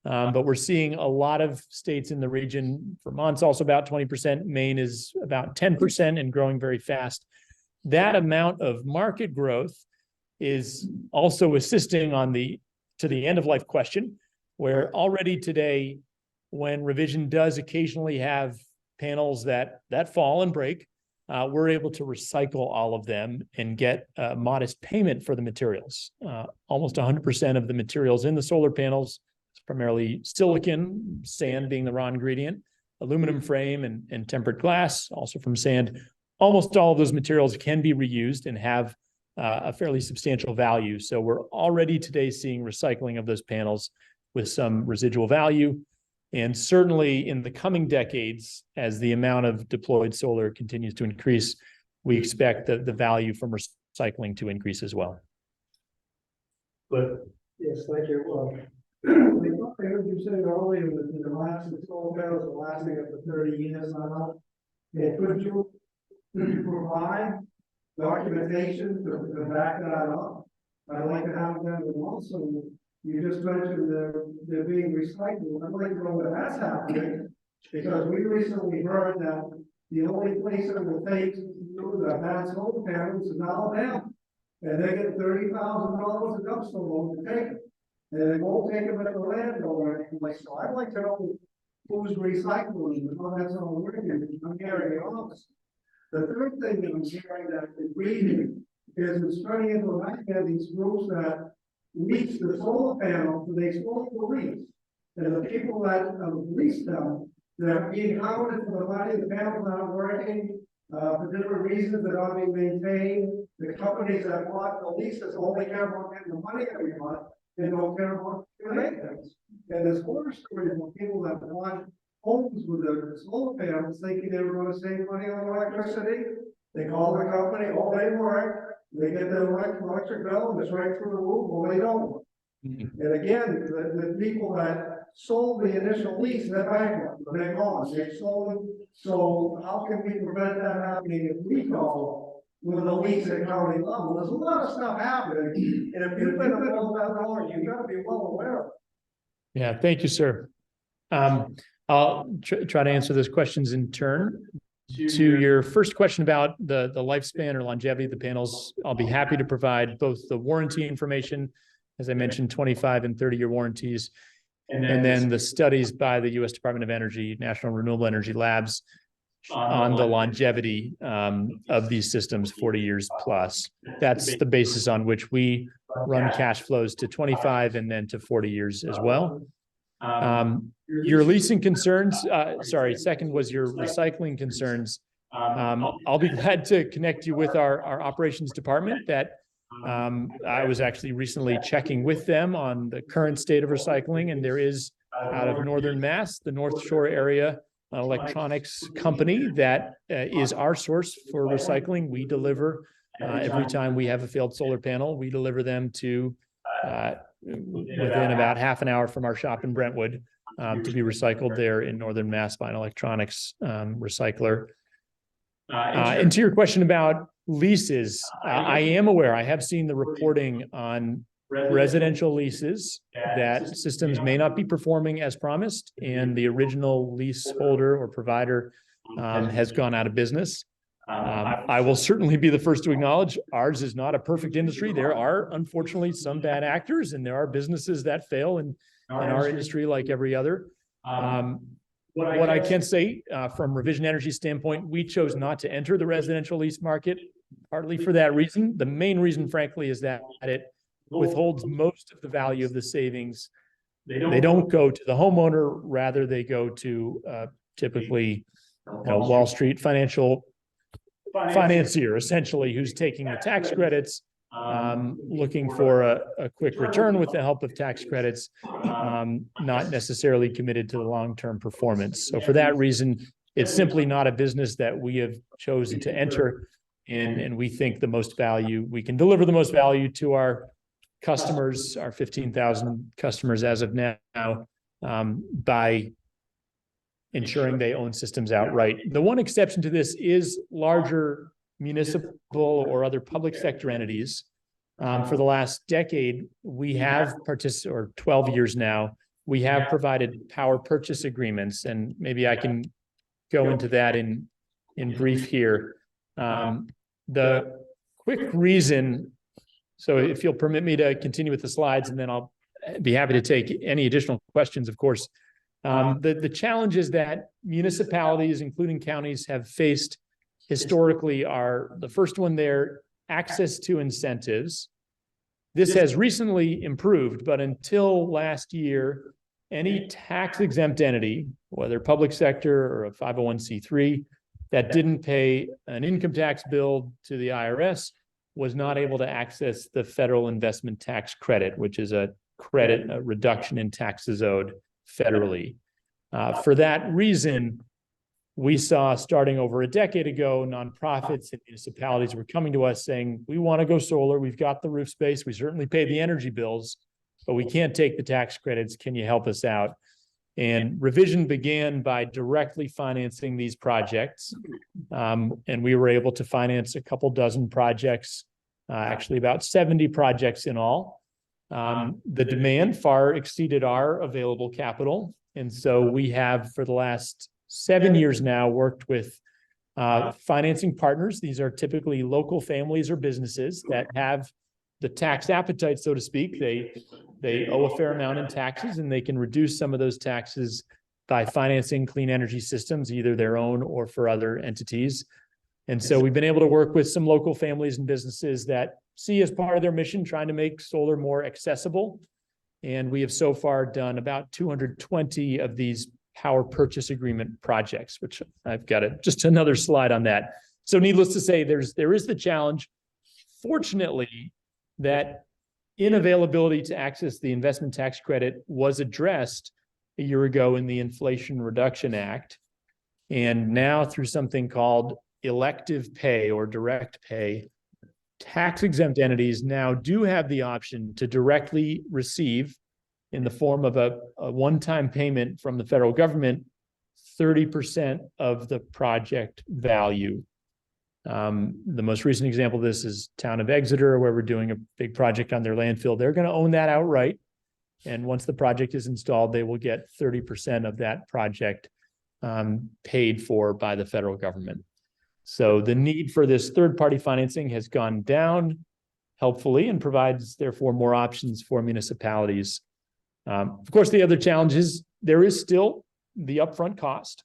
But we're seeing a lot of states in the region. Vermont's also about 20%. Maine is about 10% and growing very fast. That amount of market growth is also assisting on to the end of life question, where already today, when revision does occasionally have panels that fall and break, we're able to recycle all of them and get a modest payment for the materials. Almost 100% of the materials in the solar panels, primarily silicon, sand being the raw ingredient, aluminum frame and tempered glass, also from sand. Almost all of those materials can be reused and have a fairly substantial value. So we're already today seeing recycling of those panels with some residual value. And certainly in the coming decades, as the amount of deployed solar continues to increase, we expect the value from recycling to increase as well. But yes, thank you. Well, I heard you say earlier that the last solar panels are lasting up to 30 years now. And could you provide documentation to back that up? I'd like to have them, and also you just mentioned they're being recycled. I'd like to know where that's happening, because we recently heard that the only place that will take the bad solar panels is Alabama, and they get $30,000 a dumpster load to take it, and they won't take them at the landowner anyway. So I'd like to know who's recycling and how that's all working. I'm hearing the opposite. The third thing that I'm hearing that is reading is it's turning into a nightmare, these groups that lease the solar panel, they supposed to lease. And the people that lease them, they're being hounded for the money, the panels aren't working, for different reasons that are being maintained. The companies that bought the leases only care about getting the money every month, and don't care about the maintenance. And there's horror stories of people that bought homes with the solar panels thinking they were going to save money on electricity. They call the company, oh, they work. They get their electric bill and it's right through the roof, well, they don't. And again, the people that sold the initial lease, they're bankrupt, they're gone, they've sold. So how can we prevent that happening if we go with a lease at county level? There's a lot of stuff happening, and if you've been about that long, you've got to be well aware of it. Yeah, thank you, sir. I'll try to answer those questions in turn. To your first question about the lifespan or longevity of the panels, I'll be happy to provide both the warranty information, as I mentioned, 25 and 30-year warranties, and then the studies by the U.S. Department of Energy, National Renewable Energy Labs, on the longevity of these systems, 40 years plus. That's the basis on which we run cash flows to 25 and then to 40 years as well. Your leasing concerns, second was your recycling concerns. I'll be glad to connect you with our operations department that I was actually recently checking with them on the current state of recycling, and there is out of Northern Mass, the North Shore area, an electronics company that is our source for recycling. We deliver every time we have a failed solar panel, we deliver them to within about half an hour from our shop in Brentwood to be recycled there in Northern Mass by an electronics recycler. And to your question about leases, I am aware, I have seen the reporting on residential leases that systems may not be performing as promised, and the original leaseholder or provider has gone out of business. I will certainly be the first to acknowledge ours is not a perfect industry. There are unfortunately some bad actors, and there are businesses that fail in our industry like every other. What I can say from Revision Energy's standpoint, we chose not to enter the residential lease market, partly for that reason. The main reason, frankly, is that it withholds most of the value of the savings. They don't go to the homeowner, rather they go to typically Wall Street financier, essentially, who's taking the tax credits, looking for a quick return with the help of tax credits, not necessarily committed to the long-term performance. So for that reason, it's simply not a business that we have chosen to enter. And we think we can deliver the most value to our customers, our 15,000 customers as of now, by ensuring they own systems outright. The one exception to this is larger municipal or other public sector entities. For the last decade, we have or 12 years now, we have provided power purchase agreements, and maybe I can go into that in brief here. The quick reason, so if you'll permit me to continue with the slides, and then I'll be happy to take any additional questions, of course. The challenges that municipalities, including counties, have faced historically are, the first one there, access to incentives. This has recently improved, but until last year, any tax exempt entity, whether public sector or a 501c3, that didn't pay an income tax bill to the IRS was not able to access the federal investment tax credit, which is a reduction in taxes owed federally. For that reason, we saw, starting over a decade ago, nonprofits and municipalities were coming to us saying, we want to go solar. We've got the roof space. We certainly pay the energy bills, but we can't take the tax credits. Can you help us out? And Revision began by directly financing these projects. And we were able to finance a couple dozen projects, actually about 70 projects in all. The demand far exceeded our available capital. And so we have, for the last 7 years now, worked with financing partners. These are typically local families or businesses that have the tax appetite, so to speak. They owe a fair amount in taxes, and they can reduce some of those taxes by financing clean energy systems, either their own or for other entities. And so we've been able to work with some local families and businesses that see as part of their mission trying to make solar more accessible. And we have so far done about 220 of these power purchase agreement projects, which I've got just another slide on that. So needless to say, there is the challenge, fortunately, that inavailability to access the investment tax credit was addressed a year ago in the Inflation Reduction Act. And now through something called elective pay or direct pay, tax exempt entities now do have the option to directly receive, in the form of a one-time payment from the federal government, 30% of the project value. The most recent example of this is town of Exeter, where we're doing a big project on their landfill. They're going to own that outright. And once the project is installed, they will get 30% of that project paid for by the federal government. So the need for this third-party financing has gone down, helpfully, and provides, therefore, more options for municipalities. Of course, the other challenge is there is still the upfront cost.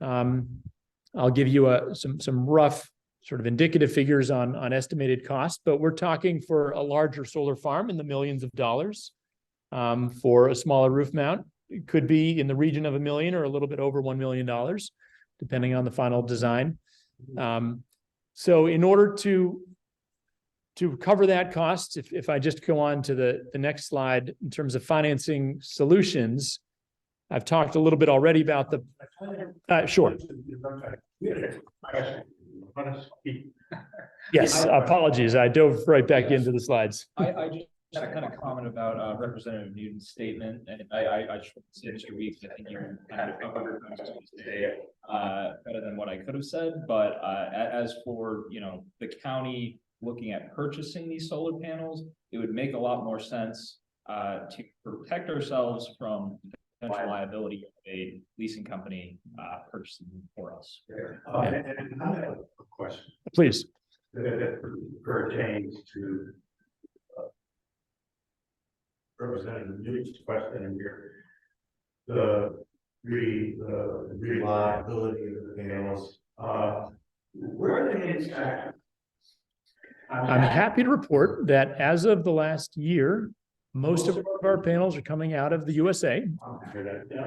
I'll give you some rough sort of indicative figures on estimated costs, but we're talking for a larger solar farm in the millions of dollars. For a smaller roof mount, it could be in the region of $1 million or a little bit over $1 million, depending on the final design. So in order to cover that cost, if I just go on to the next slide, in terms of financing solutions, I've talked a little bit already about the, sure. Yes, apologies. I dove right back into the slides. I just had a kind of comment about Representative Newton's statement, and I just want to say, Mr. Weeks, I think you're kind of covered today better than what I could have said. But as for, you know, the county looking at purchasing these solar panels, it would make a lot more sense to protect ourselves from potential liability of a leasing company purchasing them for us. And I have a question. Please. That pertains to Representative Newt's question in here. The reliability of the panels, where are they manufactured? I'm happy to report that as of the last year, most of our panels are coming out of the USA,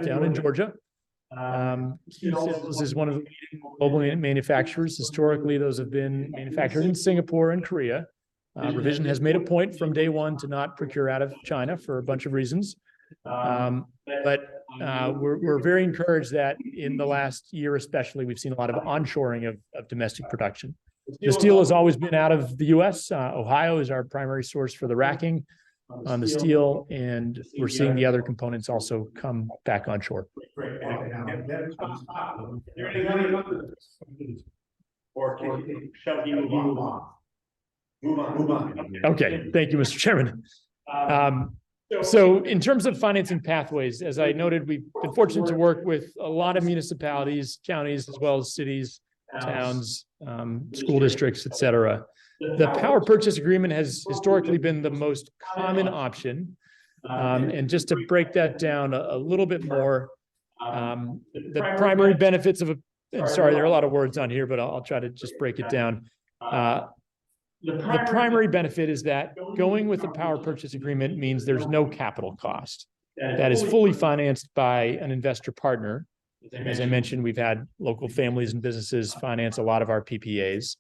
down in Georgia. T-Cells is one of the leading global manufacturers. Historically, those have been manufactured in Singapore and Korea. Revision has made a point from day one to not procure out of China for a bunch of reasons. But we're very encouraged that in the last year, especially, we've seen a lot of onshoring of domestic production. The steel has always been out of the US. Ohio is our primary source for the racking on the steel, and we're seeing the other components also come back onshore. Or shall we move on? Move on. Okay, thank you, Mr. Chairman. So in terms of financing pathways, as I noted, we've been fortunate to work with a lot of municipalities, counties, as well as cities, towns, school districts, et cetera. The power purchase agreement has historically been the most common option. And just to break that down a little bit more, the primary benefits of and sorry, there are a lot of words on here, but I'll try to just break it down. The primary benefit is that going with the power purchase agreement means there's no capital cost. That is fully financed by an investor partner. As I mentioned, we've had local families and businesses finance a lot of our PPAs.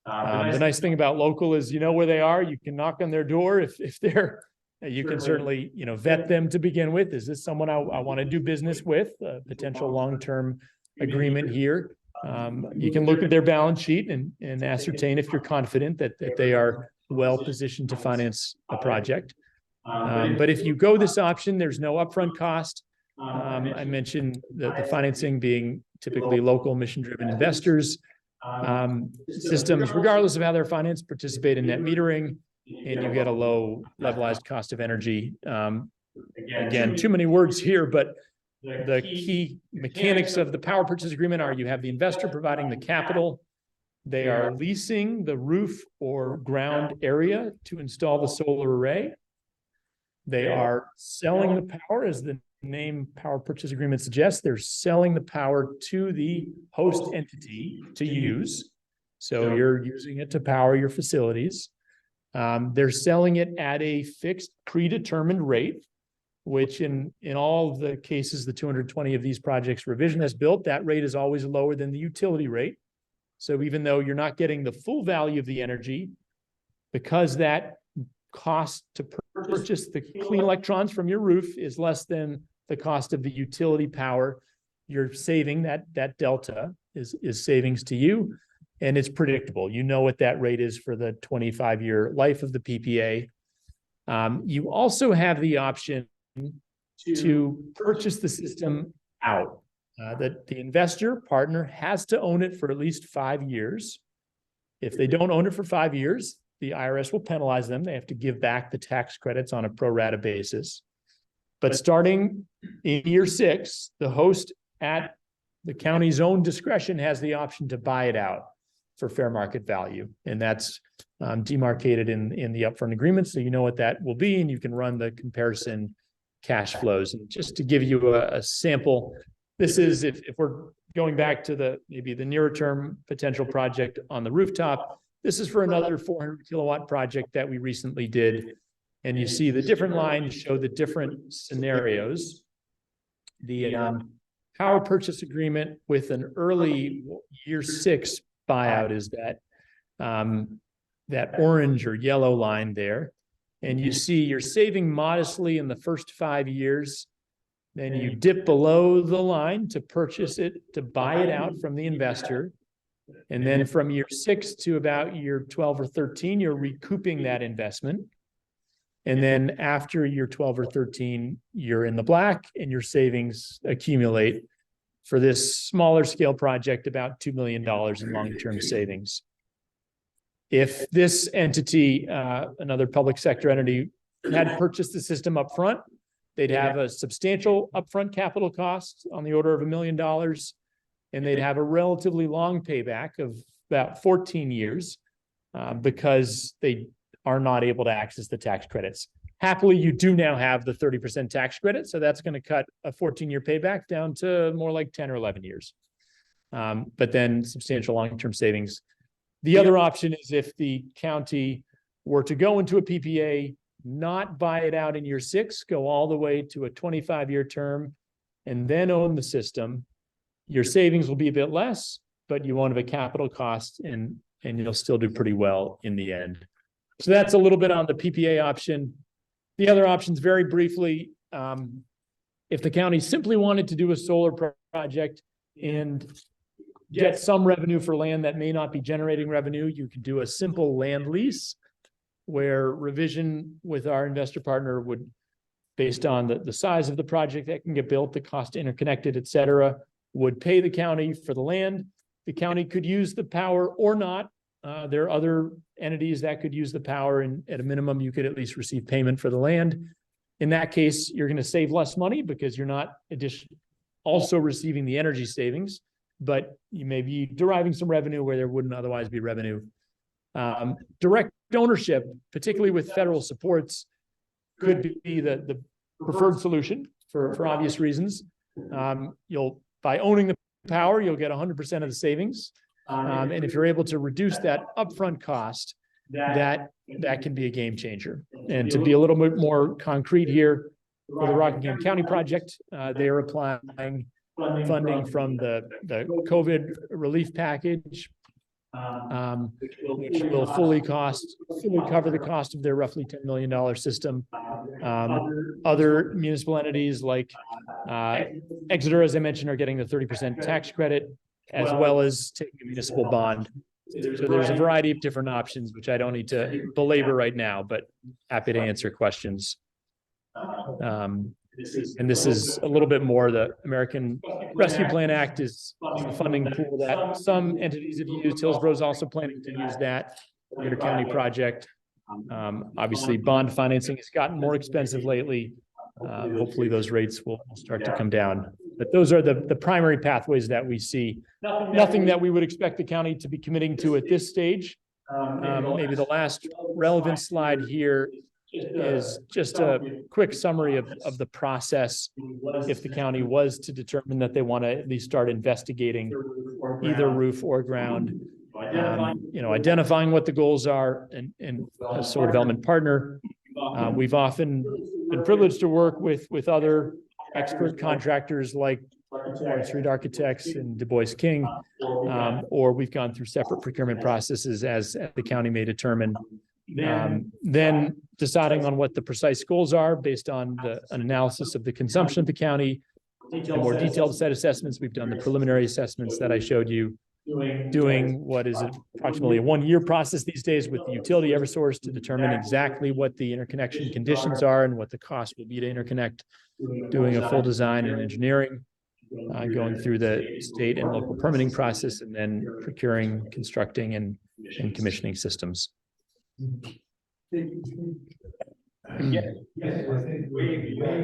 The nice thing about local is, you know where they are. You can knock on their door if they're, you can certainly, you know, vet them to begin with. Is this someone I want to do business with? A potential long-term agreement here. You can look at their balance sheet and ascertain if you're confident that they are well positioned to finance a project. But if you go this option, there's no upfront cost. I mentioned the financing being typically local mission-driven investors. Systems, regardless of how they're financed, participate in net metering, and you get a low levelized cost of energy. Again, too many words here, but the key mechanics of the power purchase agreement are you have the investor providing the capital. They are leasing the roof or ground area to install the solar array. They are selling the power, as the name power purchase agreement suggests. They're selling the power to the host entity to use. So you're using it to power your facilities. They're selling it at a fixed predetermined rate, which in all of the cases, the 220 of these projects Revision has built, that rate is always lower than the utility rate. So even though you're not getting the full value of the energy, because that cost to purchase the clean electrons from your roof is less than the cost of the utility power, you're saving that delta is savings to you, and it's predictable. You know what that rate is for the 25-year life of the PPA. You also have the option to purchase the system out. That the investor partner has to own it for at least 5 years. If they don't own it for 5 years, the IRS will penalize them. They have to give back the tax credits on a pro rata basis. But starting in year 6, the host at the county's own discretion has the option to buy it out for fair market value. And that's demarcated in the upfront agreement. So you know what that will be, and you can run the comparison cash flows. And just to give you a sample, this is if we're going back to maybe the nearer term potential project on the rooftop, this is for another 400 kilowatt project that we recently did. And you see the different lines show the different scenarios. the power purchase agreement with an early year 6 buyout is that orange or yellow line there. And you see you're saving modestly in the first 5 years. Then you dip below the line to purchase it, to buy it out from the investor. And then from year 6 to about year 12 or 13, you're recouping that investment. And then after year 12 or 13, you're in the black and your savings accumulate for this smaller scale project, about $2 million in long-term savings. If this entity, another public sector entity, had purchased the system up front, they'd have a substantial upfront capital cost on the order of $1 million, and they'd have a relatively long payback of about 14 years because they are not able to access the tax credits. Happily, you do now have the 30% tax credit, so that's going to cut a 14-year payback down to more like 10 or 11 years. But then substantial long-term savings. The other option is if the county were to go into a PPA, not buy it out in year 6, go all the way to a 25-year term, and then own the system. Your savings will be a bit less, but you won't have a capital cost, and you'll still do pretty well in the end. So that's a little bit on the PPA option. The other options, very briefly, if the county simply wanted to do a solar project and get some revenue for land that may not be generating revenue, you could do a simple land lease where revision with our investor partner would, based on the size of the project that can get built, the cost interconnected, et cetera, would pay the county for the land. The county could use the power or not. There are other entities that could use the power, and at a minimum, you could at least receive payment for the land. In that case, you're going to save less money because you're not also receiving the energy savings, but you may be deriving some revenue where there wouldn't otherwise be revenue. Direct ownership, particularly with federal supports, could be the preferred solution for obvious reasons. By owning the power, you'll get 100% of the savings. And if you're able to reduce that upfront cost, that can be a game changer. And to be a little bit more concrete here, for the Rockingham County project, they are applying funding from the COVID relief package, which will fully cover the cost of their roughly $10 million system. Other municipal entities like Exeter, as I mentioned, are getting the 30% tax credit, as well as taking a municipal bond. So there's a variety of different options, which I don't need to belabor right now, but happy to answer questions. And this is a little bit more, the American Rescue Plan Act is the funding pool that some entities have used. Hillsborough is also planning to use that for their county project. Obviously, bond financing has gotten more expensive lately. Hopefully those rates will start to come down. But those are the primary pathways that we see. Nothing that we would expect the county to be committing to at this stage. Maybe the last relevant slide here is just a quick summary of the process if the county was to determine that they want to at least start investigating either roof or ground. Identifying what the goals are and a solar development partner. We've often been privileged to work with other expert contractors like Lawrence Reed Architects and Du Bois King, or we've gone through separate procurement processes as the county may determine. Then deciding on what the precise goals are based on an analysis of the consumption of the county, a more detailed set assessments. We've done the preliminary assessments that I showed you, doing what is approximately a 1-year process these days with the utility Eversource to determine exactly what the interconnection conditions are and what the cost will be to interconnect, doing a full design and engineering, going through the state and local permitting process, and then procuring, constructing, and commissioning systems. Yes, I think way in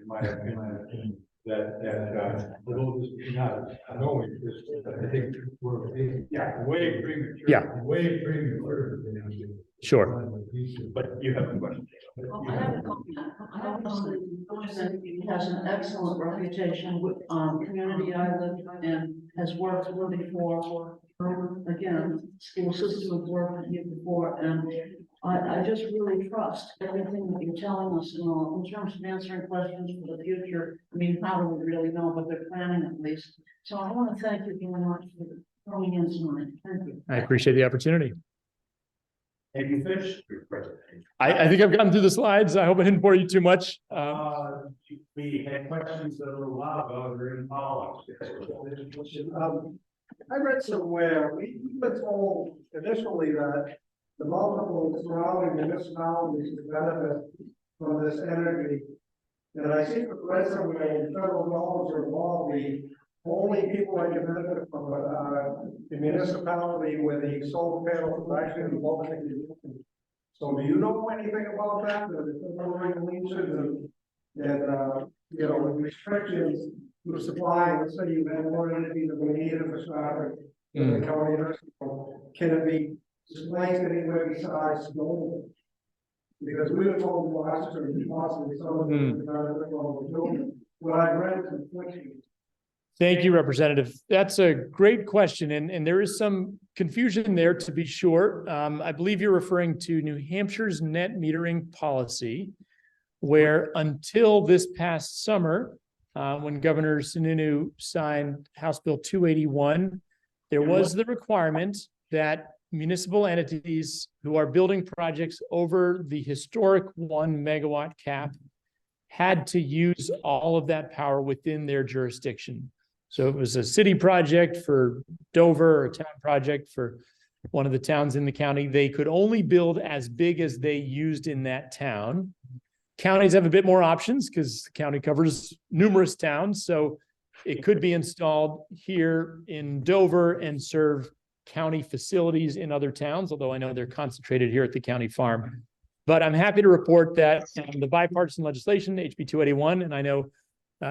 my opinion, that although this is not no interest, I think we're way premature. Yeah. Way premature. Sure. But you have a question. I have a comment. It has an excellent reputation with community I live and has worked really for, again, school system has worked with you before, and I just really trust everything that you're telling us in terms of answering questions for the future. I mean, how do we really know, but they're planning at least. So I want to thank you very much for coming in tonight. Thank you. I appreciate the opportunity. Have you finished your presentation? I think I've gotten through the slides. I hope I didn't bore you too much. We had questions that were a while ago during politics. I read somewhere, we were told initially that the multiple surrounding municipalities would benefit from this energy. And I think I read somewhere, the federal dollars are involved, the only people that can benefit from the municipality where the solar panels are actually involved. So do you know anything about that? The regulations and you know, restrictions to supply, let's say you have more energy than we need infrastructure in the county nursing home, can it be displaced anywhere besides gold? Because we were told last year, possibly some of them, what I read conflicting. Thank you, Representative. That's a great question, and there is some confusion there, to be sure. I believe you're referring to New Hampshire's net metering policy, where until this past summer, when Governor Sununu signed House Bill 281, there was the requirement that municipal entities who are building projects over the historic 1 megawatt cap had to use all of that power within their jurisdiction. So it was a city project for Dover or a town project for one of the towns in the county. They could only build as big as they used in that town. Counties have a bit more options because the county covers numerous towns. So it could be installed here in Dover and serve county facilities in other towns, although I know they're concentrated here at the county farm. But I'm happy to report that the bipartisan legislation, HB 281, and I know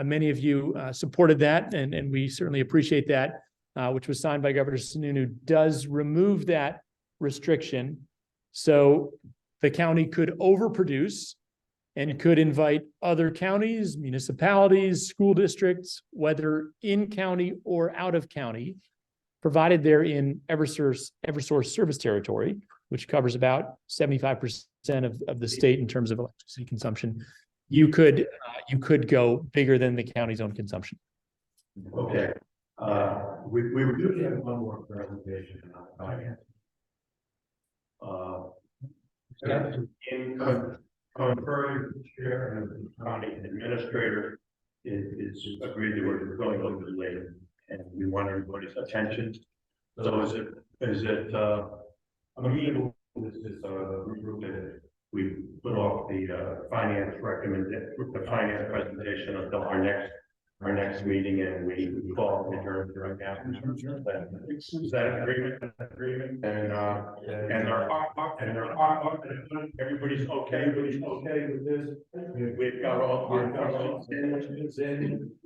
many of you supported that, and we certainly appreciate that, which was signed by Governor Sununu, does remove that restriction. So the county could overproduce and could invite other counties, municipalities, school districts, whether in county or out of county, provided they're in Eversource service territory, which covers about 75% of the state in terms of electricity consumption. You could go bigger than the county's own consumption. Okay, we were going to have one more presentation on finance. In conferring with the chair and the county administrator, is agreed that we're going a little bit late, and we want everybody's attention. So is it amenable? This is a group that we put off the finance presentation until our next meeting, and we call adjourned right now. Is that an agreement? And everybody's okay with this. We've got all in.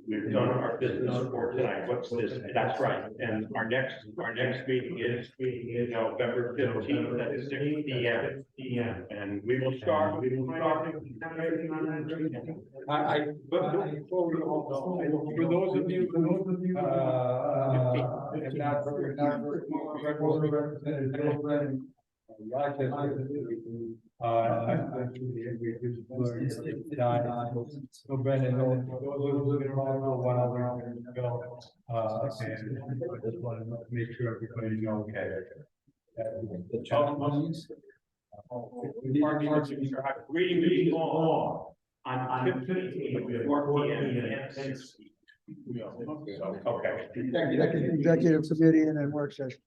We've done our business for tonight. What's this? That's right. And our next meeting is November 15th at 6 p.m. And we will start. But before we all go, for those of you who have not heard, Representative Rochester, so Brandon, those who are around while we're going to go, and I just want to make sure everybody knows. The challenges. Reading these all on 15th, 4 p.m. Okay. Executive committee and then work session.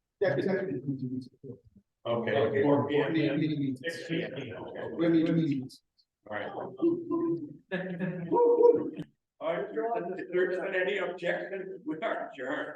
Okay, 4 p.m. 6 p.m. All right. All right, if there's any objection, we are adjourned.